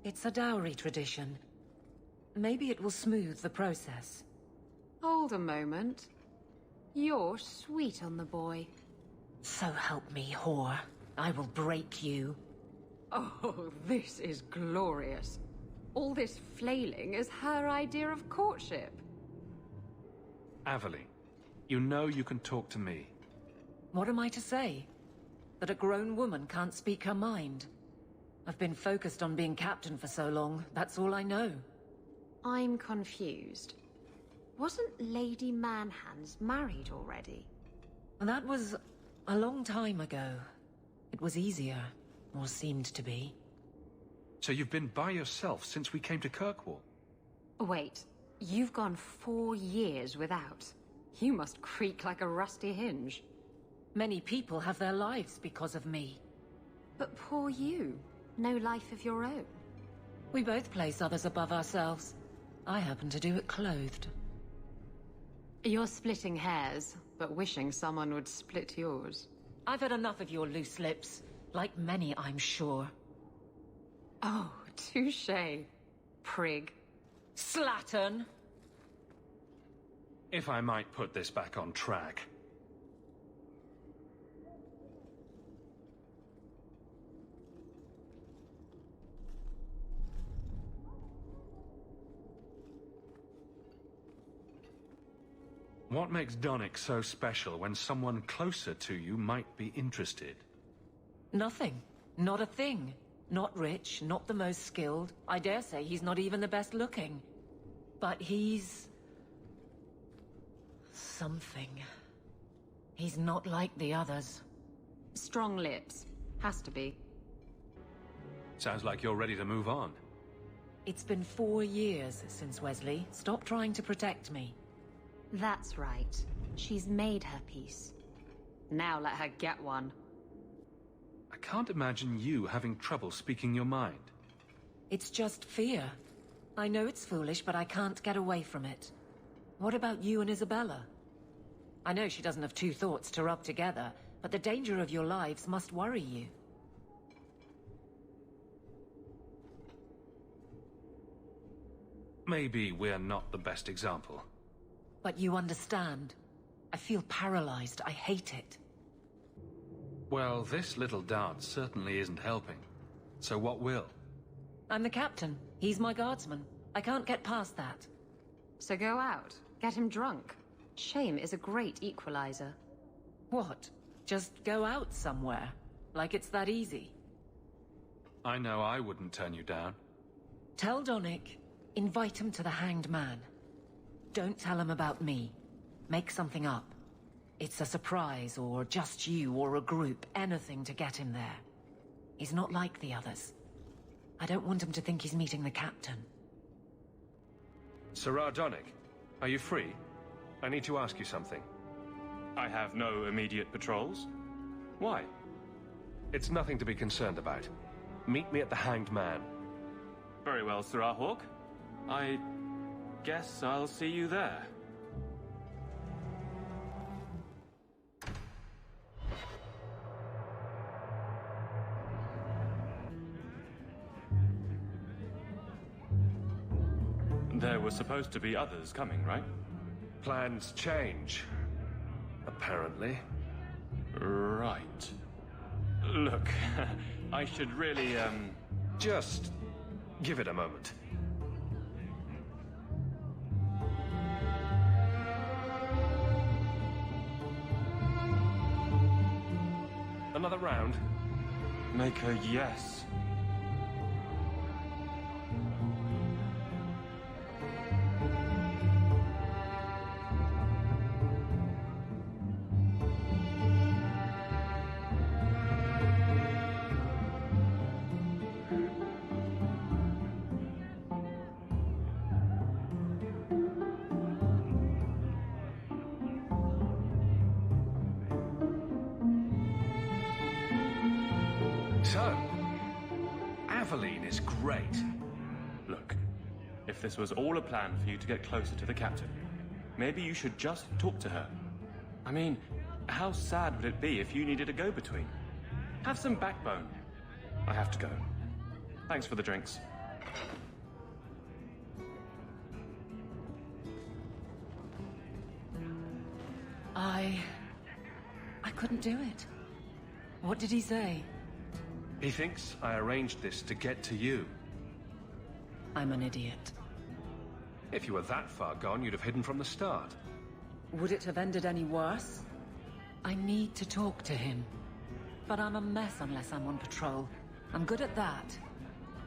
It's a dowry tradition. Maybe it will smooth the process. Hold a moment. You're sweet on the boy. So help me, whore. I will break you. Oh, this is glorious. All this flailing is her idea of courtship. Aveline, you know you can talk to me. What am I to say? That a grown woman can't speak her mind? I've been focused on being captain for so long, that's all I know. I'm confused. Wasn't Lady Manhands married already? That was a long time ago. It was easier, or seemed to be. So you've been by yourself since we came to Kirkwall? Wait, you've gone 4 years without. You must creak like a rusty hinge. Many people have their lives because of me. But poor you. No life of your own. We both place others above ourselves. I happen to do it clothed. You're splitting hairs, but wishing someone would split yours. I've had enough of your loose lips. Like many, I'm sure. Oh, touché. Prig. Slattern! If I might put this back on track. What makes Donick so special when someone closer to you might be interested? Nothing. Not a thing. Not rich, not the most skilled. I dare say he's not even the best looking. But he's... something. He's not like the others. Strong lips. Has to be. Sounds like you're ready to move on. It's been 4 years since Wesley. Stop trying to protect me. That's right. She's made her peace. Now let her get one. I can't imagine you having trouble speaking your mind. It's just fear. I know it's foolish, but I can't get away from it. What about you and Isabella? I know she doesn't have 2 thoughts to rub together, but the danger of your lives must worry you. Maybe we're not the best example. But you understand. I feel paralyzed. I hate it. Well, this little dance certainly isn't helping. So what will? I'm the captain. He's my guardsman. I can't get past that. So go out. Get him drunk. Shame is a great equalizer. What? Just go out somewhere? Like it's that easy? I know I wouldn't turn you down. Tell Donick. Invite him to the Hanged Man. Don't tell him about me. Make something up. It's a surprise, or just you, or a group, anything to get him there. He's not like the others. I don't want him to think he's meeting the captain. Sarah Donick, are you free? I need to ask you something. I have no immediate patrols. Why? It's nothing to be concerned about. Meet me at the Hanged Man. Very well, Sarah Hawke. I guess I'll see you there. There were supposed to be others coming, right? Plans change. Apparently. Right. Look, I should really, Just give it a moment. Another round? Make a yes. So, Aveline is great. Look, if this was all a plan for you to get closer to the captain, maybe you should just talk to her. I mean, how sad would it be if you needed a go-between? Have some backbone. I have to go. Thanks for the drinks. I couldn't do it. What did he say? He thinks I arranged this to get to you. I'm an idiot. If you were that far gone, you'd have hidden from the start. Would it have ended any worse? I need to talk to him. But I'm a mess unless I'm on patrol. I'm good at that.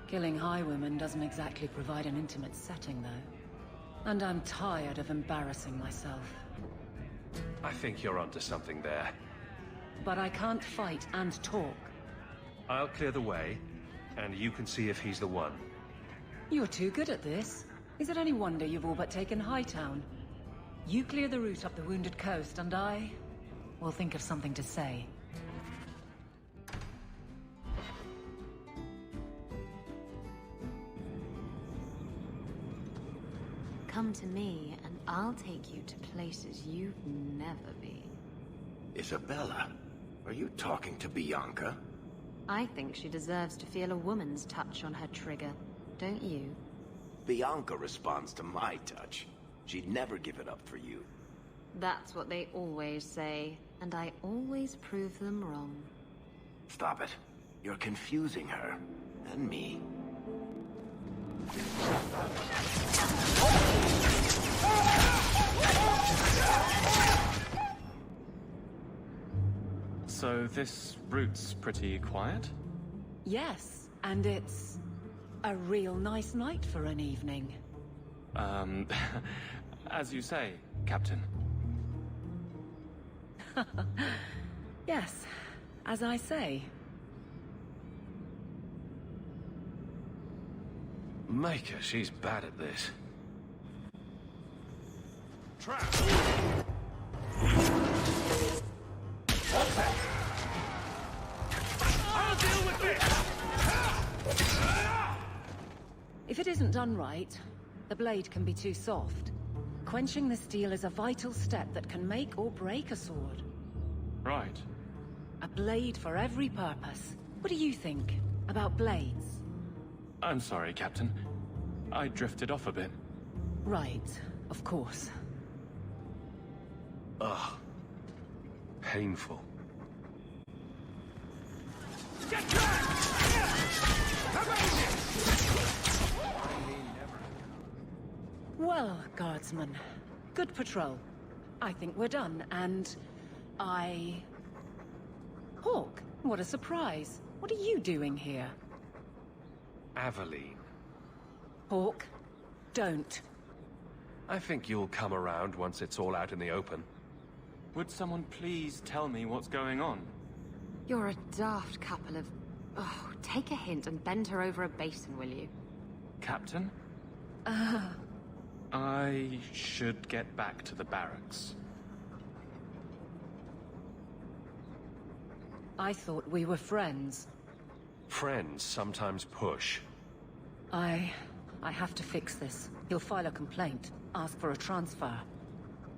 Killing highwaymen doesn't exactly provide an intimate setting, though. And I'm tired of embarrassing myself. I think you're onto something there. But I can't fight and talk. I'll clear the way, and you can see if he's the one. You're too good at this. Is it any wonder you've all but taken Hightown? You clear the route up the Wounded Coast, and I will think of something to say. Come to me, and I'll take you to places you've never been. Isabella, are you talking to Bianca? I think she deserves to feel a woman's touch on her trigger, don't you? Bianca responds to my touch. She'd never give it up for you. That's what they always say, and I always prove them wrong. Stop it. You're confusing her. And me. So this route's pretty quiet? Yes, and it's a real nice night for an evening. As you say, Captain. Yes, as I say. Maker, she's bad at this. Trap! I'll deal with this! If it isn't done right, the blade can be too soft. Quenching the steel is a vital step that can make or break a sword. Right. A blade for every purpose. What do you think about blades? I'm sorry, Captain. I drifted off a bit. Right, of course. Ugh. Painful. Get back! Well, Guardsman, good patrol. I think we're done, and Hawk, what a surprise. What are you doing here? Aveline. Hawk, don't. I think you'll come around once it's all out in the open. Would someone please tell me what's going on? You're a daft couple of... Oh, take a hint and bend her over a basin, will you? Captain? I should get back to the barracks. I thought we were friends. Friends sometimes push. I have to fix this. He'll file a complaint, ask for a transfer.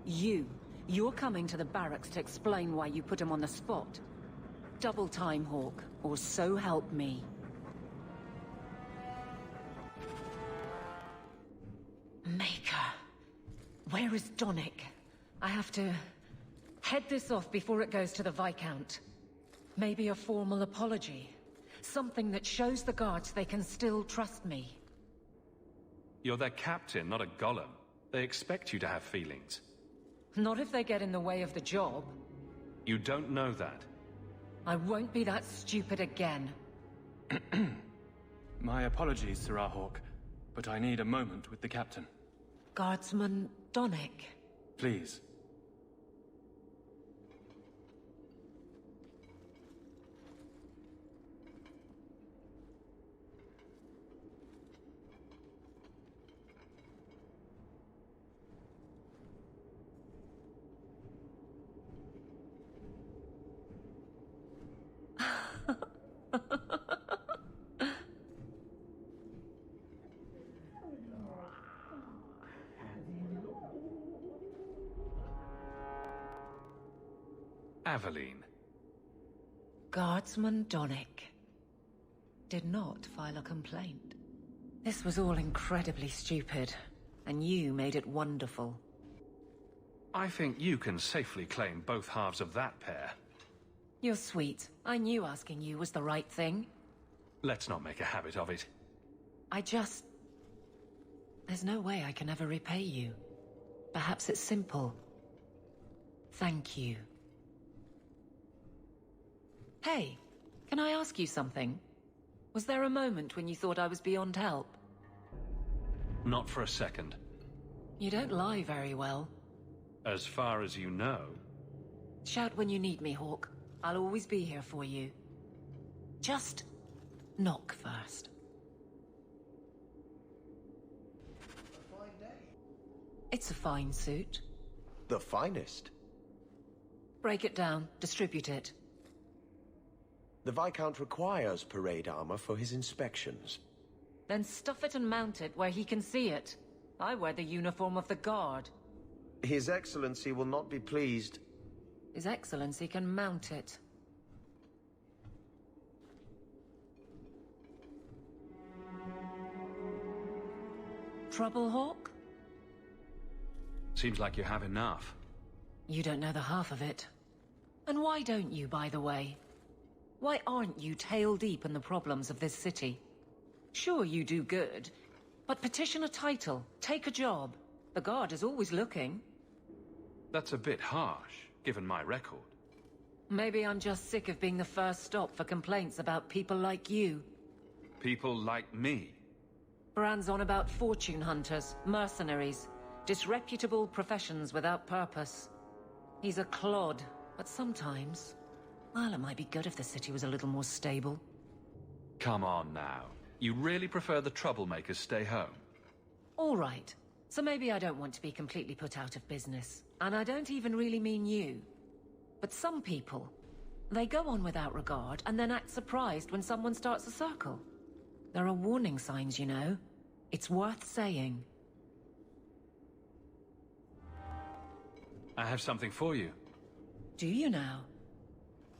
You're coming to the barracks to explain why you put him on the spot. Double time, Hawk, or so help me. Maker. Where is Donick? I have to head this off before it goes to the Viscount. Maybe a formal apology. Something that shows the guards they can still trust me. You're their captain, not a golem. They expect you to have feelings. Not if they get in the way of the job. You don't know that. I won't be that stupid again. My apologies, Sir Hawk, but I need a moment with the captain. Guardsman Donick. Please. Aveline. Guardsman Donick did not file a complaint. This was all incredibly stupid, and you made it wonderful. I think you can safely claim both halves of that pair. You're sweet. I knew asking you was the right thing. Let's not make a habit of it. There's no way I can ever repay you. Perhaps it's simple. Thank you. Hey, can I ask you something? Was there a moment when you thought I was beyond help? Not for a second. You don't lie very well. As far as you know. Shout when you need me, Hawk. I'll always be here for you. Just knock first. It's a fine suit. The finest. Break it down, distribute it. The Viscount requires parade armor for his inspections. Then stuff it and mount it where he can see it. I wear the uniform of the Guard. His Excellency will not be pleased. His Excellency can mount it. Trouble, Hawk? Seems like you have enough. You don't know the half of it. And why don't you, by the way? Why aren't you tail deep in the problems of this city? Sure, you do good, but petition a title, take a job. The Guard is always looking. That's a bit harsh, given my record. Maybe I'm just sick of being the first stop for complaints about people like you. People like me? Brand's on about fortune hunters, mercenaries, disreputable professions without purpose. He's a clod, but sometimes, well, it might be good if the city was a little more stable. Come on now. You really prefer the troublemakers stay home? All right. So maybe I don't want to be completely put out of business. And I don't even really mean you. But some people, they go on without regard and then act surprised when someone starts a circle. There are warning signs, you know. It's worth saying. I have something for you. Do you now?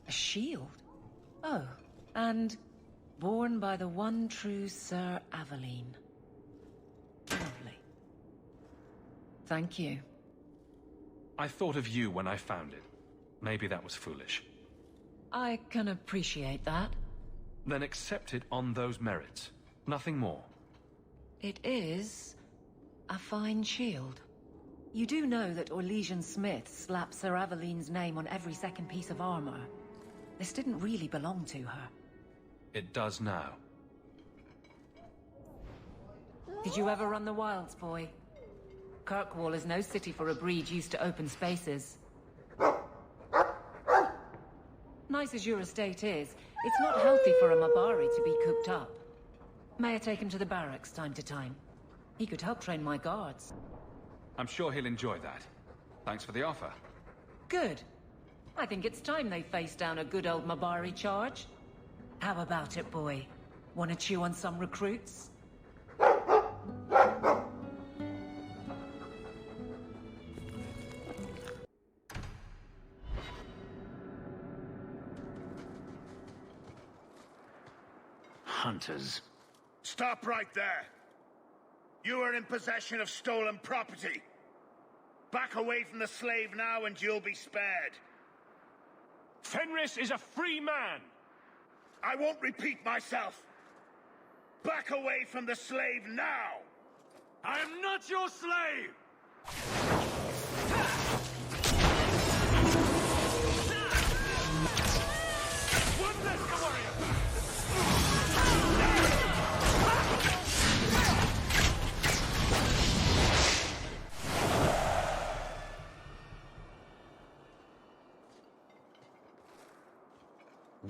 A shield? Oh, and borne by the one true Sir Aveline. Lovely. Thank you. I thought of you when I found it. Maybe that was foolish. I can appreciate that. Then accept it on those merits. Nothing more. It is a fine shield. You do know that Orlesian Smith slapped Sir Aveline's name on every second piece of armor. This didn't really belong to her. It does now. Did you ever run the wilds, boy? Kirkwall is no city for a breed used to open spaces. Nice as your estate is, it's not healthy for a Mabari to be cooped up. May I take him to the barracks time to time? He could help train my guards. I'm sure he'll enjoy that. Thanks for the offer. Good. I think it's time they face down a good old Mabari charge. How about it, boy? Want to chew on some recruits? Hunters. Stop right there! You are in possession of stolen property. Back away from the slave now and you'll be spared. Fenris is a free man! I won't repeat myself. Back away from the slave now! I am not your slave! One less to worry about!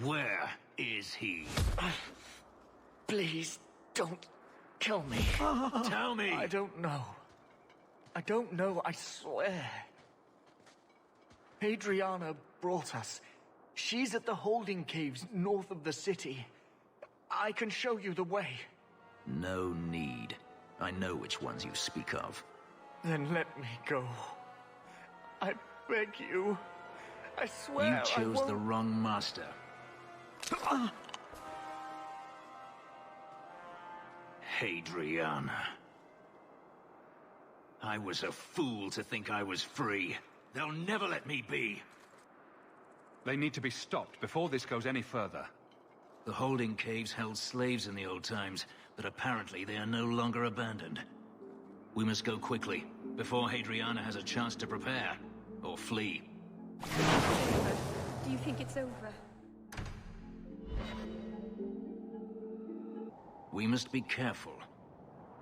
Where is he? Please, don't kill me. Tell me! I don't know. I don't know, I swear. Adriana brought us. She's at the holding caves north of the city. I can show you the way. No need. I know which ones you speak of. Then let me go. I beg you. I swear You chose the wrong master. Hadriana. I was a fool to think I was free. They'll never let me be. They need to be stopped before this goes any further. The holding caves held slaves in the old times, but apparently they are no longer abandoned. We must go quickly, before Hadriana has a chance to prepare, or flee. Do you think it's over? We must be careful.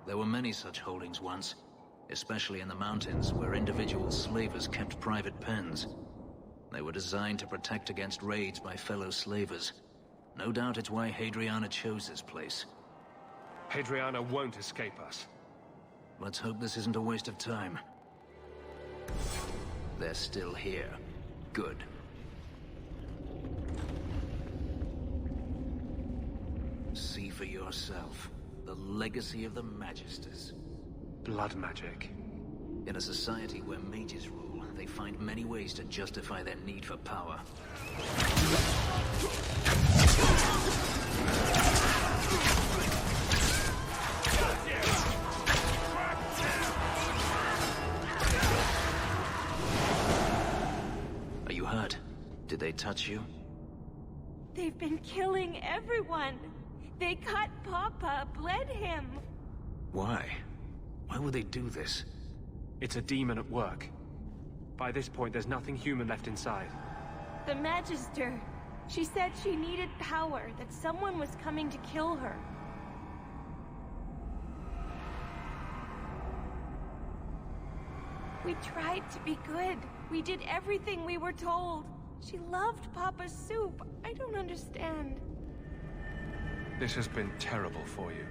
There were many such holdings once, especially in the mountains, where individual slavers kept private pens. They were designed to protect against raids by fellow slavers. No doubt it's why Hadriana chose this place. Hadriana won't escape us. Let's hope this isn't a waste of time. They're still here. Good. See for yourself. The legacy of the Magisters. Blood magic. In a society where mages rule, they find many ways to justify their need for power. Are you hurt? Did they touch you? They've been killing everyone. They cut Papa, bled him. Why? Why would they do this? It's a demon at work. By this point, there's nothing human left inside. The Magister. She said she needed power, that someone was coming to kill her. We tried to be good. We did everything we were told. She loved Papa's soup. I don't understand. This has been terrible for you.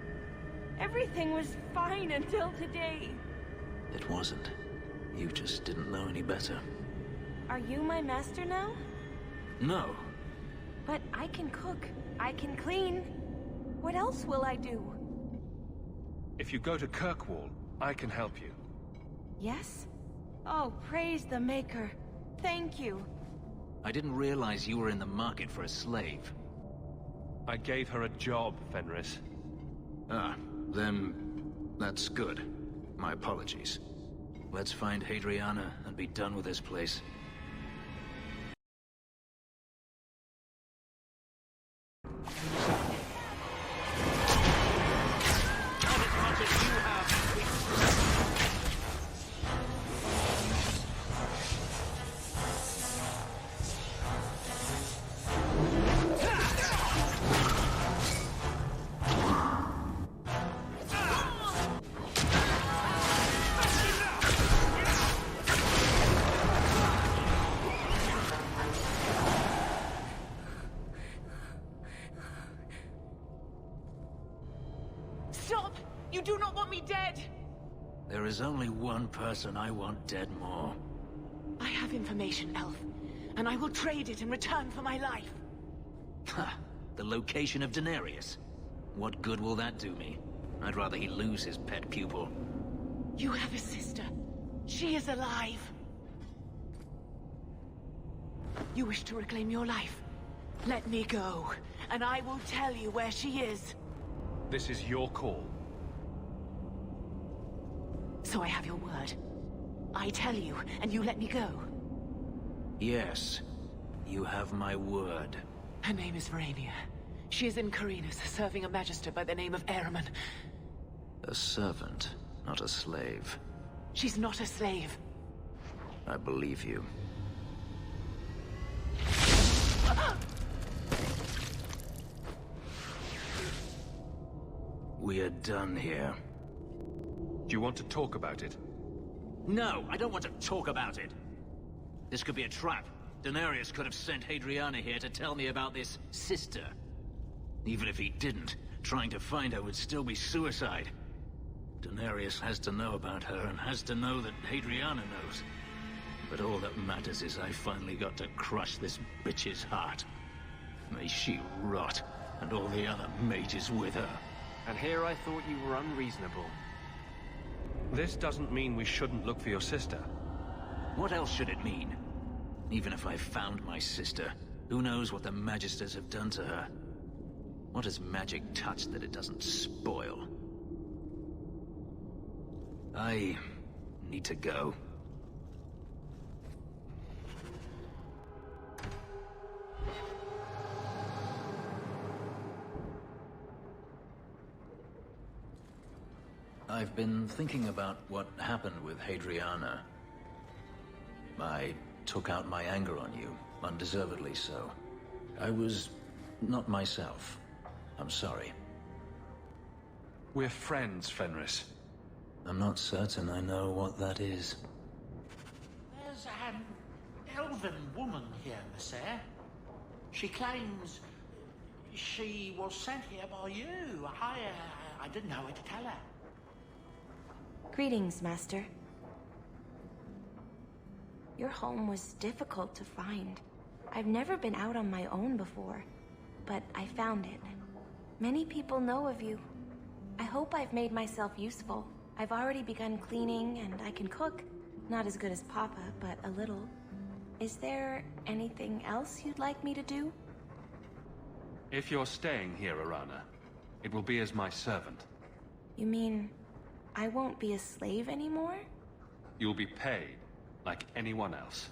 Everything was fine until today. It wasn't. You just didn't know any better. Are you my master now? No. But I can cook. I can clean. What else will I do? If you go to Kirkwall, I can help you. Yes? Oh, praise the Maker. Thank you. I didn't realize you were in the market for a slave. I gave her a job, Fenris. Ah, then that's good. My apologies. Let's find Hadriana and be done with this place. Stop! You do not want me dead! There is only one person I want dead more. I have information, Elf, and I will trade it in return for my life. Ha! The location of Denarius. What good will that do me? I'd rather he lose his pet pupil. You have a sister. She is alive. You wish to reclaim your life? Let me go, and I will tell you where she is. This is your call. So I have your word. I tell you, and you let me go. Yes. You have my word. Her name is Verania. She is in Carinus, serving a magister by the name of Ahriman. A servant, not a slave. She's not a slave. I believe you. We are done here. Do you want to talk about it? No, I don't want to talk about it. This could be a trap. Denarius could have sent Hadriana here to tell me about this sister. Even if he didn't, trying to find her would still be suicide. Denarius has to know about her and has to know that Hadriana knows. But all that matters is I finally got to crush this bitch's heart. May she rot, and all the other mages with her. And here I thought you were unreasonable. This doesn't mean we shouldn't look for your sister. What else should it mean? Even if I found my sister, who knows what the Magisters have done to her? What has magic touched that it doesn't spoil? I need to go. I've been thinking about what happened with Hadriana. I took out my anger on you, undeservedly so. I was not myself. I'm sorry. We're friends, Fenris. I'm not certain I know what that is. There's an elven woman here, Monsieur. She claims she was sent here by you. I didn't know what to tell her. Greetings, Master. Your home was difficult to find. I've never been out on my own before, but I found it. Many people know of you. I hope I've made myself useful. I've already begun cleaning, and I can cook. Not as good as Papa, but a little. Is there anything else you'd like me to do? If you're staying here, Arana, it will be as my servant. You mean I won't be a slave anymore? You'll be paid, like anyone else.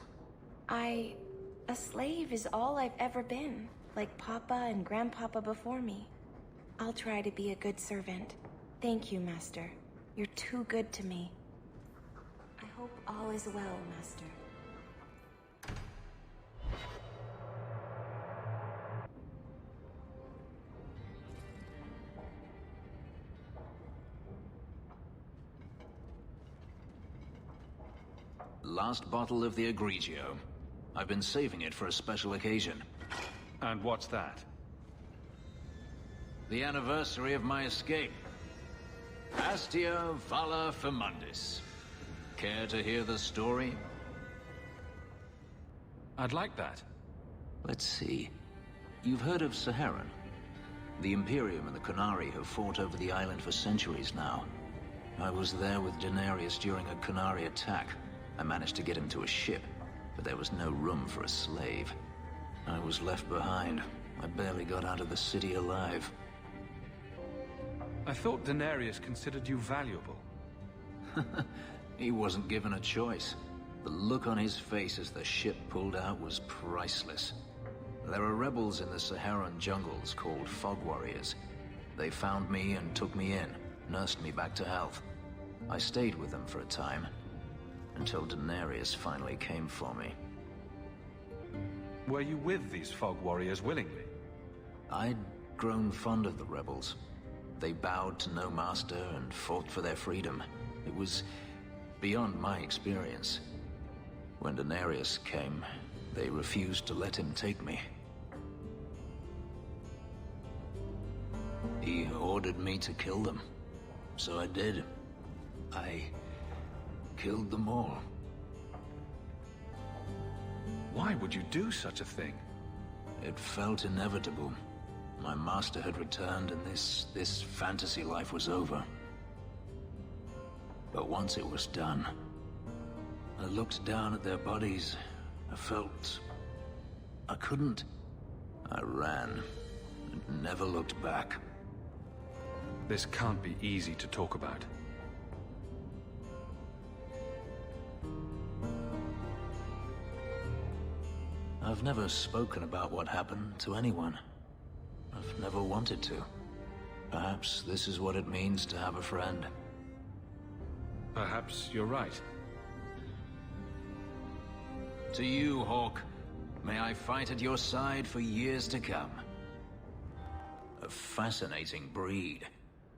A slave is all I've ever been, like Papa and Grandpapa before me. I'll try to be a good servant. Thank you, Master. You're too good to me. I hope all is well, Master. Last bottle of the Egregio. I've been saving it for a special occasion. And what's that? The anniversary of my escape. Astia Vala Firmundis. Care to hear the story? I'd like that. Let's see. You've heard of Saharan? The Imperium and the Qunari have fought over the island for centuries now. I was there with Daenerys during a Qunari attack. I managed to get him to a ship, but there was no room for a slave. I was left behind. I barely got out of the city alive. I thought Daenerys considered you valuable. He wasn't given a choice. The look on his face as the ship pulled out was priceless. There are rebels in the Saharan jungles called Fog Warriors. They found me and took me in, nursed me back to health. I stayed with them for a time, until Daenerys finally came for me. Were you with these Fog Warriors willingly? I'd grown fond of the rebels. They bowed to no master and fought for their freedom. It was beyond my experience. When Daenerys came, they refused to let him take me. He ordered me to kill them. So I did. I killed them all. Why would you do such a thing? It felt inevitable. My master had returned and this fantasy life was over. But once it was done, I looked down at their bodies. I felt I couldn't. I ran and never looked back. This can't be easy to talk about. I've never spoken about what happened to anyone. I've never wanted to. Perhaps this is what it means to have a friend. Perhaps you're right. To you, Hawk, may I fight at your side for years to come. A fascinating breed.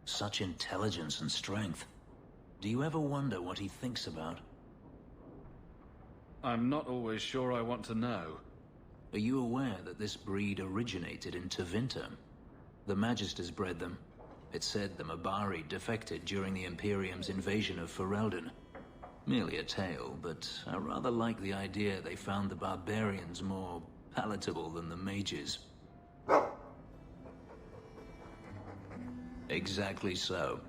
Such intelligence and strength. Do you ever wonder what he thinks about? I'm not always sure I want to know. Are you aware that this breed originated in Tevinter? The Magisters bred them. It said the Mabari defected during the Imperium's invasion of Ferelden. Merely a tale, but I rather like the idea they found the barbarians more palatable than the mages. Exactly so.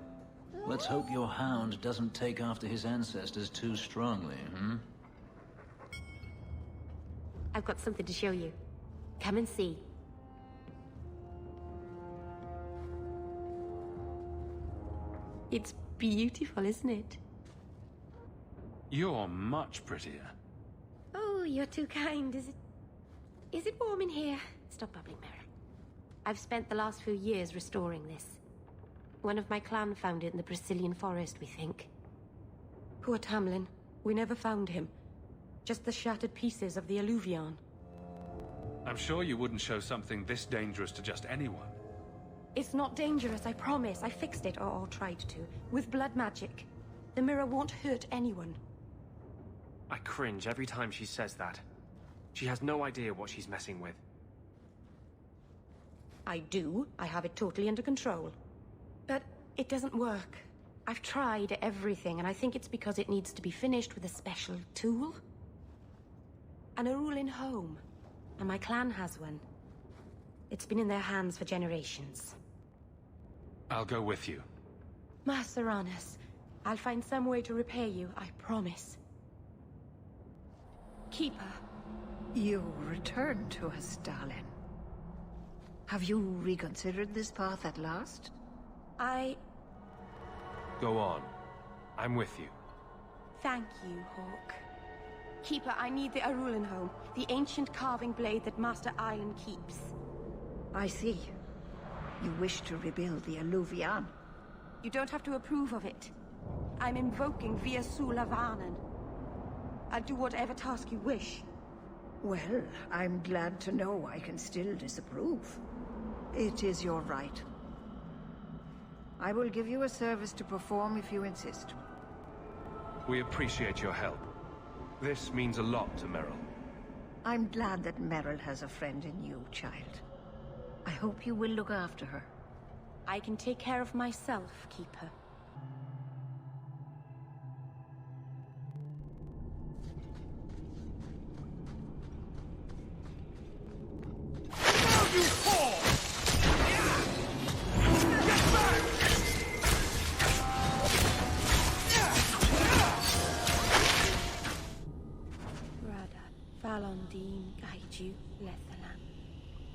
Let's hope your hound doesn't take after his ancestors too strongly, hmm? I've got something to show you. Come and see. It's beautiful, isn't it? You're much prettier. Oh, you're too kind. Is it warm in here? Stop bubbling, Meryl. I've spent the last few years restoring this. One of my clan found it in the Brazilian forest, we think. Poor Tamlin. We never found him. Just the shattered pieces of the alluvion. I'm sure you wouldn't show something this dangerous to just anyone. It's not dangerous, I promise. I fixed it, or tried to, with blood magic. The mirror won't hurt anyone. I cringe every time she says that. She has no idea what she's messing with. I do. I have it totally under control. But it doesn't work. I've tried everything, and I think it's because it needs to be finished with a special tool. An Arulin home. And my clan has one. It's been in their hands for generations. I'll go with you. Master Aranis, I'll find some way to repay you, I promise. Keeper. You returned to us, darling. Have you reconsidered this path at last? Go on. I'm with you. Thank you, Hawk. Keeper, I need the Arulin home. The ancient carving blade that Master Island keeps. I see. You wish to rebuild the Alluvian. You don't have to approve of it. I'm invoking Via Sulavanen. I'll do whatever task you wish. Well, I'm glad to know I can still disapprove. It is your right. I will give you a service to perform if you insist. We appreciate your help. This means a lot to Meryl. I'm glad that Meryl has a friend in you, child. I hope you will look after her. I can take care of myself, Keeper.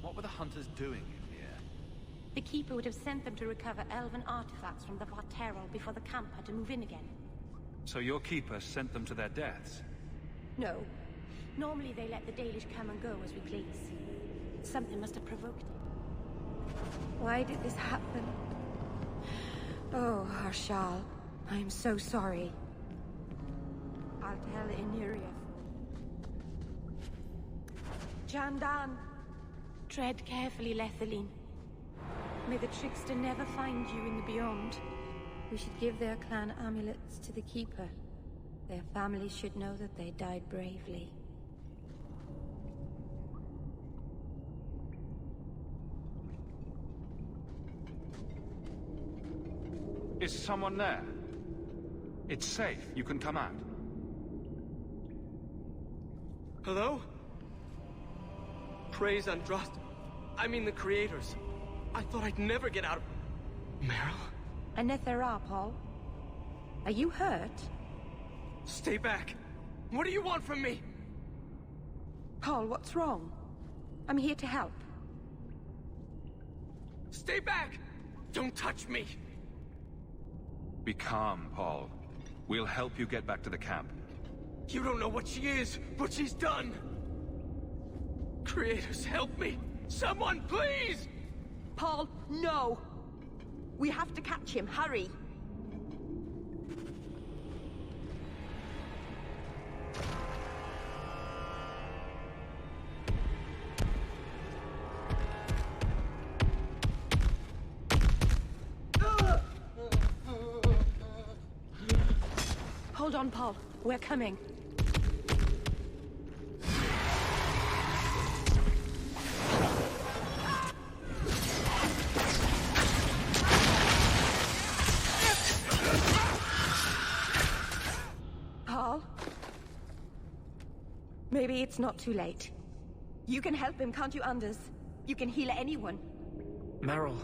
What were the hunters doing in here? The Keeper would have sent them to recover elven artifacts from the Varterol before the camp had to move in again. So your keeper sent them to their deaths? No. Normally they let the Dalish come and go as we please. Something must have provoked it. Why did this happen? Oh, Harshal, I'm so sorry. I'll tell Inyria. Jandan! Tread carefully, Lethaline. May the trickster never find you in the beyond. We should give their clan amulets to the Keeper. Their families should know that they died bravely. Is someone there? It's safe. You can come out. Hello? Praise Androst. I mean the creators. I thought I'd never get out of... Meryl? Anethera, Paul. Are you hurt? Stay back. What do you want from me? Paul, what's wrong? I'm here to help. Stay back! Don't touch me! Be calm, Paul. We'll help you get back to the camp. You don't know what she is, what she's done! Creators, help me! Someone, please! Paul, no! We have to catch him, hurry! Hold on, Paul. We're coming. Paul? Maybe it's not too late. You can help him, can't you, Anders? You can heal anyone. Meryl.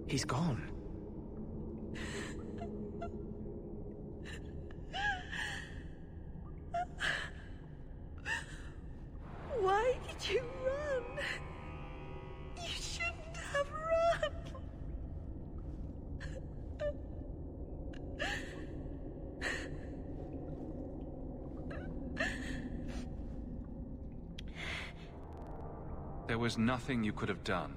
He's gone. There was nothing you could have done.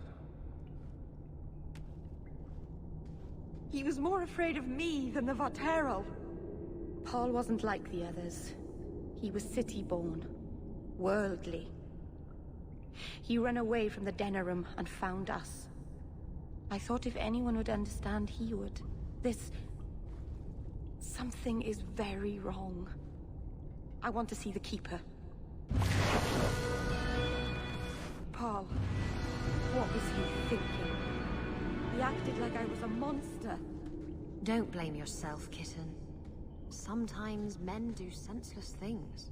He was more afraid of me than the Varterol. Paul wasn't like the others. He was city-born, worldly. He ran away from the Denerim and found us. I thought if anyone would understand, he would. Something is very wrong. I want to see the Keeper. Paul, what was he thinking? He acted like I was a monster. Don't blame yourself, kitten. Sometimes men do senseless things.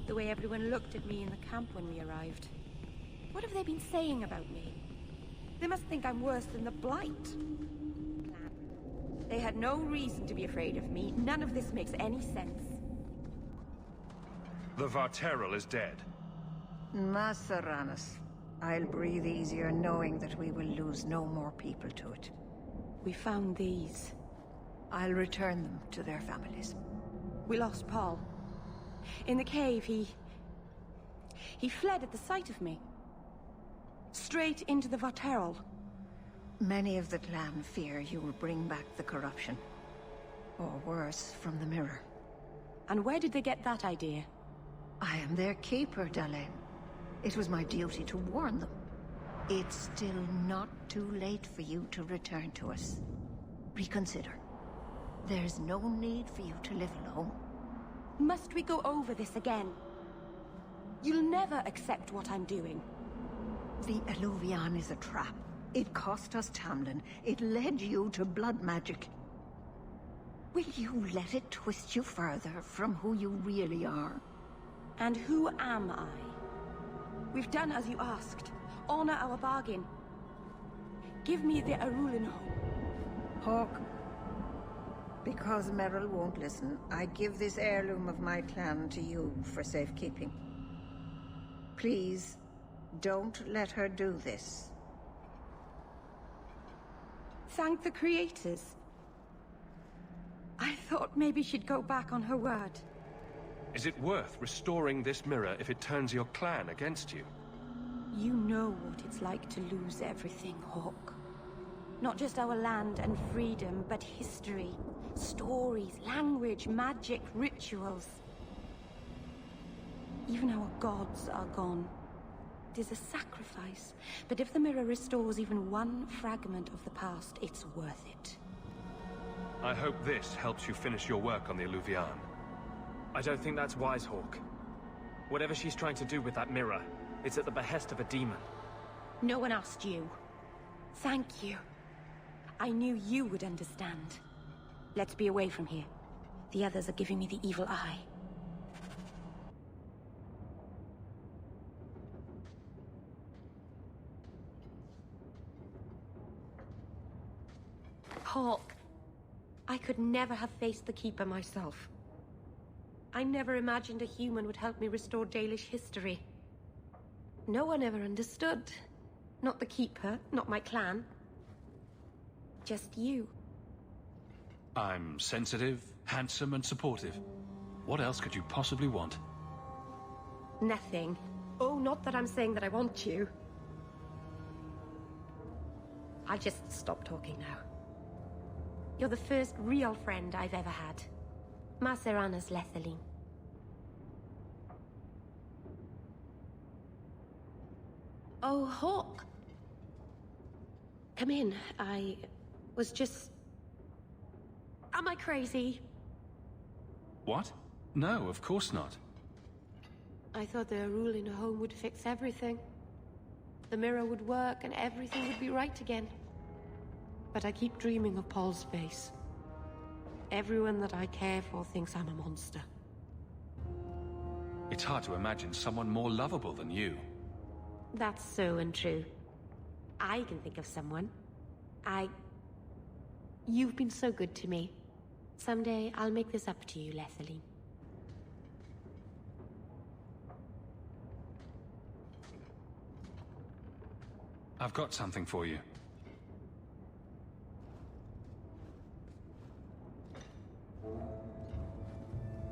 The way everyone looked at me in the camp when we arrived. What have they been saying about me? They must think I'm worse than the Blight. They had no reason to be afraid of me. None of this makes any sense. The Varterol is dead. Maseranas. I'll breathe easier knowing that we will lose no more people to it. We found these. I'll return them to their families. We lost Paul. In the cave, he fled at the sight of me. Straight into the Varterol. Many of the clan fear you will bring back the corruption. Or worse, from the mirror. And where did they get that idea? I am their keeper, Dalain. It was my duty to warn them. It's still not too late for you to return to us. Reconsider. There's no need for you to live alone. Must we go over this again? You'll never accept what I'm doing. The Eluvian is a trap. It cost us Tamlin. It led you to blood magic. Will you let it twist you further from who you really are? And who am I? We've done as you asked. Honor our bargain. Give me the Arulin Hawk. Because Merrill won't listen, I give this heirloom of my clan to you for safekeeping. Please, don't let her do this. Thank the creators. I thought maybe she'd go back on her word. Is it worth restoring this mirror if it turns your clan against you? You know what it's like to lose everything, Hawk. Not just our land and freedom, but history, stories, language, magic, rituals. Even our gods are gone. It is a sacrifice, but if the mirror restores even one fragment of the past, it's worth it. I hope this helps you finish your work on the Eluvian. I don't think that's wise, Hawk. Whatever she's trying to do with that mirror, it's at the behest of a demon. No one asked you. Thank you. I knew you would understand. Let's be away from here. The others are giving me the evil eye. Hawk, I could never have faced the Keeper myself. I never imagined a human would help me restore Dalish history. No one ever understood. Not the Keeper, not my clan. Just you. I'm sensitive, handsome, and supportive. What else could you possibly want? Nothing. Oh, not that I'm saying that I want you. I'll just stop talking now. You're the first real friend I've ever had. Maseranas Lethaline. Oh, Hawk. Come in. I was just... Am I crazy? What? No, of course not. I thought the rule in a home would fix everything. The mirror would work and everything would be right again. But I keep dreaming of Paul's face. Everyone that I care for thinks I'm a monster. It's hard to imagine someone more lovable than you. That's so untrue. I can think of someone. You've been so good to me. Someday I'll make this up to you, Lethaline. I've got something for you.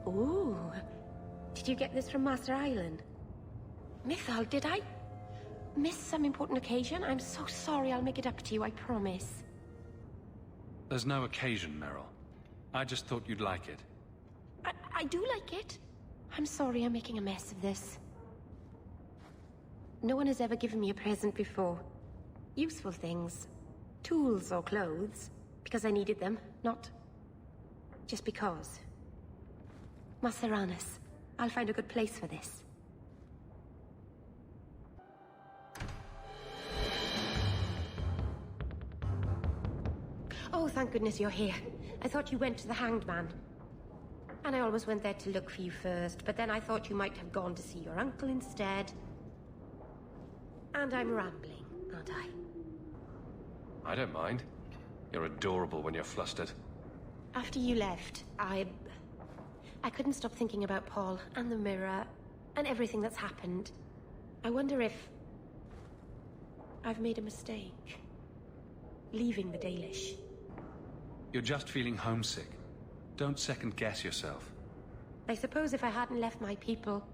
Ooh. Did you get this from Master Island? Mythal, did I? missed some important occasion. I'm so sorry. I'll make it up to you, I promise. There's no occasion, Meryl. I just thought you'd like it. I do like it. I'm sorry I'm making a mess of this. No one has ever given me a present before. Useful things. Tools or clothes. Because I needed them, not just because. Maseranas, I'll find a good place for this. Oh, thank goodness you're here. I thought you went to the Hanged Man. And I always went there to look for you first, but then I thought you might have gone to see your uncle instead. And I'm rambling, aren't I? I don't mind. You're adorable when you're flustered. After you left, I couldn't stop thinking about Paul and the mirror and everything that's happened. I wonder if I've made a mistake. Leaving the Dalish. You're just feeling homesick. Don't second-guess yourself. I suppose if I hadn't left my people,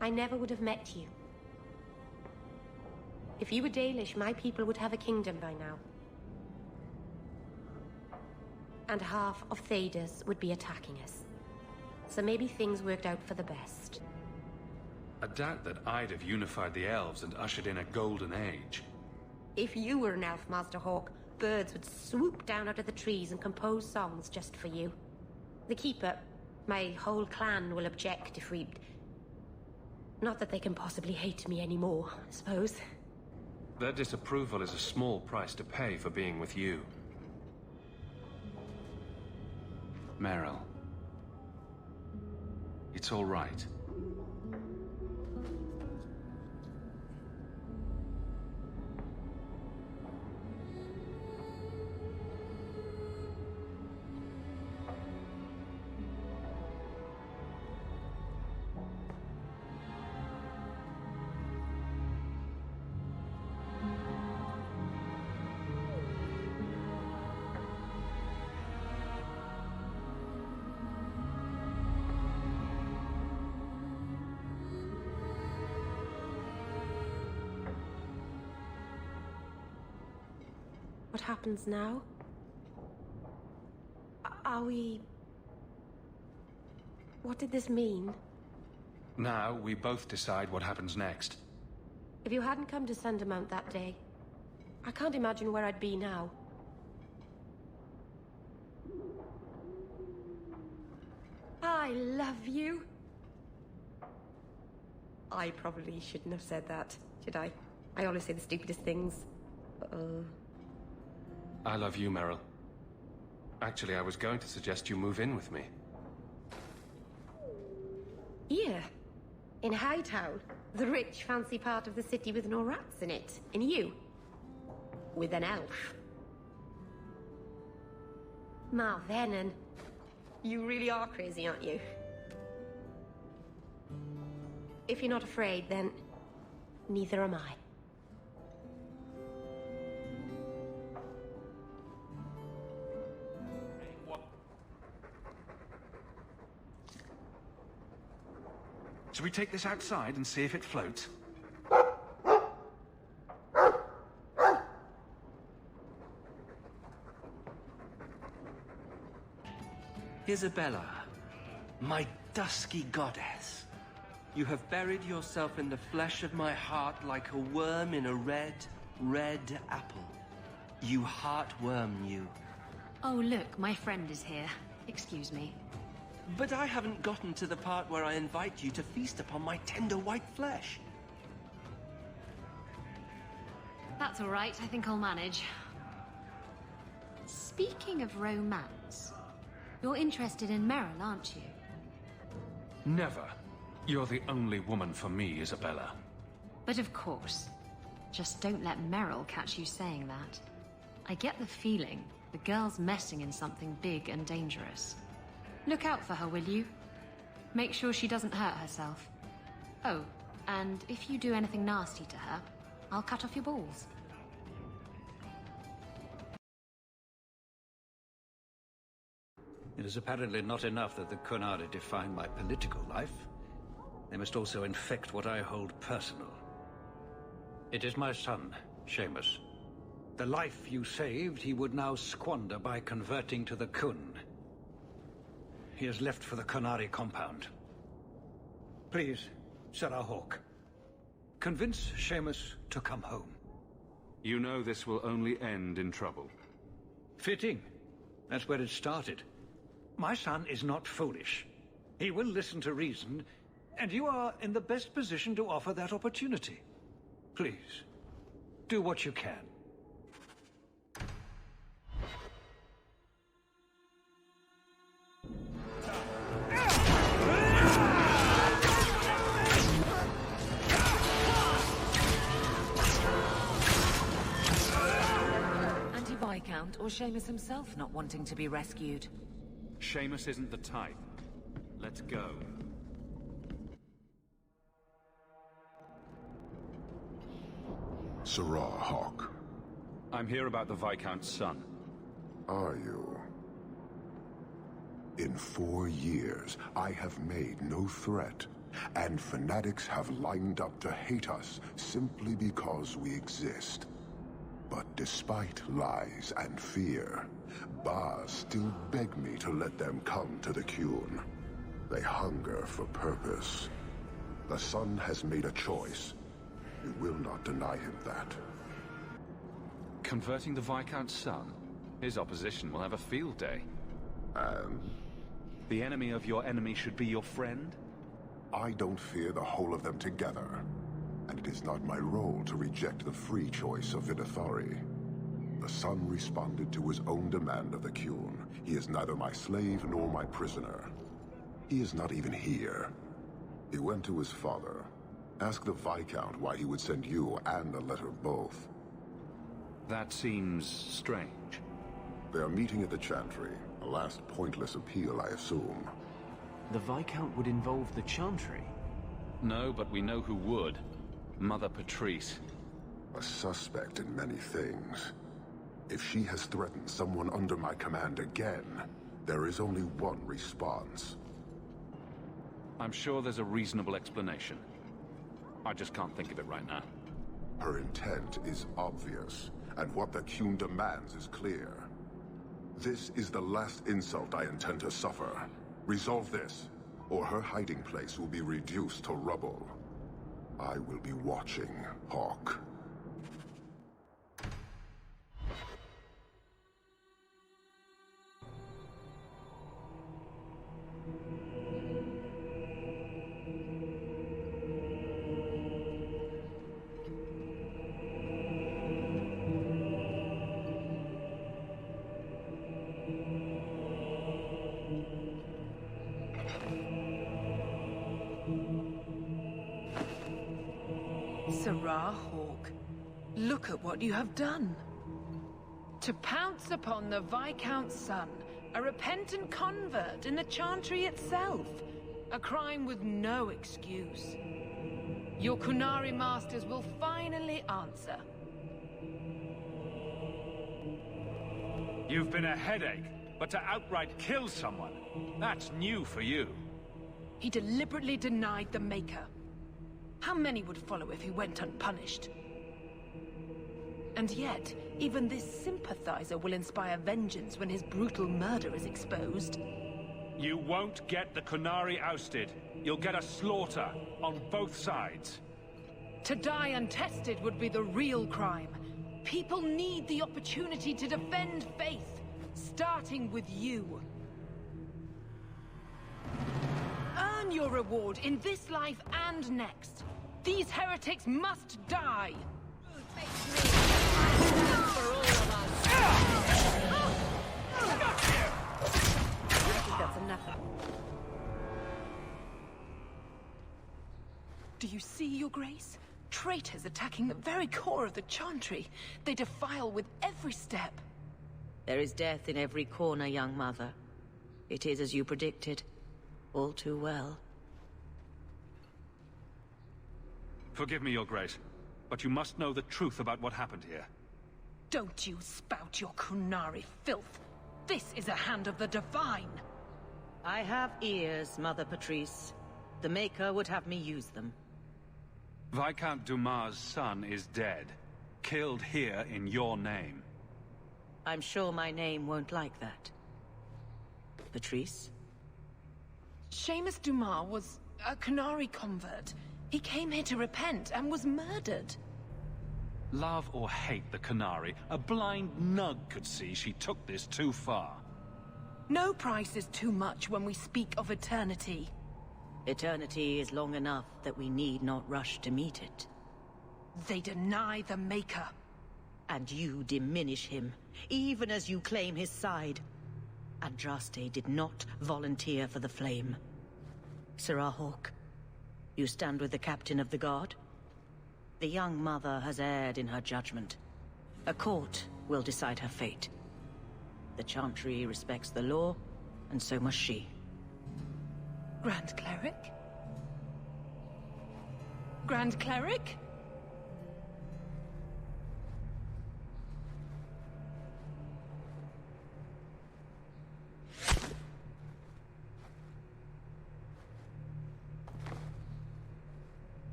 I never would have met you. If you were Dalish, my people would have a kingdom by now. And half of Thedas would be attacking us. So maybe things worked out for the best. I doubt that I'd have unified the elves and ushered in a golden age. If you were an elf, Master Hawk, birds would swoop down out of the trees and compose songs just for you. The Keeper, my whole clan will object if we... Not that they can possibly hate me anymore, I suppose. Their disapproval is a small price to pay for being with you. Meryl. It's all right. What happens now? Are we... What did this mean? Now, we both decide what happens next. If you hadn't come to Sundermount that day, I can't imagine where I'd be now. I love you. I probably shouldn't have said that, should I? I always say the stupidest things. I love you, Meryl. Actually, I was going to suggest you move in with me. Here? In Hightown? The rich, fancy part of the city with no rats in it. And you? With an elf. Marvenon. You really are crazy, aren't you? If you're not afraid, then... neither am I. Should we take this outside and see if it floats? Isabella, my dusky goddess. You have buried yourself in the flesh of my heart like a worm in a red, red apple. You heartworm, you. Oh, look, my friend is here. Excuse me. But I haven't gotten to the part where I invite you to feast upon my tender white flesh. That's all right. I think I'll manage. Speaking of romance, you're interested in Meryl, aren't you? Never. You're the only woman for me, Isabella. But of course. Just don't let Meryl catch you saying that. I get the feeling the girl's messing in something big and dangerous. Look out for her, will you? Make sure she doesn't hurt herself. Oh, and if you do anything nasty to her, I'll cut off your balls. It is apparently not enough that the Kunada define my political life. They must also infect what I hold personal. It is my son, Seamus. The life you saved, he would now squander by converting to the Kun. He has left for the Kunari compound. Please, Sarah Hawke, convince Seamus to come home. You know this will only end in trouble. Fitting. That's where it started. My son is not foolish. He will listen to reason, and you are in the best position to offer that opportunity. Please, do what you can. Anti-Viscount or Seamus himself not wanting to be rescued? Seamus isn't the type. Let's go. Sarah Hawke. I'm here about the Viscount's son. Are you? In 4 years, I have made no threat, and fanatics have lined up to hate us simply because we exist. But despite lies and fear, Baz still beg me to let them come to the Qun. They hunger for purpose. The son has made a choice. You will not deny him that. Converting the Viscount's son? His opposition will have a field day. And? The enemy of your enemy should be your friend? I don't fear the whole of them together. And it is not my role to reject the free choice of Vidithari. The son responded to his own demand of the Qun. He is neither my slave nor my prisoner. He is not even here. He went to his father. Ask the Viscount why he would send you and a letter both. That seems strange. They are meeting at the Chantry. A last pointless appeal, I assume. The Viscount would involve the Chantry? No, but we know who would. Mother Patrice. A suspect in many things. If she has threatened someone under my command again, there is only one response. I'm sure there's a reasonable explanation. I just can't think of it right now. Her intent is obvious, and what the Qun demands is clear. This is the last insult I intend to suffer. Resolve this, or her hiding place will be reduced to rubble. I will be watching, Hawke. Sarah Hawke, look at what you have done. To pounce upon the Viscount's son, a repentant convert in the Chantry itself, a crime with no excuse. Your Kunari masters will finally answer. You've been a headache, but to outright kill someone, that's new for you. He deliberately denied the Maker. How many would follow if he went unpunished? And yet, even this sympathizer will inspire vengeance when his brutal murder is exposed. You won't get the Kunari ousted. You'll get a slaughter on both sides. To die untested would be the real crime. People need the opportunity to defend faith, starting with you. Earn your reward in this life and next. These heretics must die! That's enough. Do you see, Your Grace? Traitors attacking the very core of the Chantry. They defile with every step. There is death in every corner, young mother. It is as you predicted. All too well. Forgive me, Your Grace, but you must know the truth about what happened here. Don't you spout your Kunari filth. This is a hand of the Divine. I have ears, Mother Patrice. The Maker would have me use them. Viscount Dumas' son is dead. Killed here in your name. I'm sure my name won't like that. Patrice? Seamus Dumas was a Qunari convert. He came here to repent and was murdered. Love or hate the Qunari, a blind nug could see she took this too far. No price is too much when we speak of eternity. Eternity is long enough that we need not rush to meet it. They deny the Maker. And you diminish him, even as you claim his side. Andraste did not volunteer for the flame. Sirrah Hawke, you stand with the captain of the guard? The young mother has erred in her judgment. A court will decide her fate. The Chantry respects the law, and so must she. Grand Cleric? Grand Cleric?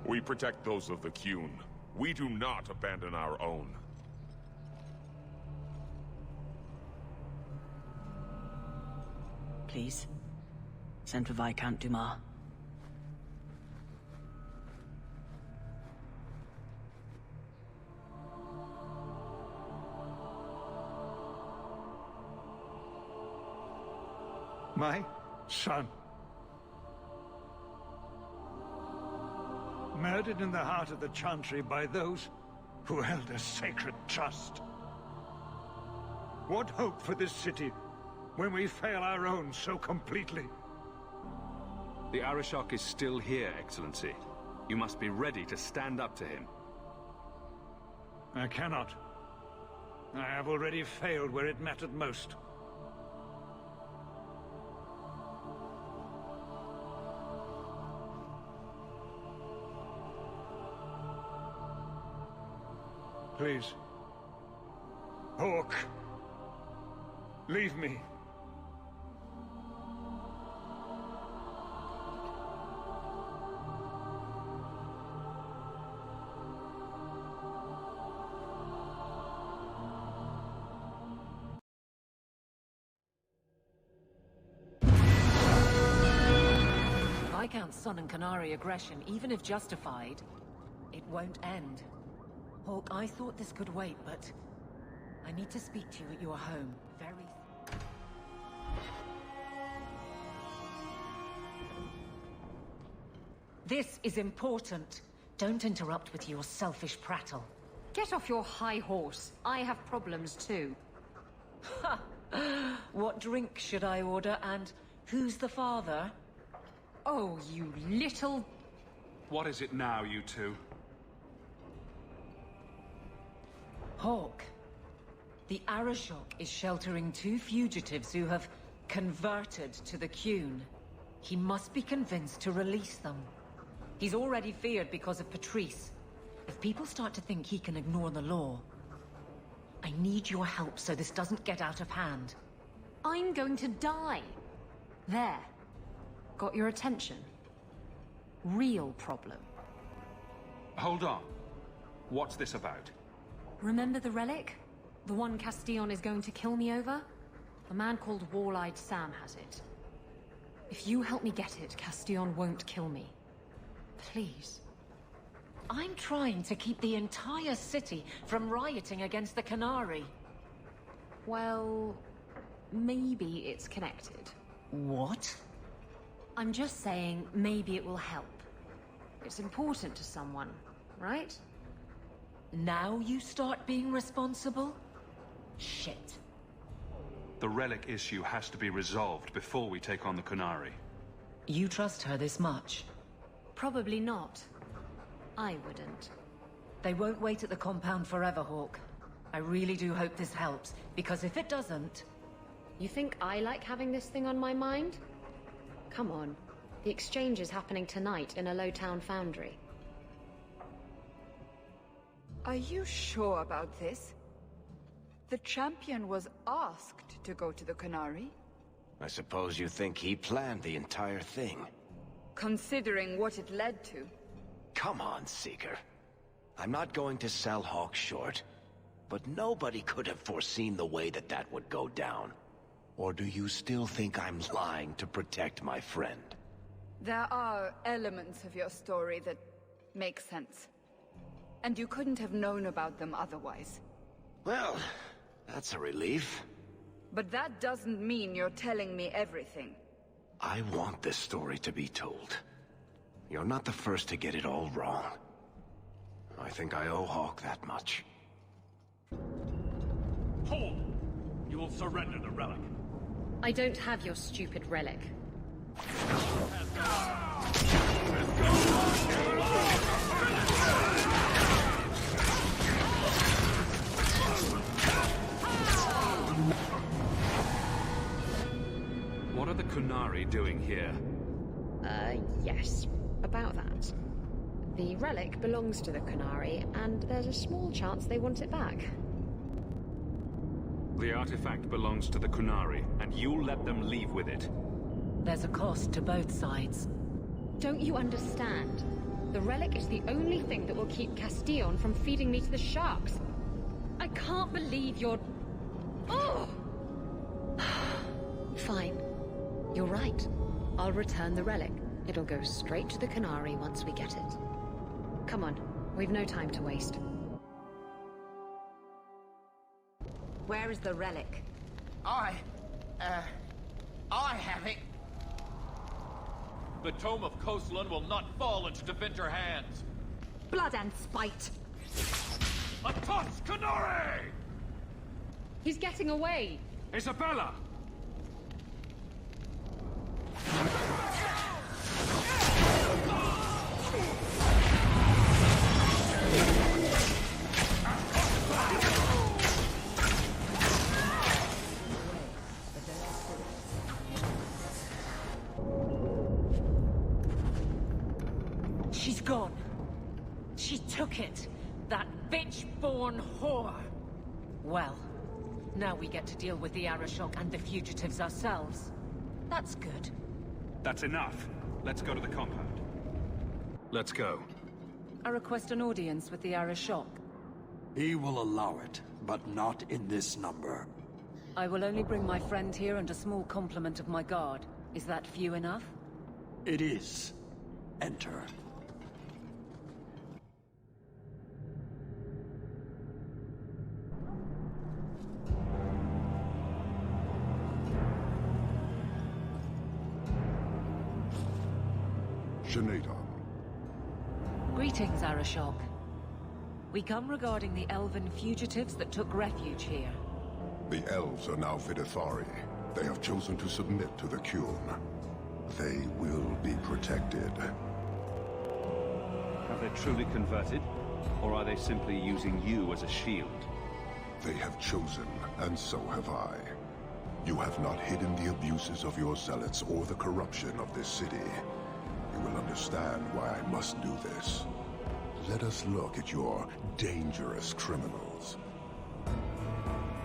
We protect those of the Qun. We do not abandon our own. Please, send for Viscount Dumas. My son. Murdered in the heart of the Chantry by those who held a sacred trust. What hope for this city when we fail our own so completely? The Arishok is still here, Excellency. You must be ready to stand up to him. I cannot. I have already failed where it mattered most. Please. Hawke. Leave me. Viscount's son and Qunari aggression, even if justified, it won't end. Hawke, I thought this could wait, but I need to speak to you at your home. Very... This is important. Don't interrupt with your selfish prattle. Get off your high horse. I have problems too. Ha! What drink should I order, and who's the father? Oh, you little... What is it now, you two? Hawke, the Arishok is sheltering 2 fugitives who have converted to the Qun. He must be convinced to release them. He's already feared because of Patrice. If people start to think he can ignore the law, I need your help so this doesn't get out of hand. I'm going to die. There. Got your attention? Real problem. Hold on. What's this about? Remember the relic? The one Castillon is going to kill me over? A man called Wall-Eyed Sam has it. If you help me get it, Castillon won't kill me. Please. I'm trying to keep the entire city from rioting against the Qunari. Well, maybe it's connected. What? I'm just saying maybe it will help. It's important to someone, right? Now you start being responsible? Shit. The relic issue has to be resolved before we take on the Qunari. You trust her this much? Probably not. I wouldn't. They won't wait at the compound forever, Hawke. I really do hope this helps, because if it doesn't... You think I like having this thing on my mind? Come on. The exchange is happening tonight in a low-town foundry. Are you sure about this? The champion was asked to go to the Qunari. I suppose you think he planned the entire thing. Considering what it led to. Come on, Seeker. I'm not going to sell Hawk short, but nobody could have foreseen the way that that would go down. Or do you still think I'm lying to protect my friend? There are elements of your story that make sense. And you couldn't have known about them otherwise. Well, that's a relief. But that doesn't mean you're telling me everything. I want this story to be told. You're not the first to get it all wrong. I think I owe Hawk that much. Hold! You will surrender the relic. I don't have your stupid relic. What are the Qunari doing here? Yes. About that. The relic belongs to the Qunari, and there's a small chance they want it back. The artifact belongs to the Qunari, and you'll let them leave with it. There's a cost to both sides. Don't you understand? The relic is the only thing that will keep Castillon from feeding me to the sharks. I can't believe you're... Oh! Fine. You're right. I'll return the relic. It'll go straight to the Qunari once we get it. Come on, we've no time to waste. Where is the relic? I have it. The Tome of Koslan will not fall into Devinter hands. Blood and spite! A toss, Qunari! He's getting away! Isabella! She's gone. She took it. That bitch-born whore. Well, now we get to deal with the Arashok and the fugitives ourselves. That's good. That's enough. Let's go to the compound. Let's go. I request an audience with the Arashok. He will allow it, but not in this number. I will only bring my friend here and a small complement of my guard. Is that few enough? It is. Enter. Greetings, Arashok. We come regarding the elven fugitives that took refuge here. The elves are now Vidithari. They have chosen to submit to the Qun. They will be protected. Have they truly converted? Or are they simply using you as a shield? They have chosen, and so have I. You have not hidden the abuses of your zealots or the corruption of this city. You will understand why I must do this. Let us look at your dangerous criminals.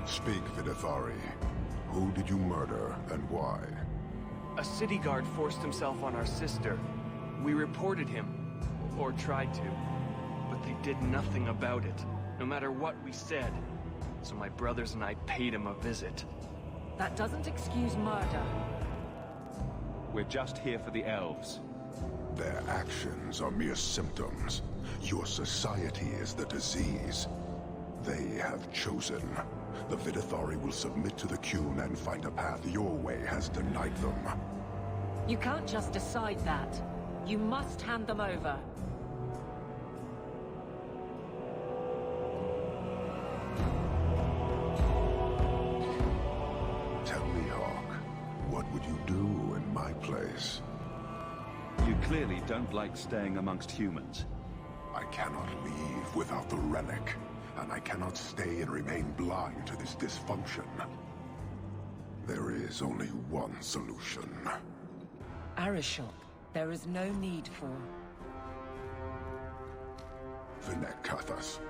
Speak, Vidithari. Who did you murder, and why? A city guard forced himself on our sister. We reported him, or tried to, but they did nothing about it, no matter what we said. So my brothers and I paid him a visit. That doesn't excuse murder. We're just here for the elves. Their actions are mere symptoms. Your society is the disease. They have chosen. The Vidithari will submit to the Qun and find a path your way has denied them. You can't just decide that. You must hand them over. Tell me, Hawk, what would you do in my place? You clearly don't like staying amongst humans. I cannot leave without the relic, and I cannot stay and remain blind to this dysfunction. There is only one solution. Arashok, there is no need for... Vinek Kathas.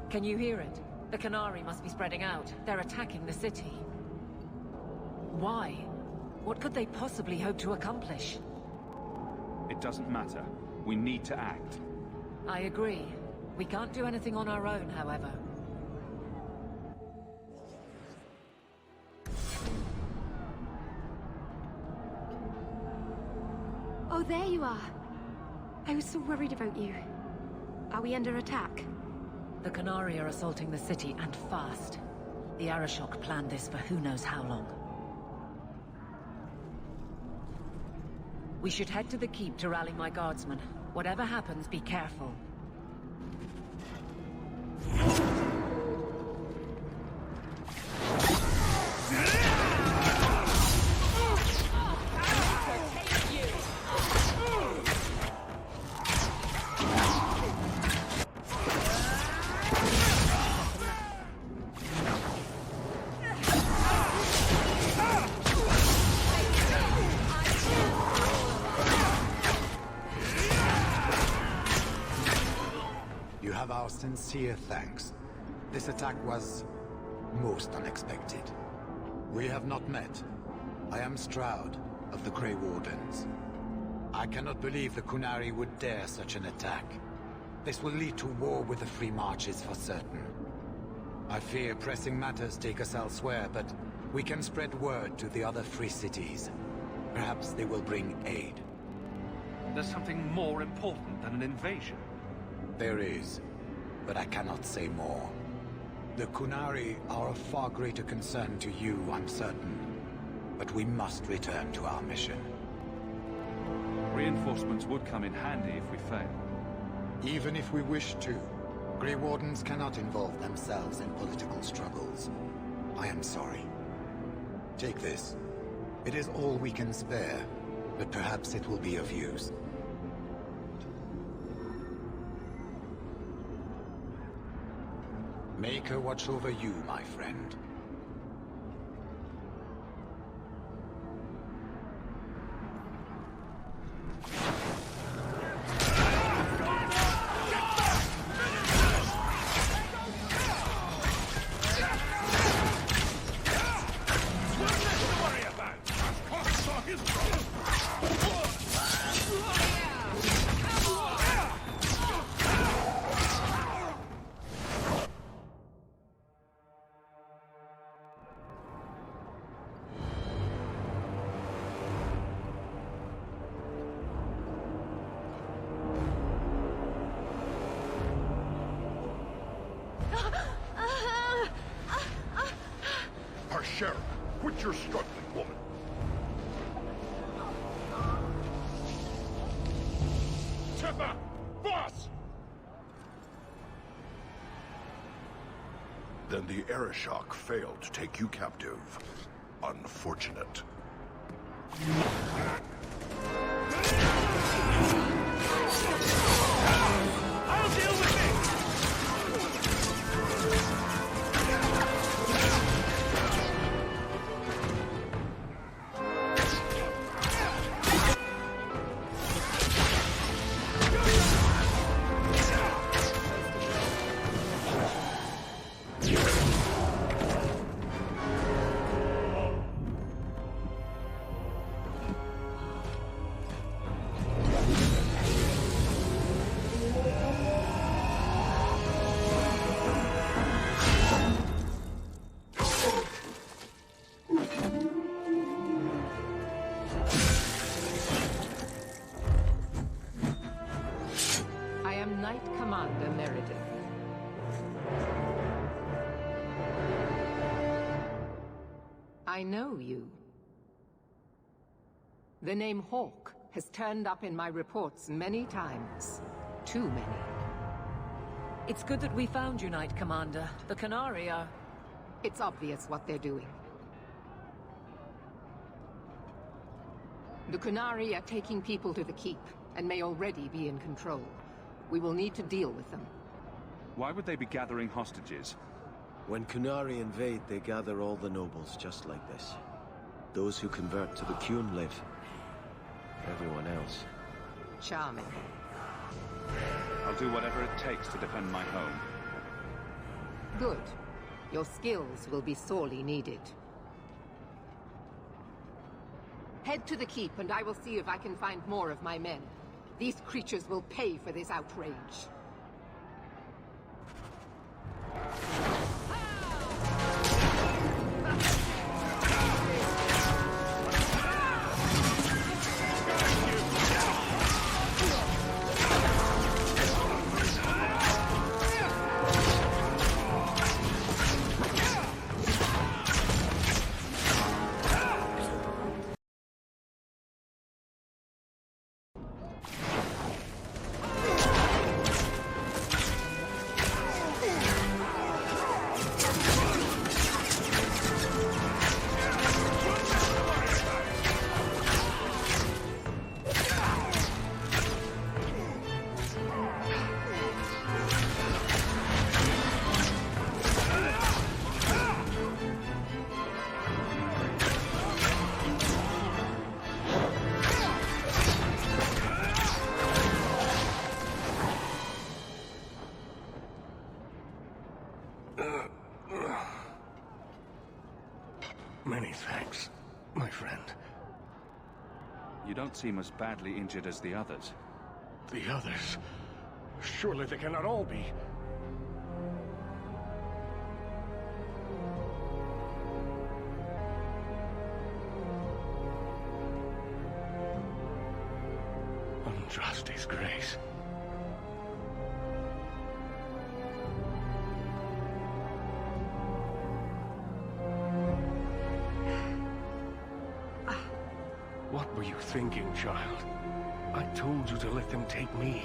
Can you hear it? The Qunari must be spreading out. They're attacking the city. Why? What could they possibly hope to accomplish? It doesn't matter. We need to act. I agree. We can't do anything on our own, however. Oh, there you are. I was so worried about you. Are we under attack? The Qunari are assaulting the city, and fast. The Arishok planned this for who knows how long. We should head to the keep to rally my guardsmen. Whatever happens, be careful. Sincere thanks. This attack was most unexpected. We have not met. I am Stroud of the Grey Wardens. I cannot believe the Qunari would dare such an attack. This will lead to war with the Free Marches for certain. I fear pressing matters take us elsewhere, but we can spread word to the other free cities. Perhaps they will bring aid. There's something more important than an invasion. There is. But I cannot say more. The Qunari are of far greater concern to you, I'm certain. But we must return to our mission. Reinforcements would come in handy if we fail. Even if we wish to, Grey Wardens cannot involve themselves in political struggles. I am sorry. Take this. It is all we can spare, but perhaps it will be of use. Make her watch over you, my friend. Sheriff, quit your struggling, woman. Tipper! Boss! Then the Arishok failed to take you captive. Unfortunate. I'll deal with it! I know you. The name Hawk has turned up in my reports many times. Too many. It's good that we found you, Knight Commander. The Qunari are... It's obvious what they're doing. The Qunari are taking people to the keep, and may already be in control. We will need to deal with them. Why would they be gathering hostages? When Qunari invade, they gather all the nobles just like this. Those who convert to the Qun live. Everyone else. Charming. I'll do whatever it takes to defend my home. Good. Your skills will be sorely needed. Head to the keep, and I will see if I can find more of my men. These creatures will pay for this outrage. Many thanks, my friend. You don't seem as badly injured as the others. The others? Surely they cannot all be. Andraste's grace. What were you thinking, child? I told you to let them take me.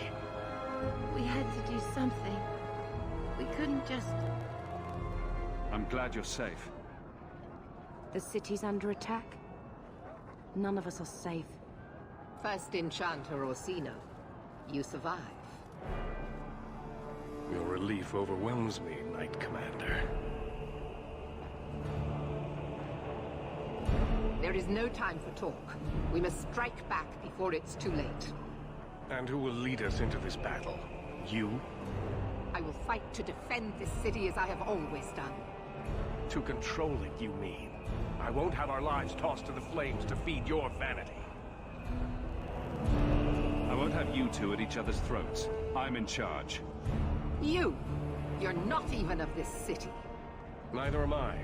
We had to do something. We couldn't just... I'm glad you're safe. The city's under attack. None of us are safe. First Enchanter Orsino, you survive. Your relief overwhelms me, Knight Commander. There is no time for talk. We must strike back before it's too late. And who will lead us into this battle? You? I will fight to defend this city as I have always done. To control it, you mean? I won't have our lives tossed to the flames to feed your vanity. I won't have you two at each other's throats. I'm in charge. You! You're not even of this city. Neither am I.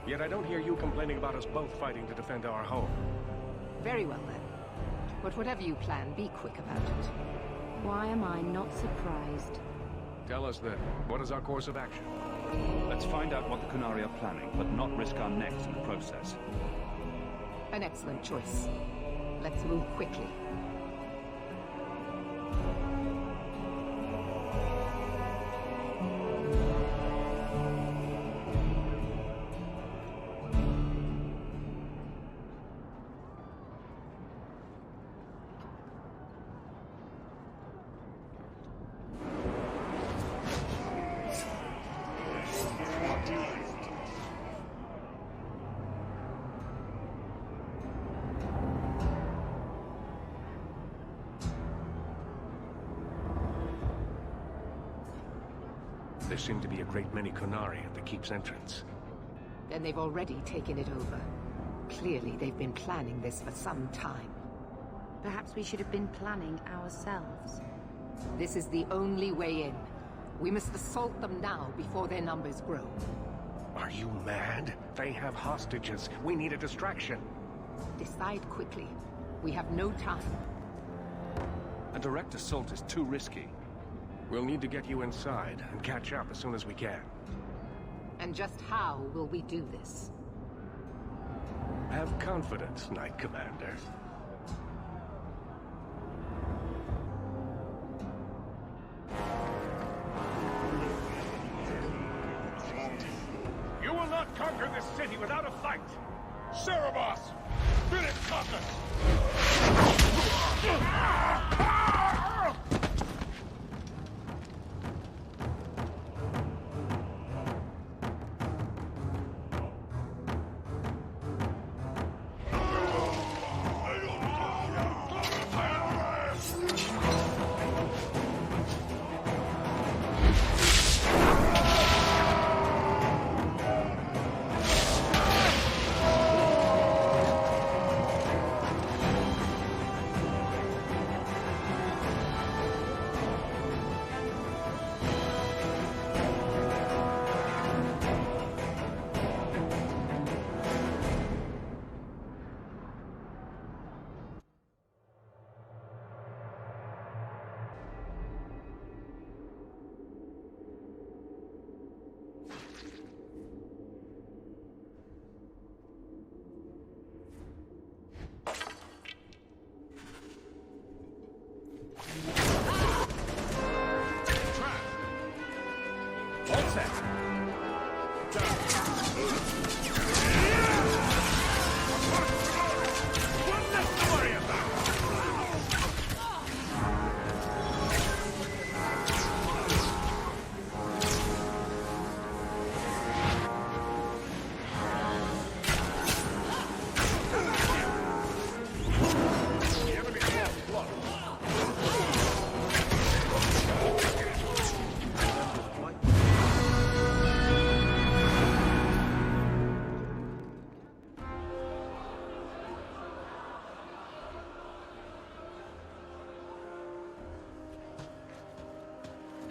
Yet I don't hear you complaining about us both fighting to defend our home. Very well then. But whatever you plan, be quick about it. Why am I not surprised? Tell us then, what is our course of action? Let's find out what the Qunari are planning, but not risk our necks in the process. An excellent choice. Let's move quickly. There seem to be a great many Qunari at the keep's entrance. Then they've already taken it over. Clearly, they've been planning this for some time. Perhaps we should have been planning ourselves. This is the only way in. We must assault them now before their numbers grow. Are you mad? They have hostages. We need a distraction. Decide quickly. We have no time. A direct assault is too risky. We'll need to get you inside and catch up as soon as we can. And just how will we do this? Have confidence, Knight Commander. You will not conquer this city without a fight! Cerebos! Bid it toughness! set. One less to worry about!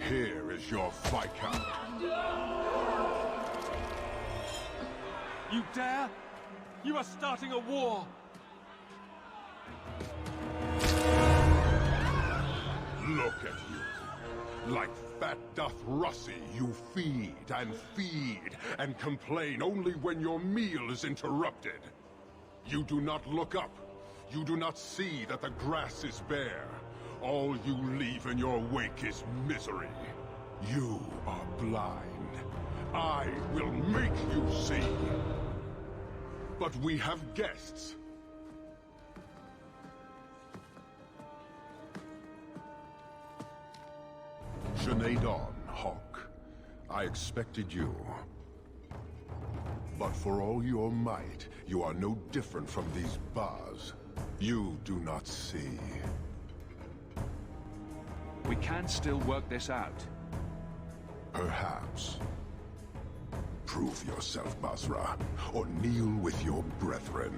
Here is your Viscount. You dare? You are starting a war! Look at you. Like fat doth Russie, you feed and complain only when your meal is interrupted. You do not look up. You do not see that the grass is bare. All you leave in your wake is misery. You are blind. I will make you see. But we have guests. Dawn, Hawk. I expected you. But for all your might, you are no different from these bars. You do not see. We can still work this out. Perhaps. Prove yourself, Basra, or kneel with your brethren.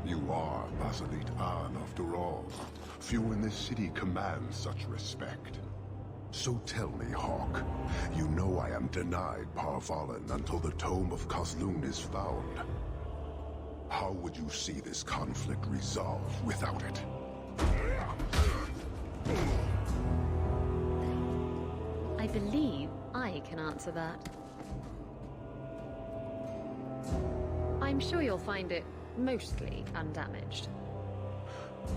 You are Basalit An, after all. Few in this city command such respect. So tell me, Hawk, you know I am denied Parvalan until the Tome of Kozlun is found. How would you see this conflict resolved without it? I believe I can answer that. I'm sure you'll find it mostly undamaged.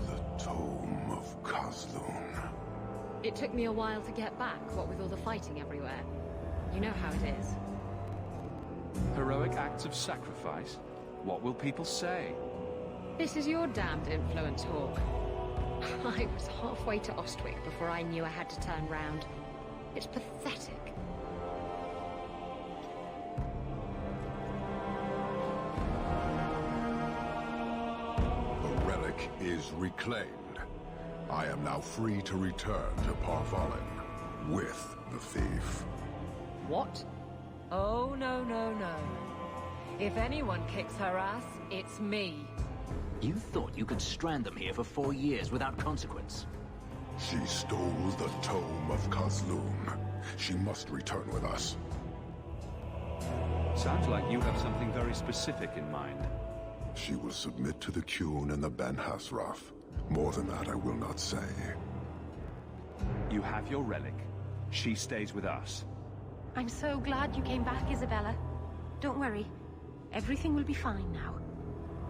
The Tome of Kozlun. It took me a while to get back, what with all the fighting everywhere. You know how it is. Heroic acts of sacrifice? What will people say? This is your damned influence, Hawk. I was halfway to Ostwick before I knew I had to turn round. It's pathetic. The relic is reclaimed. I am now free to return to Parvalan with the thief. What? Oh, no, no, no. If anyone kicks her ass, it's me. You thought you could strand them here for 4 years without consequence? She stole the Tome of Kozlun. She must return with us. Sounds like you have something very specific in mind. She will submit to the Qun and the Ben Hasraf. More than that I will not say. You have your relic. She stays with us. I'm so glad you came back, Isabella. Don't worry. Everything will be fine now.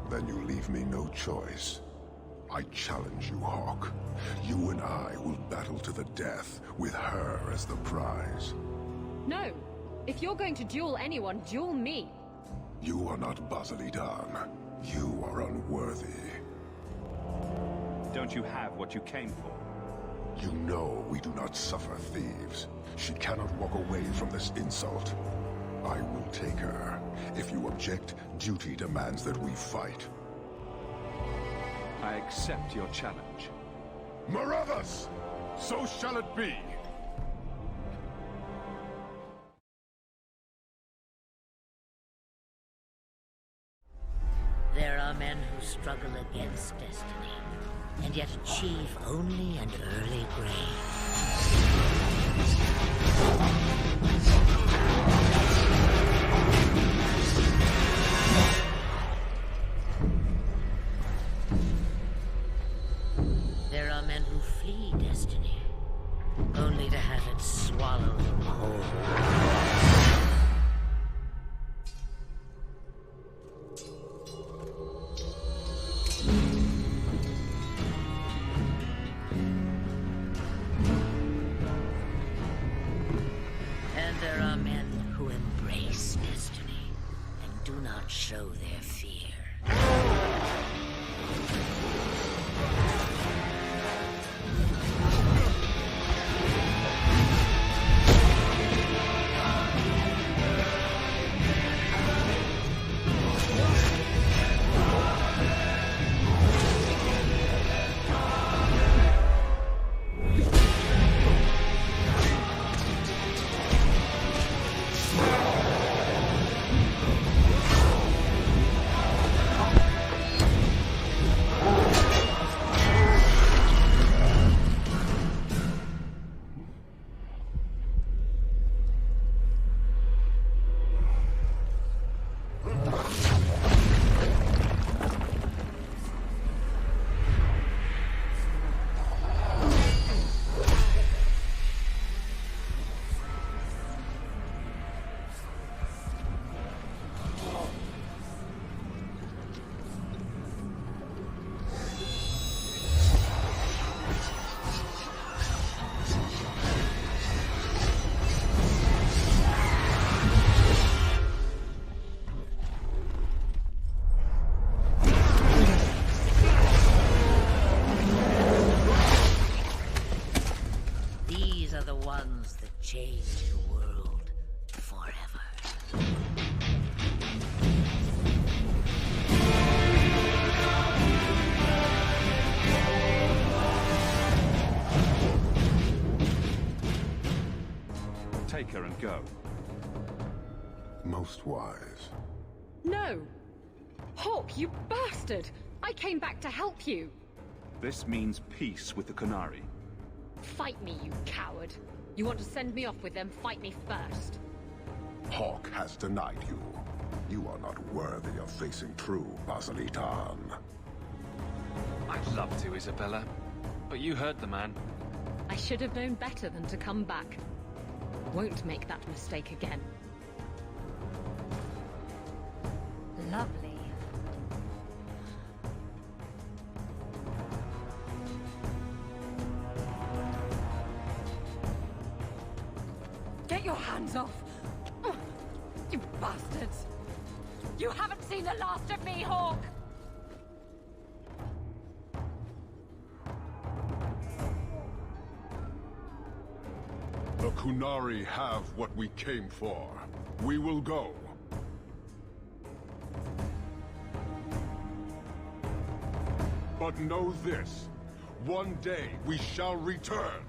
Then you leave me no choice. I challenge you, Hawk. You and I will battle to the death, with her as the prize. No! If you're going to duel anyone, duel me! You are not Basilidan. You are unworthy. Don't you have what you came for? You know we do not suffer thieves. She cannot walk away from this insult. I will take her. If you object, duty demands that we fight. I accept your challenge. Marathas! So shall it be! There are men who struggle against destiny, and yet achieve only an early grave. only to have it swallow them whole. And there are men who embrace destiny and do not show their fear. Change the world forever. Take her and go. Most wise. No! Hawk, you bastard! I came back to help you! This means peace with the Qunari. Fight me, you coward! You want to send me off with them? Fight me first. Hawk has denied you. You are not worthy of facing true Basilitan. I'd love to, Isabella. But you heard the man. I should have known better than to come back. Won't make that mistake again. Lovely. Get your hands off! You bastards! You haven't seen the last of me, Hawk! The Qunari have what we came for. We will go. But know this. One day we shall return.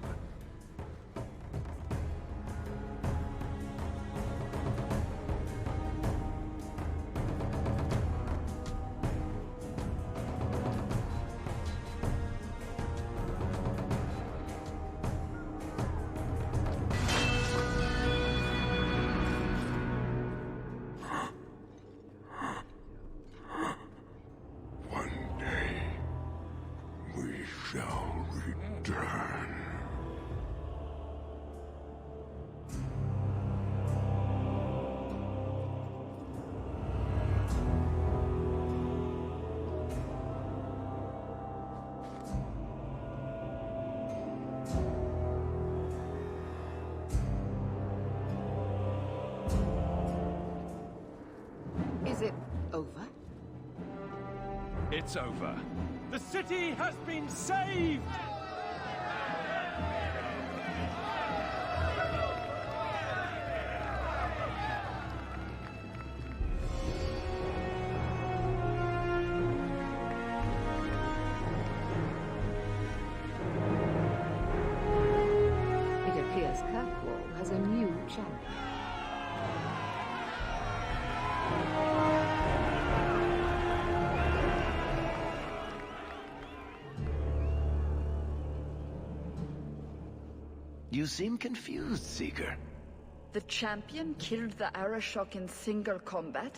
Is it over? It's over. The city has been saved! It appears Kirkwall has a new champion. You seem confused, Seeker. The champion killed the Arashok in single combat?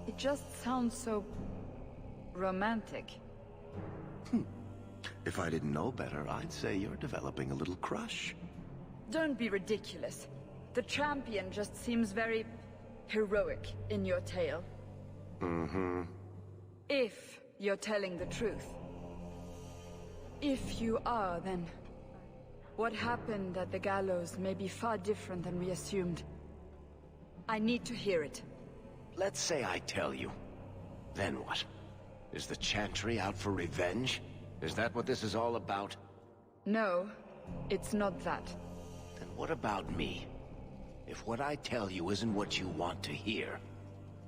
It just sounds so... romantic. If I didn't know better, I'd say you're developing a little crush. Don't be ridiculous. The champion just seems very heroic in your tale. Mm-hmm. If you're telling the truth. If you are, then what happened at the gallows may be far different than we assumed. I need to hear it. Let's say I tell you. Then what? Is the Chantry out for revenge? Is that what this is all about? No, it's not that. Then what about me? If what I tell you isn't what you want to hear,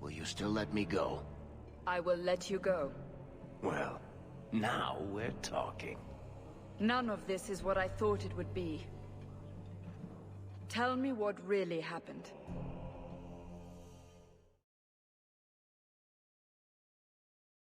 will you still let me go? I will let you go. Well, now we're talking. None of this is what I thought it would be. Tell me what really happened.